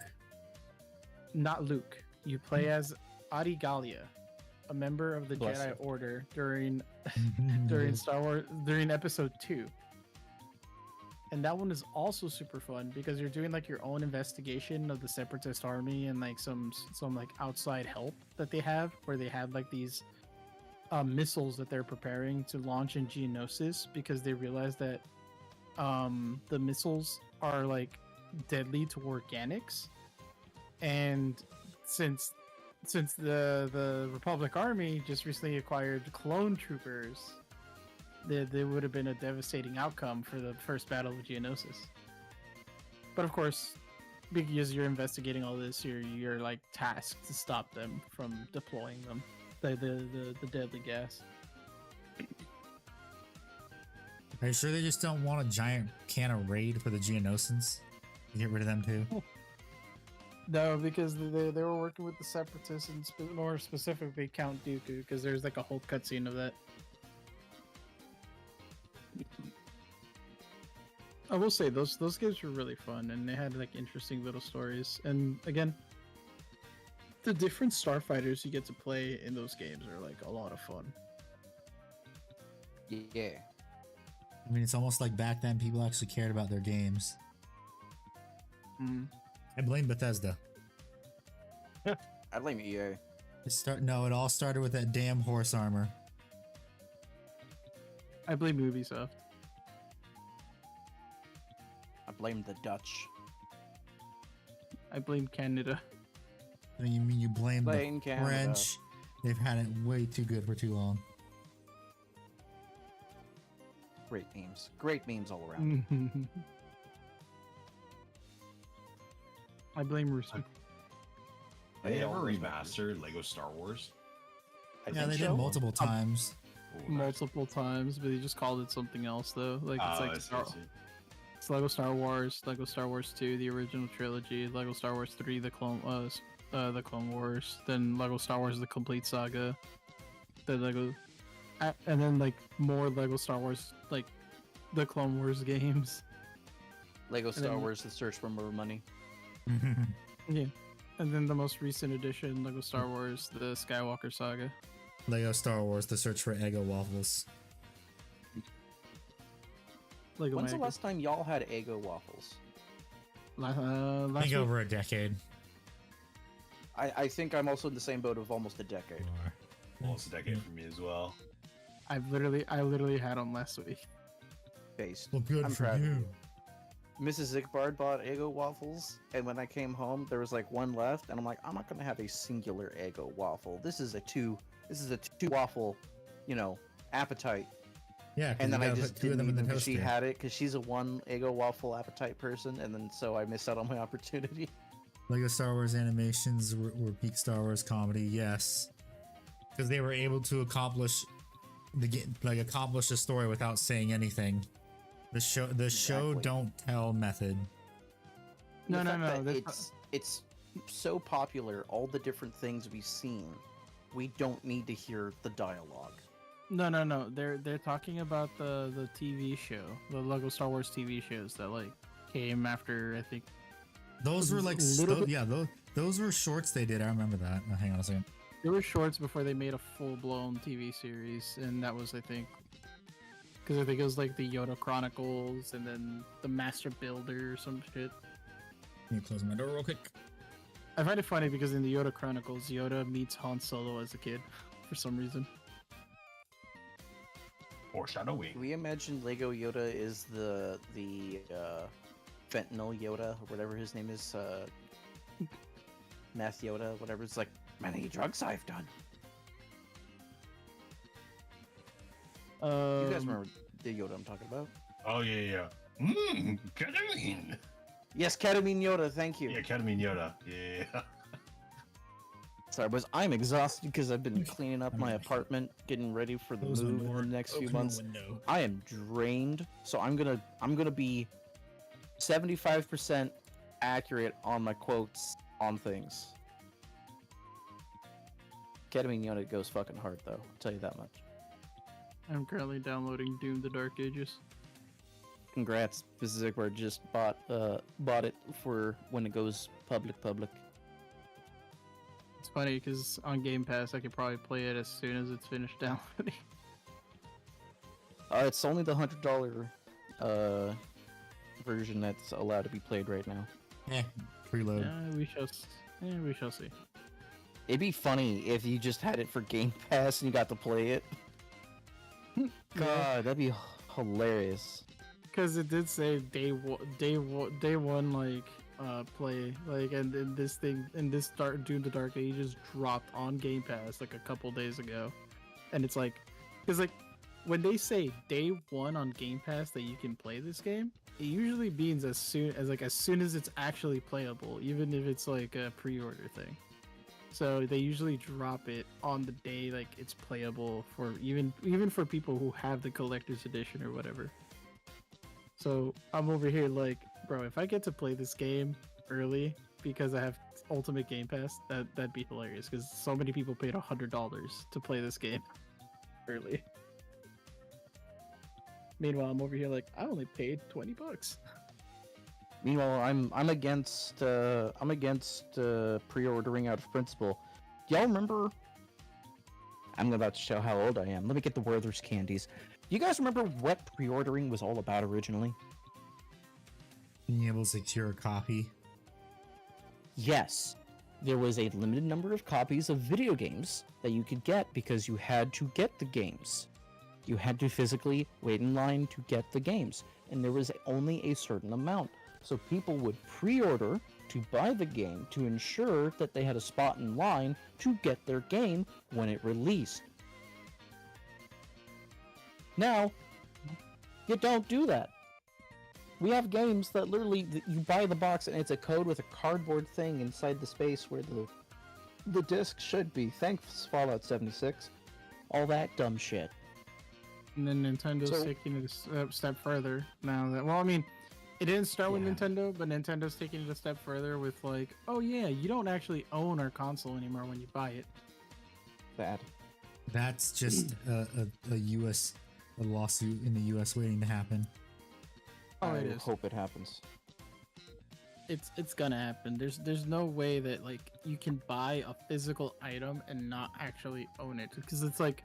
S3: not Luke. You play as Adi Gallia, a member of the
S2: Bless
S3: Jedi
S2: you.
S3: Order during Star Wars during Episode 2. And that one is also super fun because you're doing like your own investigation of the Separatist army and like some like outside help that they have, where they have like these missiles that they're preparing to launch in Geonosis because they realize that the missiles are like deadly to organics, and since the Republic Army just recently acquired clone troopers, there would have been a devastating outcome for the first battle of Geonosis. But of course, because you're investigating all this, you're like tasked to stop them from deploying them, the deadly gas.
S1: Are you sure they just don't want a giant can of Raid for the Geonosins? Get rid of them too?
S3: No, because they were working with the Separatists and more specifically Count Dooku, because there's like a whole cutscene of that. I will say those games were really fun, and they had like interesting little stories. And again, the different starfighters you get to play in those games are like a lot of fun.
S2: Yeah.
S1: I mean, it's almost like back then people actually cared about their games. I blame Bethesda.
S2: I blame EA.
S1: It all started with that damn horse armor.
S3: I blame Ubisoft.
S2: I blame the Dutch.
S3: I blame Canada.
S1: I mean, you blame
S2: Blame
S1: the
S2: Canada.
S1: French. They've had it way too good for too long.
S2: Great memes. Great memes all around.
S3: I blame Rooster.
S5: They
S2: Yeah,
S5: ever
S2: all those
S5: remastered Lego Star Wars?
S1: Yeah, they did multiple times.
S5: Ooh,
S3: Multiple times, but they just called it something else though. Like it's
S5: Oh,
S3: like
S5: I see, I see.
S3: it's Lego Star Wars, Lego Star Wars 2, the original trilogy, Lego Star Wars 3, the Clone Wars, then Lego Star Wars: The Complete Saga, the Lego, and then like more Lego Star Wars, like the Clone Wars games.
S2: Lego Star
S3: then-
S2: Wars: The Search for More Money.
S3: Yeah, and then the most recent edition, Lego Star Wars: The Skywalker Saga.
S1: Lego Star Wars: The Search for Eggo Waffles.
S3: Lego
S2: When's the
S3: Mega.
S2: last time y'all had Eggo waffles?
S1: I
S3: Last
S1: think
S3: week.
S1: over a decade.
S2: I think I'm also in the same boat of almost a decade.
S5: Well, it's a decade for me as well.
S3: I literally had them last week.
S2: Based.
S1: Well, good
S2: I'm
S1: for
S2: proud of
S1: you.
S2: Mrs. Zigbard bought Eggo waffles, and when I came home, there was like one left, and I'm like, I'm not gonna have a singular Eggo waffle. This is a two waffle, appetite.
S1: Yeah, 'cause
S2: And
S1: you
S2: then I
S1: gotta
S2: just
S1: put two of
S2: didn't
S1: them in the
S2: even because she
S1: toaster.
S2: had it because she's a one Eggo waffle appetite person, and then so I missed out on my opportunity.
S1: Lego Star Wars animations were peak Star Wars comedy, yes, because they were able to accomplish a story without saying anything. The show
S2: Exactly.
S1: don't tell method.
S3: No,
S2: The
S3: no,
S2: fact
S3: no.
S2: that
S3: that's
S2: it's so popular. All the different things we've seen, we don't need to hear the dialogue.
S3: No. They're talking about the TV show, the Lego Star Wars TV shows that like came after, I think.
S1: Those were like
S3: Little bit-
S1: those were shorts they did. I remember that. Oh, hang on a second.
S3: There were shorts before they made a full blown TV series, and that was, I think, because I think it was like the Yoda Chronicles and then the Master Builder or some shit.
S1: Let me close my door real quick.
S3: I find it funny because in the Yoda Chronicles, Yoda meets Han Solo as a kid for some reason.
S5: Foreshadowing.
S2: We imagine Lego Yoda is the fentanyl Yoda or whatever his name is, meth Yoda, whatever. It's like many drugs I've done. You guys remember the Yoda I'm talking about?
S5: Oh yeah. Ketamine.
S2: Yes, ketamine Yoda. Thank you.
S5: Yeah, ketamine Yoda. Yeah.
S2: Sorry, boys. I'm exhausted because I've been cleaning up my apartment, getting ready for the
S1: Close my
S2: move in
S1: door,
S2: the next few
S1: open my
S2: months.
S1: window.
S2: I am drained, so I'm gonna be 75% accurate on my quotes on things. Ketamine Yoda goes fucking hard though. I'll tell you that much.
S3: I'm currently downloading Doom: The Dark Ages.
S2: Congrats, Mrs. Zigbard just bought it for when it goes public.
S3: It's funny because on Game Pass I could probably play it as soon as it's finished downloading.
S2: It's only the $100 version that's allowed to be played right now.
S1: Preload.
S3: Yeah, we shall see.
S2: It'd be funny if you just had it for Game Pass and you got to play it. God, that'd be hilarious.
S3: Because it did say day one, like play, like, and then this thing in this Doom the Dark Ages dropped on Game Pass like a couple days ago, and it's like, because like when they say day one on Game Pass that you can play this game, it usually means as soon as it's actually playable, even if it's like a pre-order thing. So they usually drop it on the day like it's playable for even for people who have the collector's edition or whatever. So I'm over here like, bro, if I get to play this game early because I have Ultimate Game Pass, that'd be hilarious because so many people paid $100 to play this game early. Meanwhile, I'm over here like, I only paid $20.
S2: Meanwhile, I'm against pre-ordering out of principle. Y'all remember? I'm about to show how old I am. Let me get the Werther's candies. You guys remember what pre-ordering was all about originally?
S1: Being able to secure a copy.
S2: Yes. There was a limited number of copies of video games that you could get because you had to get the games. You had to physically wait in line to get the games, and there was only a certain amount. So people would pre-order to buy the game to ensure that they had a spot in line to get their game when it released. Now, you don't do that. We have games that literally, you buy the box and it's a code with a cardboard thing inside the space where the disc should be. Thanks, Fallout 76. All that dumb shit.
S3: And then Nintendo's taking it a step further now that, well, I mean, it didn't start with Nintendo, but Nintendo's taking it a step further with like, oh yeah, you don't actually own our console anymore when you buy it.
S2: Bad.
S1: That's just a lawsuit in the U.S. waiting to happen.
S3: Oh, it
S2: I
S3: is.
S2: hope it happens.
S3: It's gonna happen. There's no way that like you can buy a physical item and not actually own it, because it's like,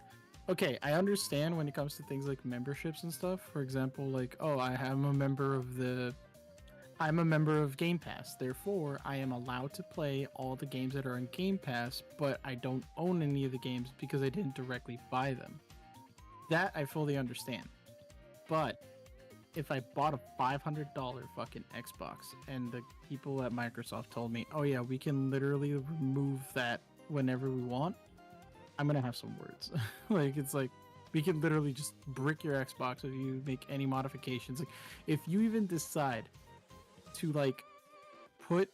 S3: okay, I understand when it comes to things like memberships and stuff. For example, like, oh, I'm a member of Game Pass, therefore I am allowed to play all the games that are in Game Pass, but I don't own any of the games because I didn't directly buy them. That I fully understand. But if I bought a $500 fucking Xbox and the people at Microsoft told me, oh yeah, we can literally remove that whenever we want, I'm gonna have some words. Like, it's like, we can literally just brick your Xbox if you make any modifications. Like, if you even decide to like put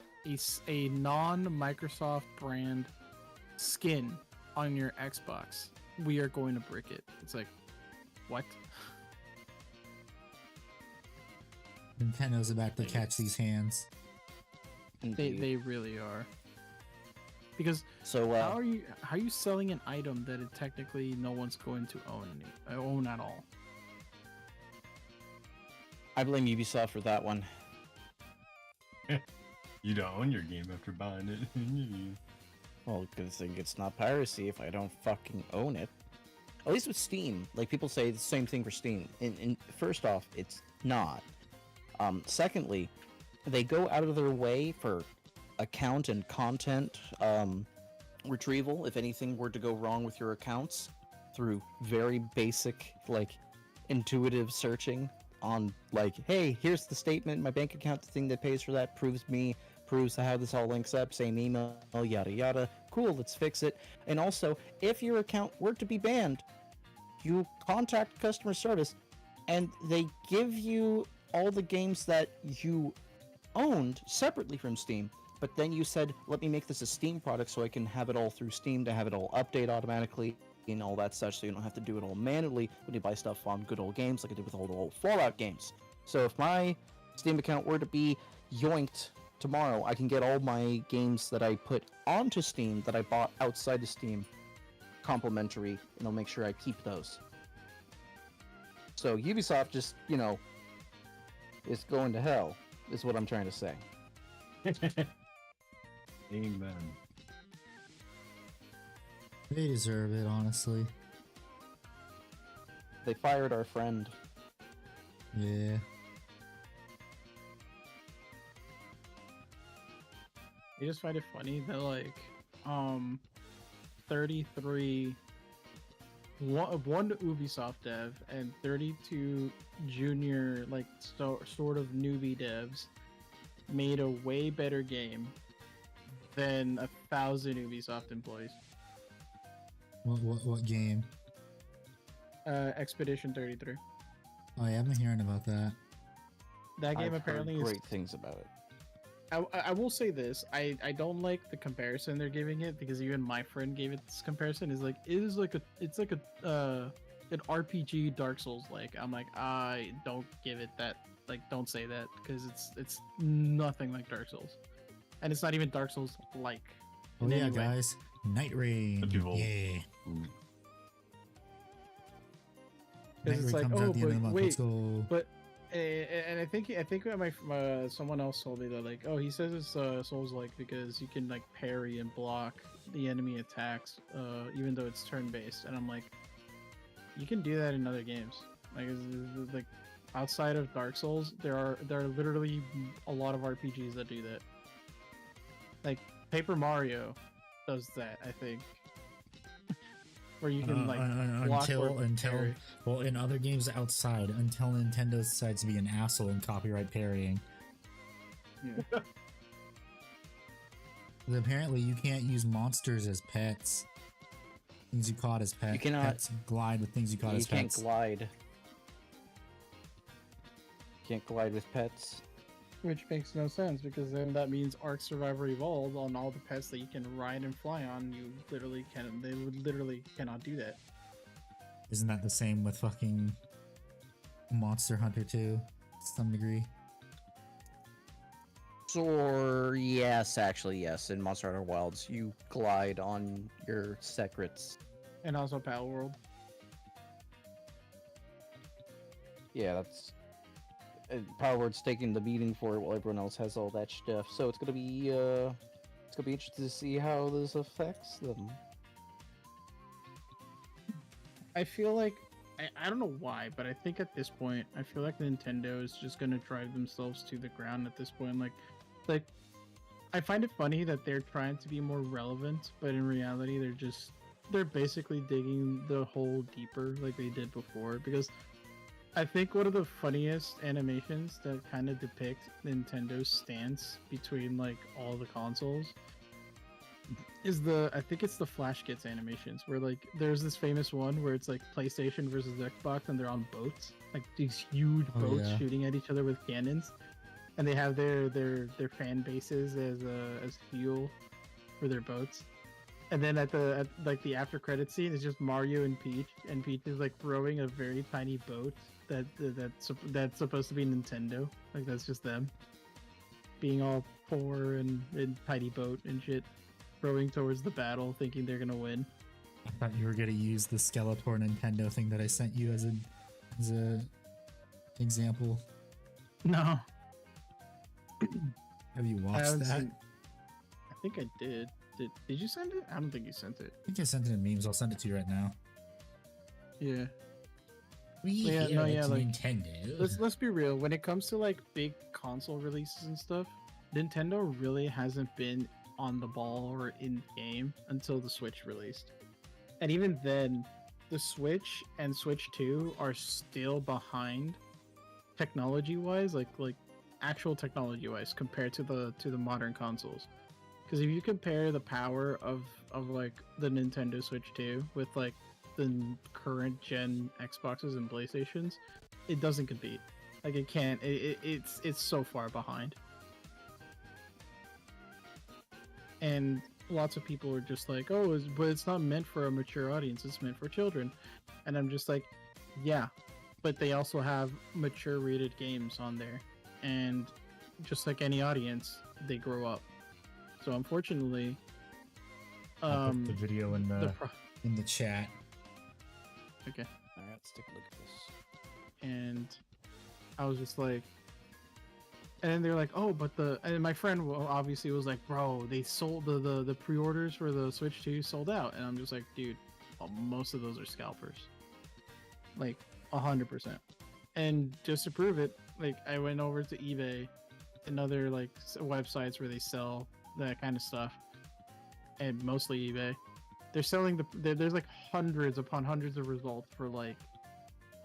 S3: a non-Microsoft brand skin on your Xbox, we are going to brick it. It's like, what?
S1: Nintendo's about to catch these hands.
S3: They really are. Because
S2: So
S3: how are you selling an item that technically no one's going to own at all?
S2: I blame Ubisoft for that one.
S5: You don't own your game after buying it.
S2: Well, good thing it's not piracy if I don't fucking own it. At least with Steam, like people say the same thing for Steam. And first off, it's not. Secondly, they go out of their way for account and content retrieval if anything were to go wrong with your accounts through very basic, like, intuitive searching on, like, hey, here's the statement, my bank account, the thing that pays for that proves how this all links up, same email, yada yada. Cool, let's fix it. And also, if your account were to be banned, you contact customer service and they give you all the games that you owned separately from Steam, but then you said, let me make this a Steam product so I can have it all through Steam to have it all update automatically and all that such, so you don't have to do it all manually when you buy stuff on good old games like I did with all the old Fallout games. So if my Steam account were to be yoinked tomorrow, I can get all my games that I put onto Steam that I bought outside of Steam complimentary, and I'll make sure I keep those. So Ubisoft just, is going to hell, is what I'm trying to say.
S5: Amen.
S1: They deserve it, honestly.
S2: They fired our friend.
S1: Yeah.
S3: I just find it funny that like 33 one Ubisoft dev and 32 junior like sort of newbie devs made a way better game than 1,000 Ubisoft employees.
S1: What game?
S3: Expedition 33.
S1: Oh yeah, I've been hearing about that.
S3: That game
S2: I've
S3: apparently
S2: heard
S3: is.
S2: great things about it.
S3: I will say this. I don't like the comparison they're giving it because even my friend gave it this comparison. It's like an RPG Dark Souls like. I'm like, I don't give it that. Like, don't say that because it's nothing like Dark Souls, and it's not even Dark Souls like.
S1: Oh yeah, guys, Night Rain.
S5: The people-
S1: Yeah.
S3: Because
S1: Night
S3: it's
S1: Rain
S3: like,
S1: comes
S3: oh,
S1: out the end of the
S3: but
S1: month.
S3: wait,
S1: Let's go.
S3: but and I think my someone else told me that like, oh, he says it's Souls like because you can like parry and block the enemy attacks, even though it's turn based, and I'm like, you can do that in other games. Like outside of Dark Souls, there are literally a lot of RPGs that do that. Like Paper Mario does that, I think. Where you can like block or parry.
S1: Well, in other games outside, until Nintendo decides to be an asshole and copyright parrying.
S3: Yeah.
S1: But apparently, you can't use monsters as pets. Things you caught as pets.
S2: You cannot-
S1: Pets glide with things you caught
S2: You
S1: as
S2: can't
S1: pets.
S2: glide. Can't glide with pets.
S3: Which makes no sense because then that means Ark Survivor Evolved on all the pets that you can ride and fly on. They literally cannot do that.
S1: Isn't that the same with fucking Monster Hunter 2 to some degree?
S2: Or yes, actually yes. In Monster Hunter Wilds, you glide on your secrets.
S3: And also Battle World.
S2: Yeah, that's Power Word's taking the beating for it while everyone else has all that stuff. So it's gonna be interesting to see how this affects them.
S3: I feel like I don't know why, but I think at this point, I feel like Nintendo is just gonna drive themselves to the ground at this point. Like I find it funny that they're trying to be more relevant, but in reality, they're basically digging the hole deeper like they did before. Because I think one of the funniest animations that kind of depict Nintendo's stance between like all the consoles is I think it's the Flash Gets animations where like there's this famous one where it's like PlayStation versus Xbox and they're on boats, like these huge
S1: Oh,
S3: boats
S1: yeah.
S3: shooting at each other with cannons, and they have their fan bases as fuel for their boats. And then at like the after credit scene is just Mario and Peach is like rowing a very tiny boat that's supposed to be Nintendo. Like that's just them being all poor and in tiny boat and shit, rowing towards the battle, thinking they're gonna win.
S1: I thought you were gonna use the Skeletor Nintendo thing that I sent you as a example.
S3: No,
S1: Have you
S3: I
S1: watched
S3: haven't
S1: that?
S3: seen. I think I did. Did you send it? I don't think you sent it.
S1: I think I sent it in memes. I'll send it to you right now.
S3: Yeah.
S1: Yeah,
S3: like,
S1: Nintendo.
S3: Let's be real. When it comes to like big console releases and stuff, Nintendo really hasn't been on the ball or in game until the Switch released. And even then, the Switch and Switch 2 are still behind technology-wise, like actual technology-wise compared to the modern consoles. Because if you compare the power of like the Nintendo Switch 2 with like the current gen Xboxes and PlayStations, it doesn't compete. Like it can't. It's so far behind. And lots of people are just like, oh, but it's not meant for a mature audience. It's meant for children. And I'm just like, yeah, but they also have mature rated games on there. And just like any audience, they grow up. So unfortunately,
S1: I'll put the video in the chat.
S3: Okay.
S2: Alright, let's take a look at this.
S3: And I was just like, And then they're like, oh, but and my friend obviously was like, bro, they sold the pre-orders for the Switch 2 sold out. And I'm just like, dude, well, most of those are scalpers. Like 100%. And just to prove it, like I went over to eBay and other like websites where they sell that kind of stuff, and mostly eBay. They're selling there's like hundreds upon hundreds of results for like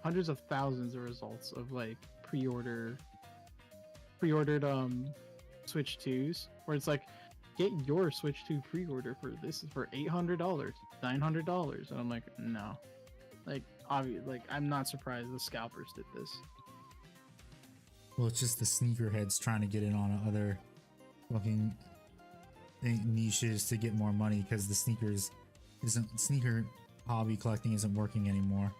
S3: hundreds of thousands of results of like pre-ordered Switch 2s, where it's like, get your Switch 2 pre-order for this is for $800, $900, and I'm like, no, like like I'm not surprised the scalpers did this.
S1: Well, it's just the sneakerheads trying to get in on other fucking niches to get more money, because the sneaker hobby collecting isn't working anymore.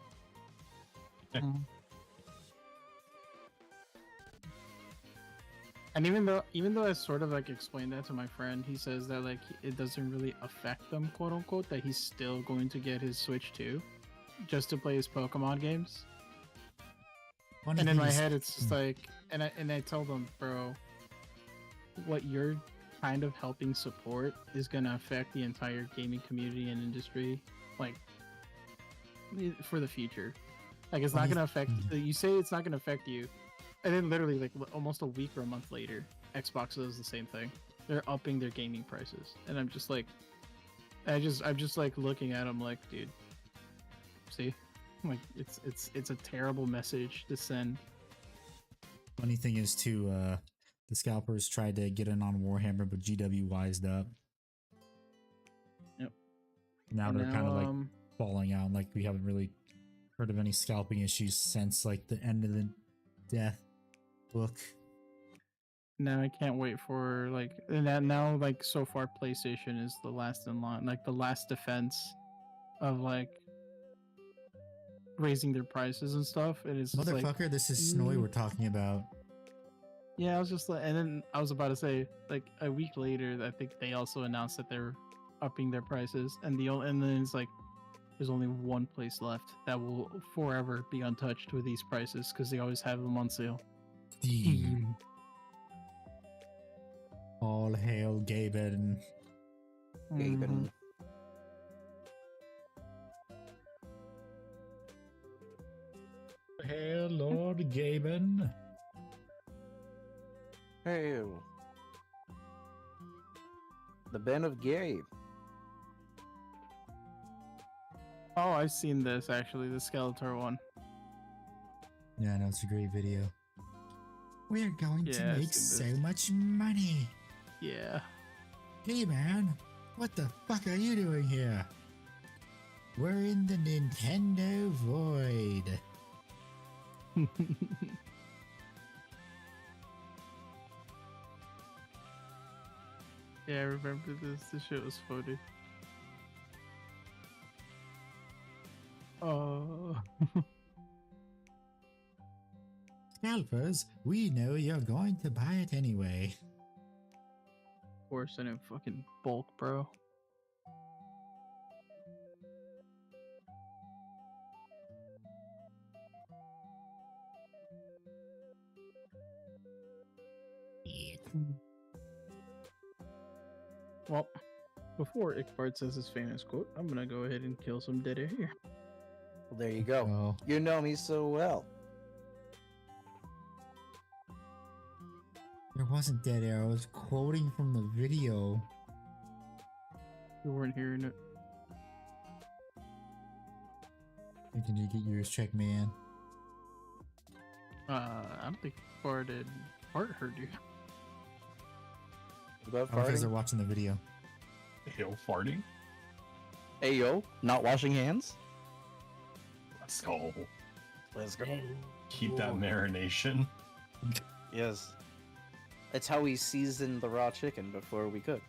S3: And even though I sort of like explained that to my friend, he says that like it doesn't really affect them, quote unquote, that he's still going to get his Switch 2 just to play his Pokemon games.
S1: Funny
S3: And in
S1: thing
S3: my
S1: is-
S3: head, it's just like, and I told him, bro, what you're kind of helping support is gonna affect the entire gaming community and industry, like for the future. Like it's not
S1: Funny-
S3: gonna affect. You say it's not gonna affect you, and then literally like almost a week or a month later, Xbox does the same thing. They're upping their gaming prices, and I'm just like, I'm just like looking at them like, dude, see, like it's a terrible message to send.
S1: Funny thing is too, the scalpers tried to get in on Warhammer, but GW wised up.
S3: Yep.
S1: Now
S3: And
S1: they're kind of like
S3: um,
S1: falling out. Like we haven't really heard of any scalping issues since like the end of the Death book.
S3: now I can't wait for like, and that now like so far PlayStation is the last in line, like the last defense of like raising their prices and stuff. And it's just like,
S1: Motherfucker, this is Snowy we're talking about.
S3: yeah, I was just like, and then I was about to say like a week later, I think they also announced that they're upping their prices, and and then it's like there's only one place left that will forever be untouched with these prices because they always have them on sale.
S1: Steam. All hail Gaben.
S2: Gaben.
S1: Hail Lord Gaben.
S2: Hail. The Ben of Gabe.
S3: Oh, I've seen this actually, the Skeletor one.
S1: Yeah, no, it's a great video. We're going to
S3: Yeah, I've
S1: make
S3: seen
S1: so
S3: this.
S1: much money.
S3: Yeah.
S1: Hey man, what the fuck are you doing here? We're in the Nintendo Void.
S3: Yeah, I remember this. This shit was funny. Oh.
S1: Scalpers, we know you're going to buy it anyway.
S3: Of course, and in fucking bulk, bro. Well, before Ickbard says his famous quote, I'm gonna go ahead and kill some dead air here.
S2: Well, there you go.
S1: Oh,
S2: You know me so well.
S1: there wasn't dead air. I was quoting from the video.
S3: You weren't hearing it.
S1: Hey, can you get yours checked, man?
S3: I don't think Bard and Bart heard you.
S2: About
S1: Oh, because they're
S2: farting.
S1: watching the video.
S5: Hail farting.
S2: Hey yo, not washing hands.
S5: Let's go.
S2: Let's go.
S5: Keep that marination.
S2: Yes. That's how we season the raw chicken before we cook.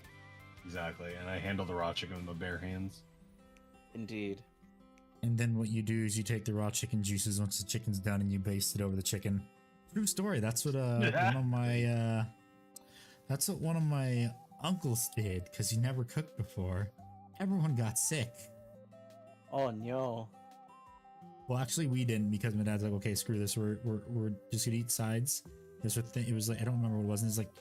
S5: Exactly. And I handle the raw chicken with my bare hands.
S2: Indeed.
S1: And then what you do is you take the raw chicken juices once the chicken's done and you baste it over the chicken. True story. That's what one of my uncles did, because he never cooked before. Everyone got sick.
S2: Oh no.
S1: Well, actually, we didn't, because my dad's like, okay, screw this. We're just gonna eat sides. This was it was like I don't remember what it was. It's like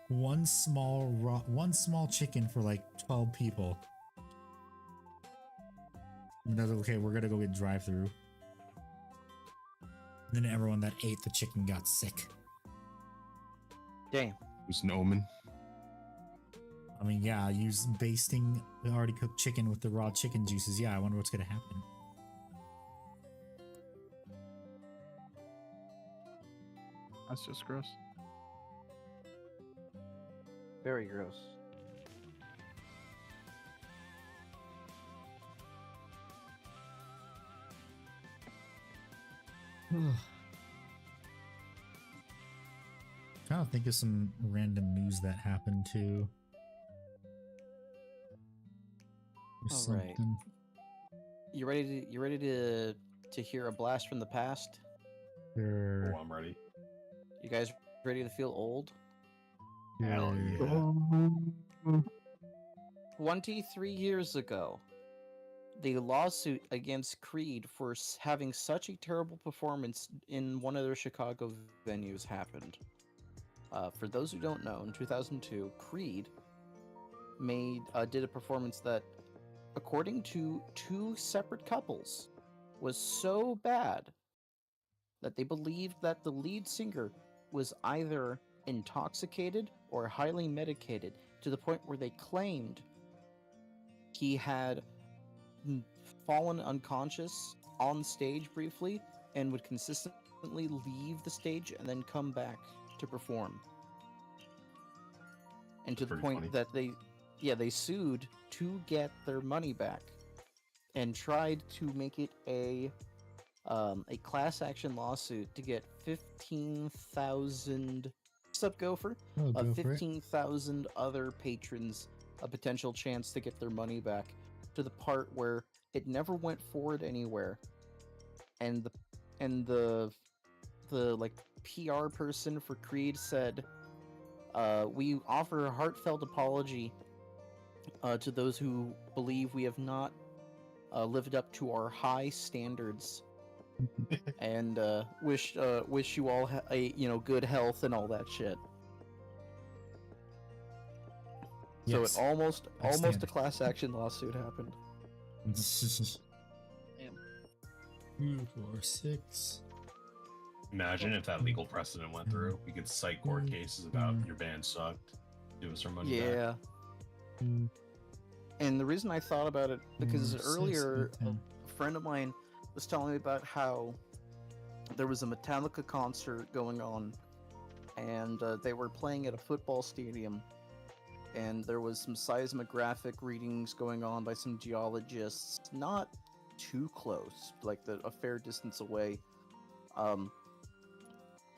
S1: one small chicken for like 12 people. And I was like, okay, we're gonna go get drive-through. Then everyone that ate the chicken got sick.
S2: Damn.
S5: It was an omen.
S1: I mean, yeah, use basting the already cooked chicken with the raw chicken juices. Yeah, I wonder what's gonna happen.
S3: That's just gross.
S2: Very gross.
S1: Trying to think of some random news that happened too. Or
S2: All right.
S1: something.
S2: You ready to hear a blast from the past?
S1: Sure.
S5: Oh, I'm ready.
S2: You guys ready to feel old?
S5: Hell
S1: Sure.
S5: yeah.
S2: 23 years ago, the lawsuit against Creed for having such a terrible performance in one of their Chicago venues happened. For those who don't know, in 2002, Creed did a performance that, according to two separate couples, was so bad that they believed that the lead singer was either intoxicated or highly medicated, to the point where they claimed he had fallen unconscious on stage briefly and would consistently leave the stage and then come back to perform. And to the
S5: Pretty
S2: point
S5: funny.
S2: that they sued to get their money back and tried to make it a class action lawsuit to get 15,000 Sup Gopher
S1: Oh,
S2: of
S1: go for it.
S2: 15,000 other patrons a potential chance to get their money back, to the part where it never went forward anywhere, and the like PR person for Creed said, we offer a heartfelt apology to those who believe we have not lived up to our high standards, and wish you all good health and all that shit. So
S1: Yes.
S2: it almost
S1: I stand
S2: a
S1: it.
S2: class action lawsuit happened.
S1: 2, 4, 6.
S5: Imagine if that legal precedent went through. We could cite court cases about your band sucked. Give us our money back.
S2: Yeah. And the reason I thought about it, because
S1: 4, 6,
S2: earlier
S1: 8, 10.
S2: a friend of mine was telling me about how there was a Metallica concert going on, and they were playing at a football stadium, and there was some seismographic readings going on by some geologists, not too close, like a fair distance away.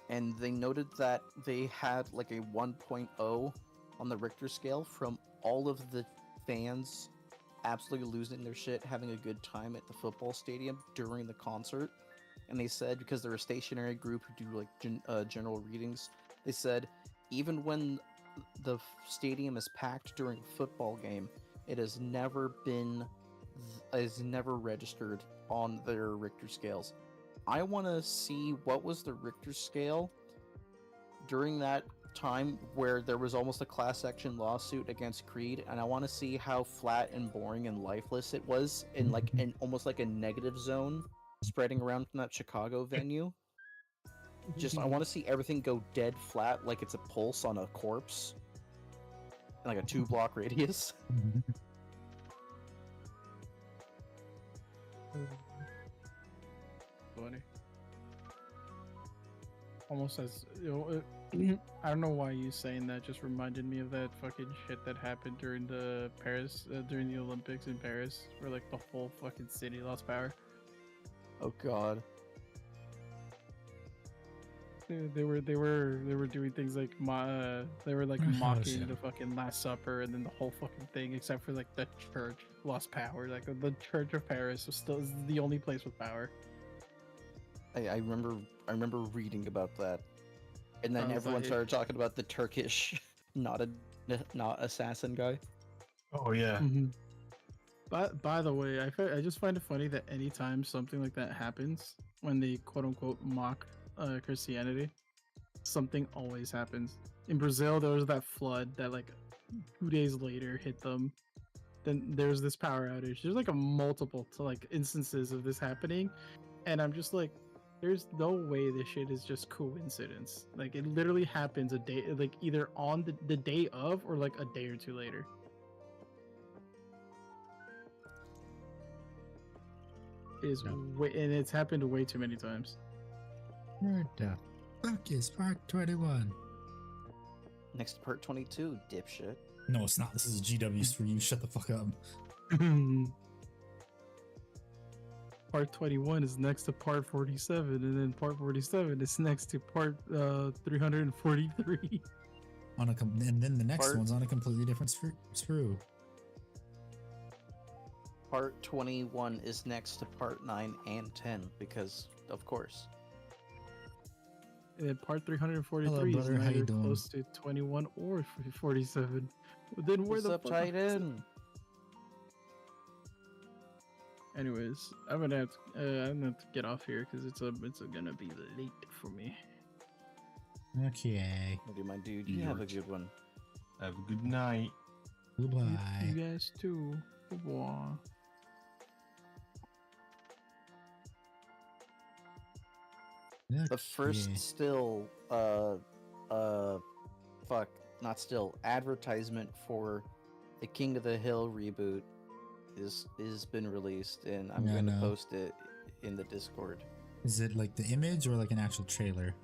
S2: And they noted that they had like a 1.0 on the Richter scale from all of the fans absolutely losing their shit, having a good time at the football stadium during the concert. And they said, because they're a stationary group who do like general readings, they said even when the stadium is packed during a football game, it has never registered on their Richter scales. I want to see what was the Richter scale during that time where there was almost a class action lawsuit against Creed, and I want to see how flat and boring and lifeless it was in like almost like a negative zone spreading around from that Chicago venue. Just I want to see everything go dead flat, like it's a pulse on a corpse in like a 2-block radius.
S3: Funny. Almost as I don't know why you saying that just reminded me of that fucking shit that happened during the during the Olympics in Paris, where like the whole fucking city lost power.
S2: Oh god.
S3: They were doing things like they were like mocking the fucking Last Supper, and then the whole fucking thing, except for like the church lost power. Like the Church of Paris was still is the only place with power.
S2: I remember reading about that, and then
S3: I was
S2: everyone
S3: like-
S2: started talking about the Turkish not assassin guy.
S5: Oh yeah.
S3: But by the way, I just find it funny that anytime something like that happens, when they quote unquote mock Christianity, something always happens. In Brazil, there was that flood that like 2 days later hit them. Then there's this power outage. There's like a multiple to like instances of this happening, and I'm just like, there's no way this shit is just coincidence. Like it literally happens a day, like either on the day of or like a day or two later. It is way, and it's happened way too many times.
S1: Where the fuck is part 21?
S2: Next to part 22, dipshit.
S1: No, it's not. This is GW's for you. Shut the fuck up.
S3: Part 21 is next to part 47, and then part 47 is next to part 343.
S1: And then the next
S2: Part-
S1: one's on a completely different screw.
S2: Part 21 is next to part 9 and 10, because, of course.
S3: And then part 343
S1: Hello, brother.
S3: is
S1: How you
S3: neither
S1: doing?
S3: close to 21 or 47. Then where
S2: What's
S3: the
S2: up,
S3: fuck?
S2: Titan?
S3: Anyways, I'm gonna have to get off here because it's gonna be late for me.
S1: Okay.
S2: Okay, my dude, you have a good one.
S5: Have a good night.
S1: Goodbye.
S3: You guys too. Bye.
S2: The first still, fuck, not still, advertisement for the King of the Hill reboot is been released, and I'm
S1: No,
S2: going to
S1: no.
S2: post it in the Discord.
S1: Is it like the image or like an actual trailer?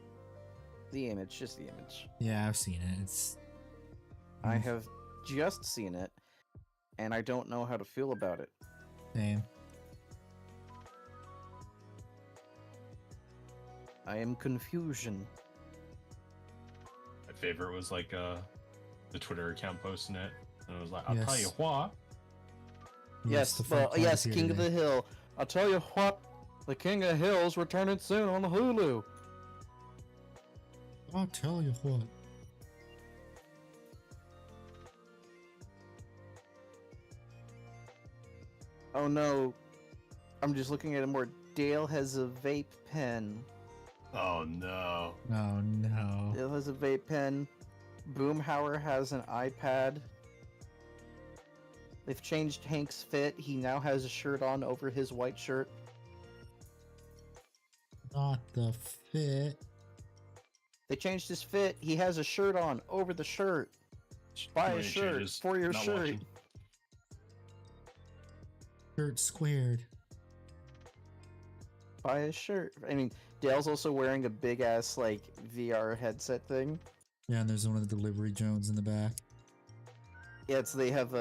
S2: The image, just the image.
S1: Yeah, I've seen it. It's.
S2: I have just seen it, and I don't know how to feel about it.
S1: Same.
S2: I am confusion.
S5: My favorite was like the Twitter account posting it, and it was like, "I'll tell
S1: Yes.
S5: you what."
S2: Yes,
S1: the
S2: well,
S1: fuck part
S2: yes,
S1: is here
S2: King of
S1: today.
S2: the Hill. I'll tell you what, the King of Hill's returning soon on the Hulu.
S1: I'll tell you what.
S2: Oh no, I'm just looking at it more. Dale has a vape pen.
S5: Oh no!
S1: Oh no.
S2: Dale has a vape pen. Boomhauer has an iPad. They've changed Hank's fit. He now has a shirt on over his white shirt.
S1: Not the fit.
S2: They changed his fit. He has a shirt on over the shirt. Buy a
S5: Many
S2: shirt
S5: changes.
S2: for your
S5: Not
S2: shirt.
S5: watching.
S1: Shirt squared.
S2: Buy a shirt. I mean, Dale's also wearing a big ass like VR headset thing.
S1: Yeah, and there's one of the delivery drones in the back.
S2: Yeah, it's they have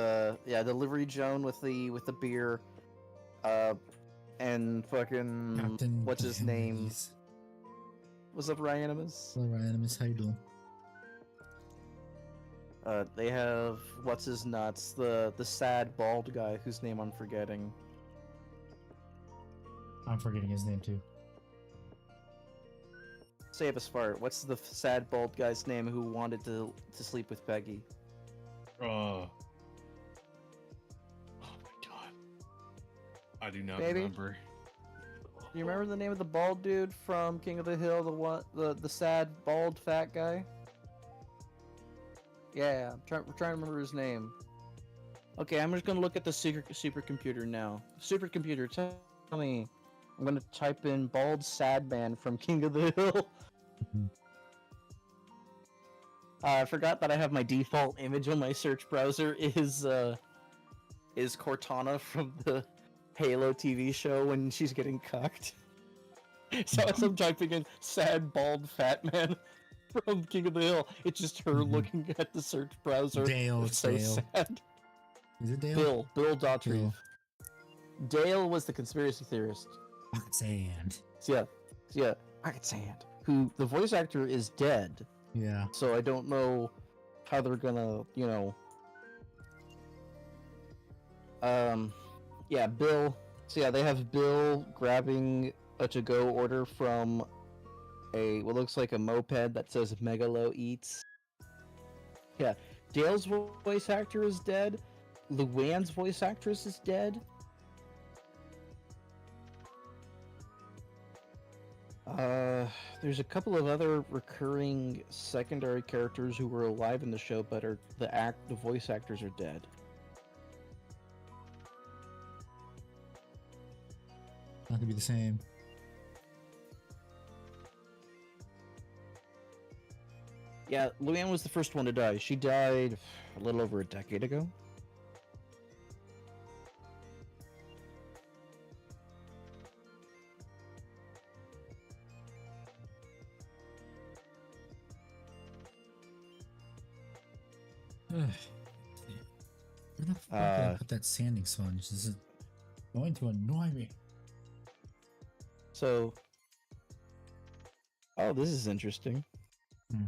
S2: delivery Joan with the beer, and fucking
S1: Captain.
S2: what's his name?
S1: Hamburgies.
S2: What's up, Ryan Animus?
S1: Hello, Ryan. How you doing?
S2: They have what's his nuts, the sad bald guy whose name I'm forgetting.
S1: I'm forgetting his name too.
S2: Save us fart. What's the sad bald guy's name who wanted to sleep with Peggy?
S5: Oh my god! I do not
S2: Maybe.
S5: remember.
S2: Do you remember the name of the bald dude from King of the Hill? The sad bald fat guy? Yeah, we're trying to remember his name. Okay, I'm just gonna look at the supercomputer now. Supercomputer, tell me. I'm gonna type in bald sad man from King of the Hill. I forgot that I have my default image on my search browser is Cortana from the Halo TV show when she's getting cucked. So as I'm typing in sad bald fat man from King of the Hill, it's just her looking at the search browser.
S1: Dale,
S2: It's
S1: it's
S2: so
S1: Dale.
S2: sad.
S1: Is it Dale?
S2: Bill Daughtry.
S1: Dale.
S2: Dale was the conspiracy theorist.
S1: Pocket sand.
S2: So yeah, Pocket Sand, who the voice actor is dead.
S1: Yeah.
S2: So I don't know how they're gonna, yeah, Bill. So yeah, they have Bill grabbing a to-go order from what looks like a moped that says Megalo Eats. Yeah, Dale's voice actor is dead. Luann's voice actress is dead. There's a couple of other recurring secondary characters who were alive in the show, but the voice actors are dead.
S1: Not to be the same.
S2: Yeah, Luann was the first one to die. She died a little over a decade ago.
S1: Where the fuck did I put that sanding sponge? This is going to annoy me.
S2: So, oh, this is interesting.
S1: Hmm.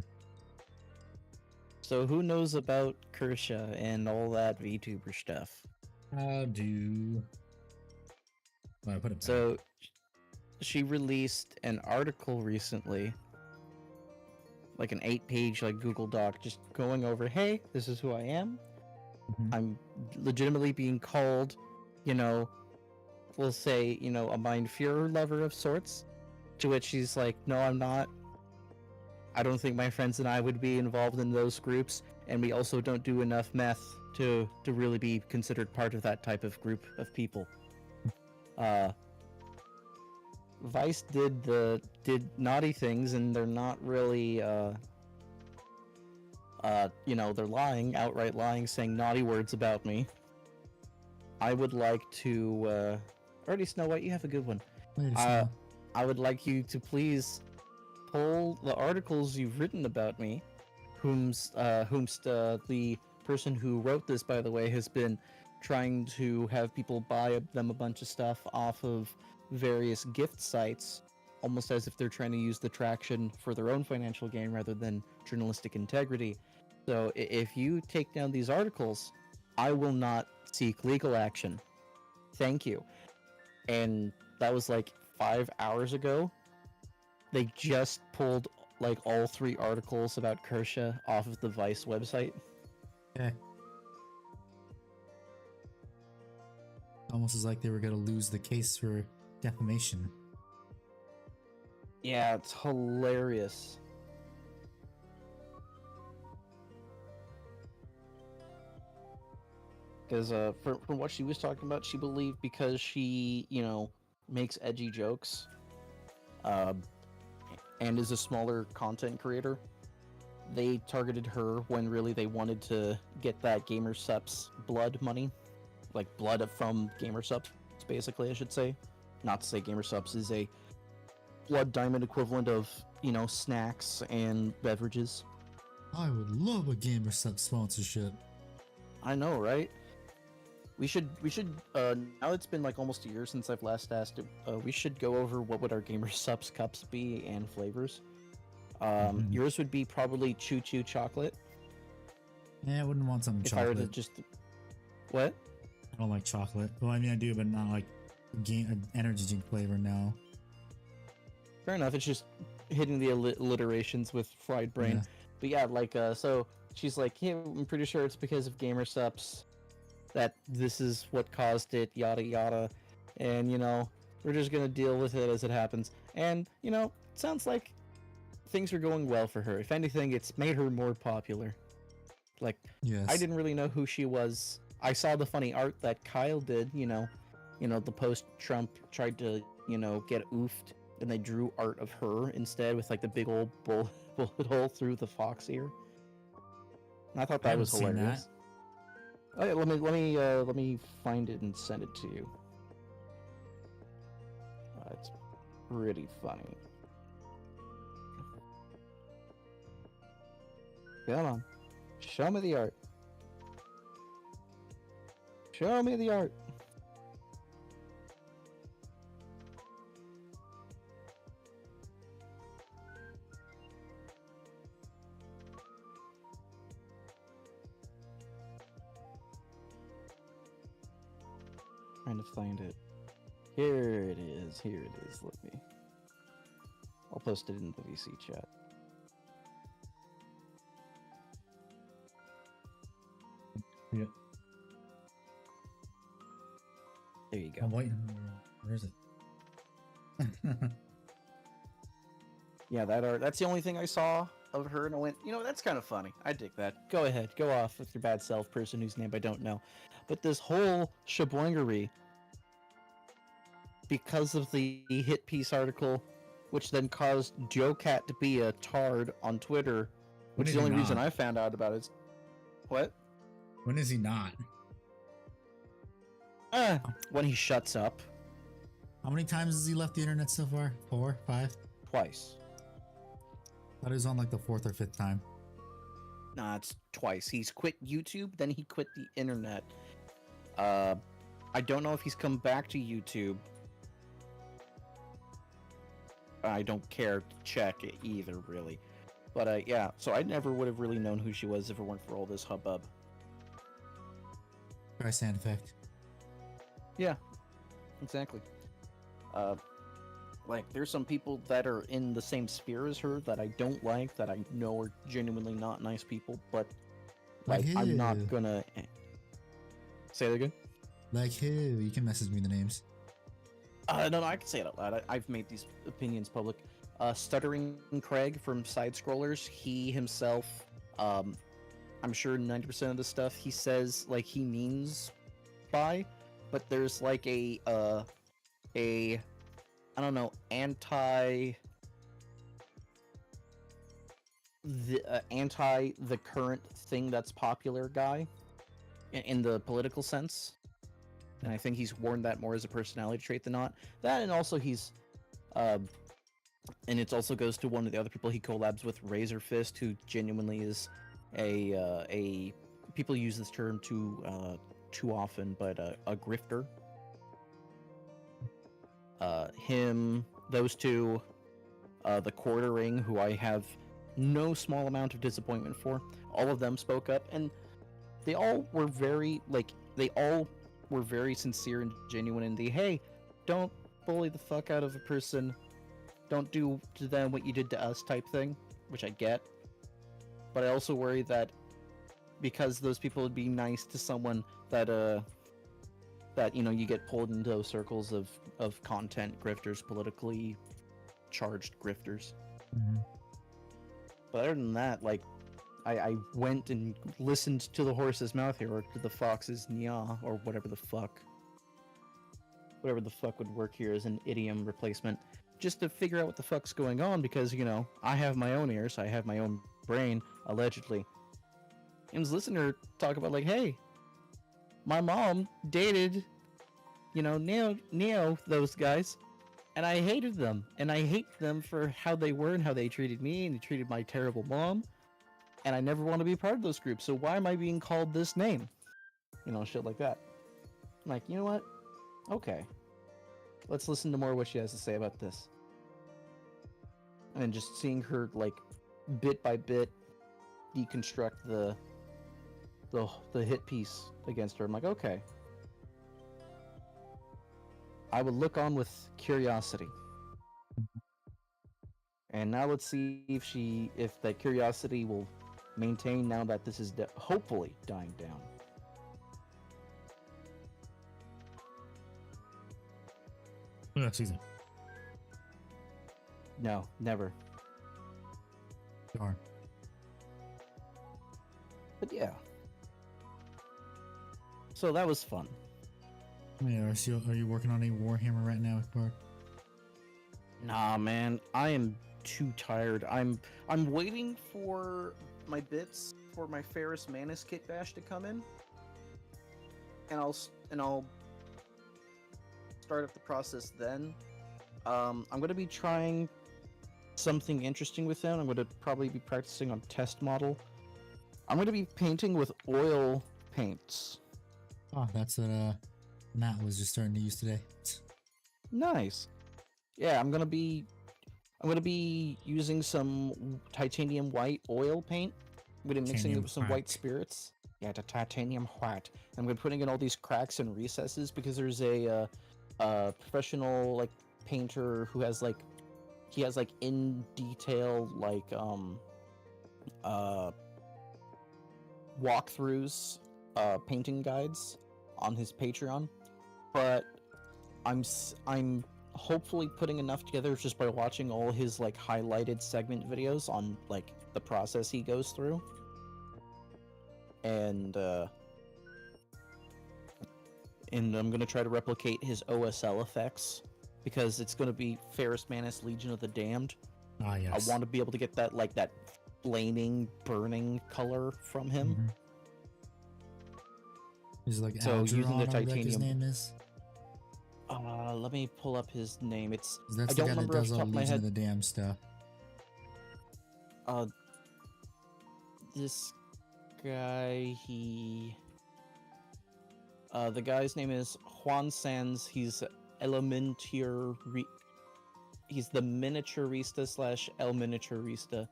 S2: So, who knows about Kersha and all that VTuber stuff?
S1: How do I put it back?
S2: So, she released an article recently, like an 8-page like Google Doc, just going over, hey, this is who I am.
S1: Mhm.
S2: I'm legitimately being called, you know, we'll say, you know, a Mind Fuhrer lover of sorts. To which she's like, no, I'm not. I don't think my friends and I would be involved in those groups, and we also don't do enough meth to really be considered part of that type of group of people. Vice did naughty things, and they're not really you know, they're lying, outright lying, saying naughty words about me. I would like to already Snow White, you have a good one.
S1: Wait a second.
S2: I would like you to please pull the articles you've written about me, whomst the person who wrote this, by the way, has been trying to have people buy them a bunch of stuff off of various gift sites, almost as if they're trying to use the traction for their own financial gain rather than journalistic integrity. So if you take down these articles, I will not seek legal action. Thank you. And that was like 5 hours ago. They just pulled like all 3 articles about Kersha off of the Vice website.
S1: Okay. Almost as like they were gonna lose the case for defamation.
S2: Yeah, it's hilarious. Because from what she was talking about, she believed because she, you know, makes edgy jokes, and is a smaller content creator, they targeted her when really they wanted to get that Gamer Subs blood money, like blood from Gamer Subs, basically, I should say. Not to say Gamer Subs is a blood diamond equivalent of, you know, snacks and beverages.
S1: I would love a Gamer Sub sponsorship.
S2: I know, right? We should now it's been like almost a year since I've last asked it, we should go over what would our Gamer Subs cups be and flavors. Yours would be probably Choo Choo chocolate.
S1: Yeah, I wouldn't want something
S2: If
S1: chocolate.
S2: I were to just... What?
S1: I don't like chocolate. Well, I mean, I do, but not like an energy drink flavor, no.
S2: Fair enough, it's just hitting the alliterations with fried brain.
S1: Yeah.
S2: But yeah, like, so she's like, yeah, I'm pretty sure it's because of Gamer Subs that this is what caused it, yada yada. And, you know, we're just gonna deal with it as it happens. And, you know, it sounds like things are going well for her. If anything, it's made her more popular. Like,
S1: Yes.
S2: I didn't really know who she was. I saw the funny art that Kyle did, you know, the post Trump tried to, you know, get oofed, and they drew art of her instead with like the big old bullet hole through the fox ear. And I thought that
S1: haven't
S2: was
S1: seen
S2: hilarious. Oh, yeah, let me find it and send it to you. It's pretty funny. Come on, show me the art. Show me the art. Trying to find it. Here it is. Here it is. Let me. I'll post it in the VC chat.
S1: Yeah.
S2: There you go.
S1: I'm waiting. Where is it?
S2: Yeah, that's the only thing I saw of her, and I went, you know, that's kind of funny. I dig that. Go ahead, go off with your bad self, person whose name I don't know. But this whole shaboingery, because of the hit piece article, which then caused Joe Cat to be a tard on Twitter,
S1: When
S2: which is
S1: is
S2: the
S1: he
S2: only reason
S1: not?
S2: I found out about it. Is, what?
S1: When is he not?
S2: When he shuts up
S1: How many times has he left the internet so far? 4, 5?
S2: twice.
S1: Thought he was on like the 4th or 5th time.
S2: Nah, it's twice. He's quit YouTube, then he quit the internet. I don't know if he's come back to YouTube. I don't care to check it either, really. But yeah, so I never would have really known who she was if it weren't for all this hubbub.
S1: Try sound effect.
S2: Yeah, exactly. Like, there's some people that are in the same sphere as her that I don't like, that I know are genuinely not nice people, but like, I'm not
S1: who?
S2: gonna say that again.
S1: Like who? You can message me the names.
S2: No, I can say it out loud. I've made these opinions public. Stuttering Craig from Side Scrollers, he himself, I'm sure 90% of the stuff he says, like, he means by, but there's like a I don't know, anti the current thing that's popular guy in the political sense. And I think he's worn that more as a personality trait than not. That, and also he's, and it also goes to one of the other people he collabs with, Razor Fist, who genuinely is a people use this term too often, but a grifter. Him, those two, the Quartering, who I have no small amount of disappointment for, all of them spoke up, and they all were very sincere and genuine in the, hey, don't bully the fuck out of a person, don't do to them what you did to us type thing, which I get. But I also worry that because those people would be nice to someone that you know, you get pulled into those circles of content grifters, politically charged grifters.
S1: Mm-hmm.
S2: But other than that, like, I went and listened to the horse's mouth here, or to the fox's nya, or whatever the fuck would work here as an idiom replacement, just to figure out what the fuck's going on, because, you know, I have my own ears, I have my own brain, allegedly. And was listening to her talk about, like, hey, my mom dated, you know, Neo, those guys, and I hated them, and I hate them for how they were and how they treated me, and they treated my terrible mom, and I never want to be part of those groups, so why am I being called this name? You know, shit like that. I'm like, you know what? Okay. Let's listen to more of what she has to say about this. And just seeing her, like, bit by bit deconstruct the hit piece against her, I'm like, okay. I would look on with curiosity. And now let's see if that curiosity will maintain now that this is hopefully dying down.
S1: Next season.
S2: No, never.
S1: Darn.
S2: But yeah. So that was fun.
S1: Yeah, are you working on any Warhammer right now, Clark?
S2: Nah, man, I am too tired. I'm waiting for my bits for my Ferris Manus kit bash to come in, and I'll start up the process then. I'm gonna be trying something interesting with them. I'm gonna probably be practicing on test model. I'm gonna be painting with oil paints.
S1: Oh, that's what Matt was just starting to use today.
S2: Nice. Yeah, I'm gonna be using some titanium white oil paint. I'm gonna be mixing it
S1: Titanium
S2: with some
S1: white.
S2: white spirits. Yeah, the titanium white. I'm gonna be putting in all these cracks and recesses because there's a professional, like, painter who has like in detail, like, walkthroughs, painting guides on his Patreon. But I'm hopefully putting enough together just by watching all his like highlighted segment videos on like the process he goes through. And I'm gonna try to replicate his OSL effects because it's gonna be Ferris Manus Legion of the Damned.
S1: Ah, yes.
S2: I want to be able to get that like that flaming, burning color from him.
S1: Mhm. He's like
S2: So
S1: Algernon,
S2: using the
S1: or whatever the heck his
S2: titanium-
S1: name is.
S2: Let me pull up his name. It's
S1: 'Cause that's
S2: I
S1: the
S2: don't
S1: guy that
S2: remember off
S1: does
S2: the
S1: all
S2: top of my
S1: Legion
S2: head.
S1: of the Damn stuff.
S2: This guy, the guy's name is Juan Sanz. He's he's the miniaturista slash El Miniaturista.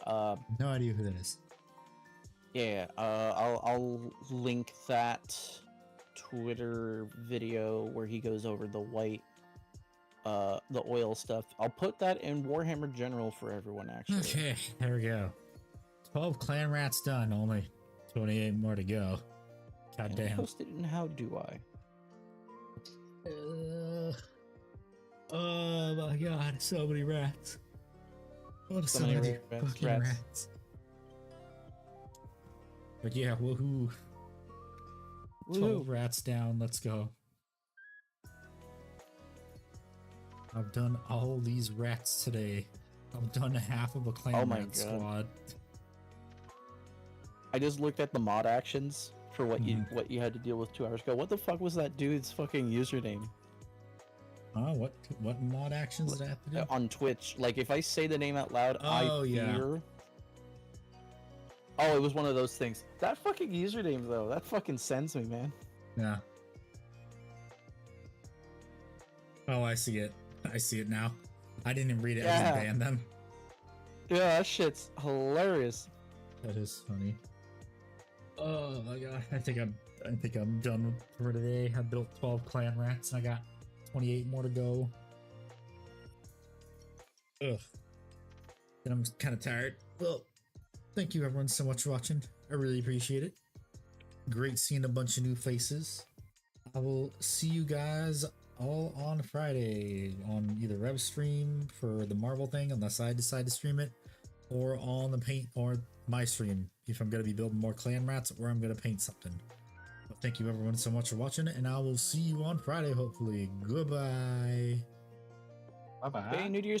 S1: No idea who that is.
S2: Yeah, I'll link that Twitter video where he goes over the the oil stuff. I'll put that in Warhammer General for everyone, actually.
S1: Okay, there we go. 12 clan rats done, only 28 more to go. God
S2: And
S1: damn.
S2: post it in How Do I?
S1: Oh my god, so many rats. Oh,
S2: So many rats,
S1: fucking
S2: rats.
S1: rats. But yeah, woohoo. 12 rats down, let's go. I've done all these rats today. I've done half of a clan
S2: Oh my
S1: rat
S2: God.
S1: squad.
S2: I just looked at the mod actions for what
S1: Mhm.
S2: you had to deal with 2 hours ago. What the fuck was that dude's fucking username
S1: What mod actions did I have to do?
S2: on Twitch? Like, if I say the name out loud,
S1: Oh,
S2: I
S1: yeah.
S2: fear. Oh, it was one of those things. That fucking username though, that fucking sends me, man.
S1: Yeah. Oh, I see it. I see it now. I didn't even read it. I
S2: Yeah.
S1: just banned them.
S2: Yeah, that shit's hilarious.
S1: That is funny. Oh my god. I think I'm done for today. I built 12 clan rats and I got 28 more to go. Ugh. And I'm kind of tired. Well, thank you everyone so much for watching. I really appreciate it. Great seeing a bunch of new faces. I will see you guys all on Friday on either Rev stream for the Marvel thing unless I decide to stream it, or on the paint or my stream if I'm going to be building more clan rats or I'm going to paint something. But thank you everyone so much for watching, and I will see you on Friday hopefully. Goodbye.
S5: Bye bye.
S2: Hey, New Year's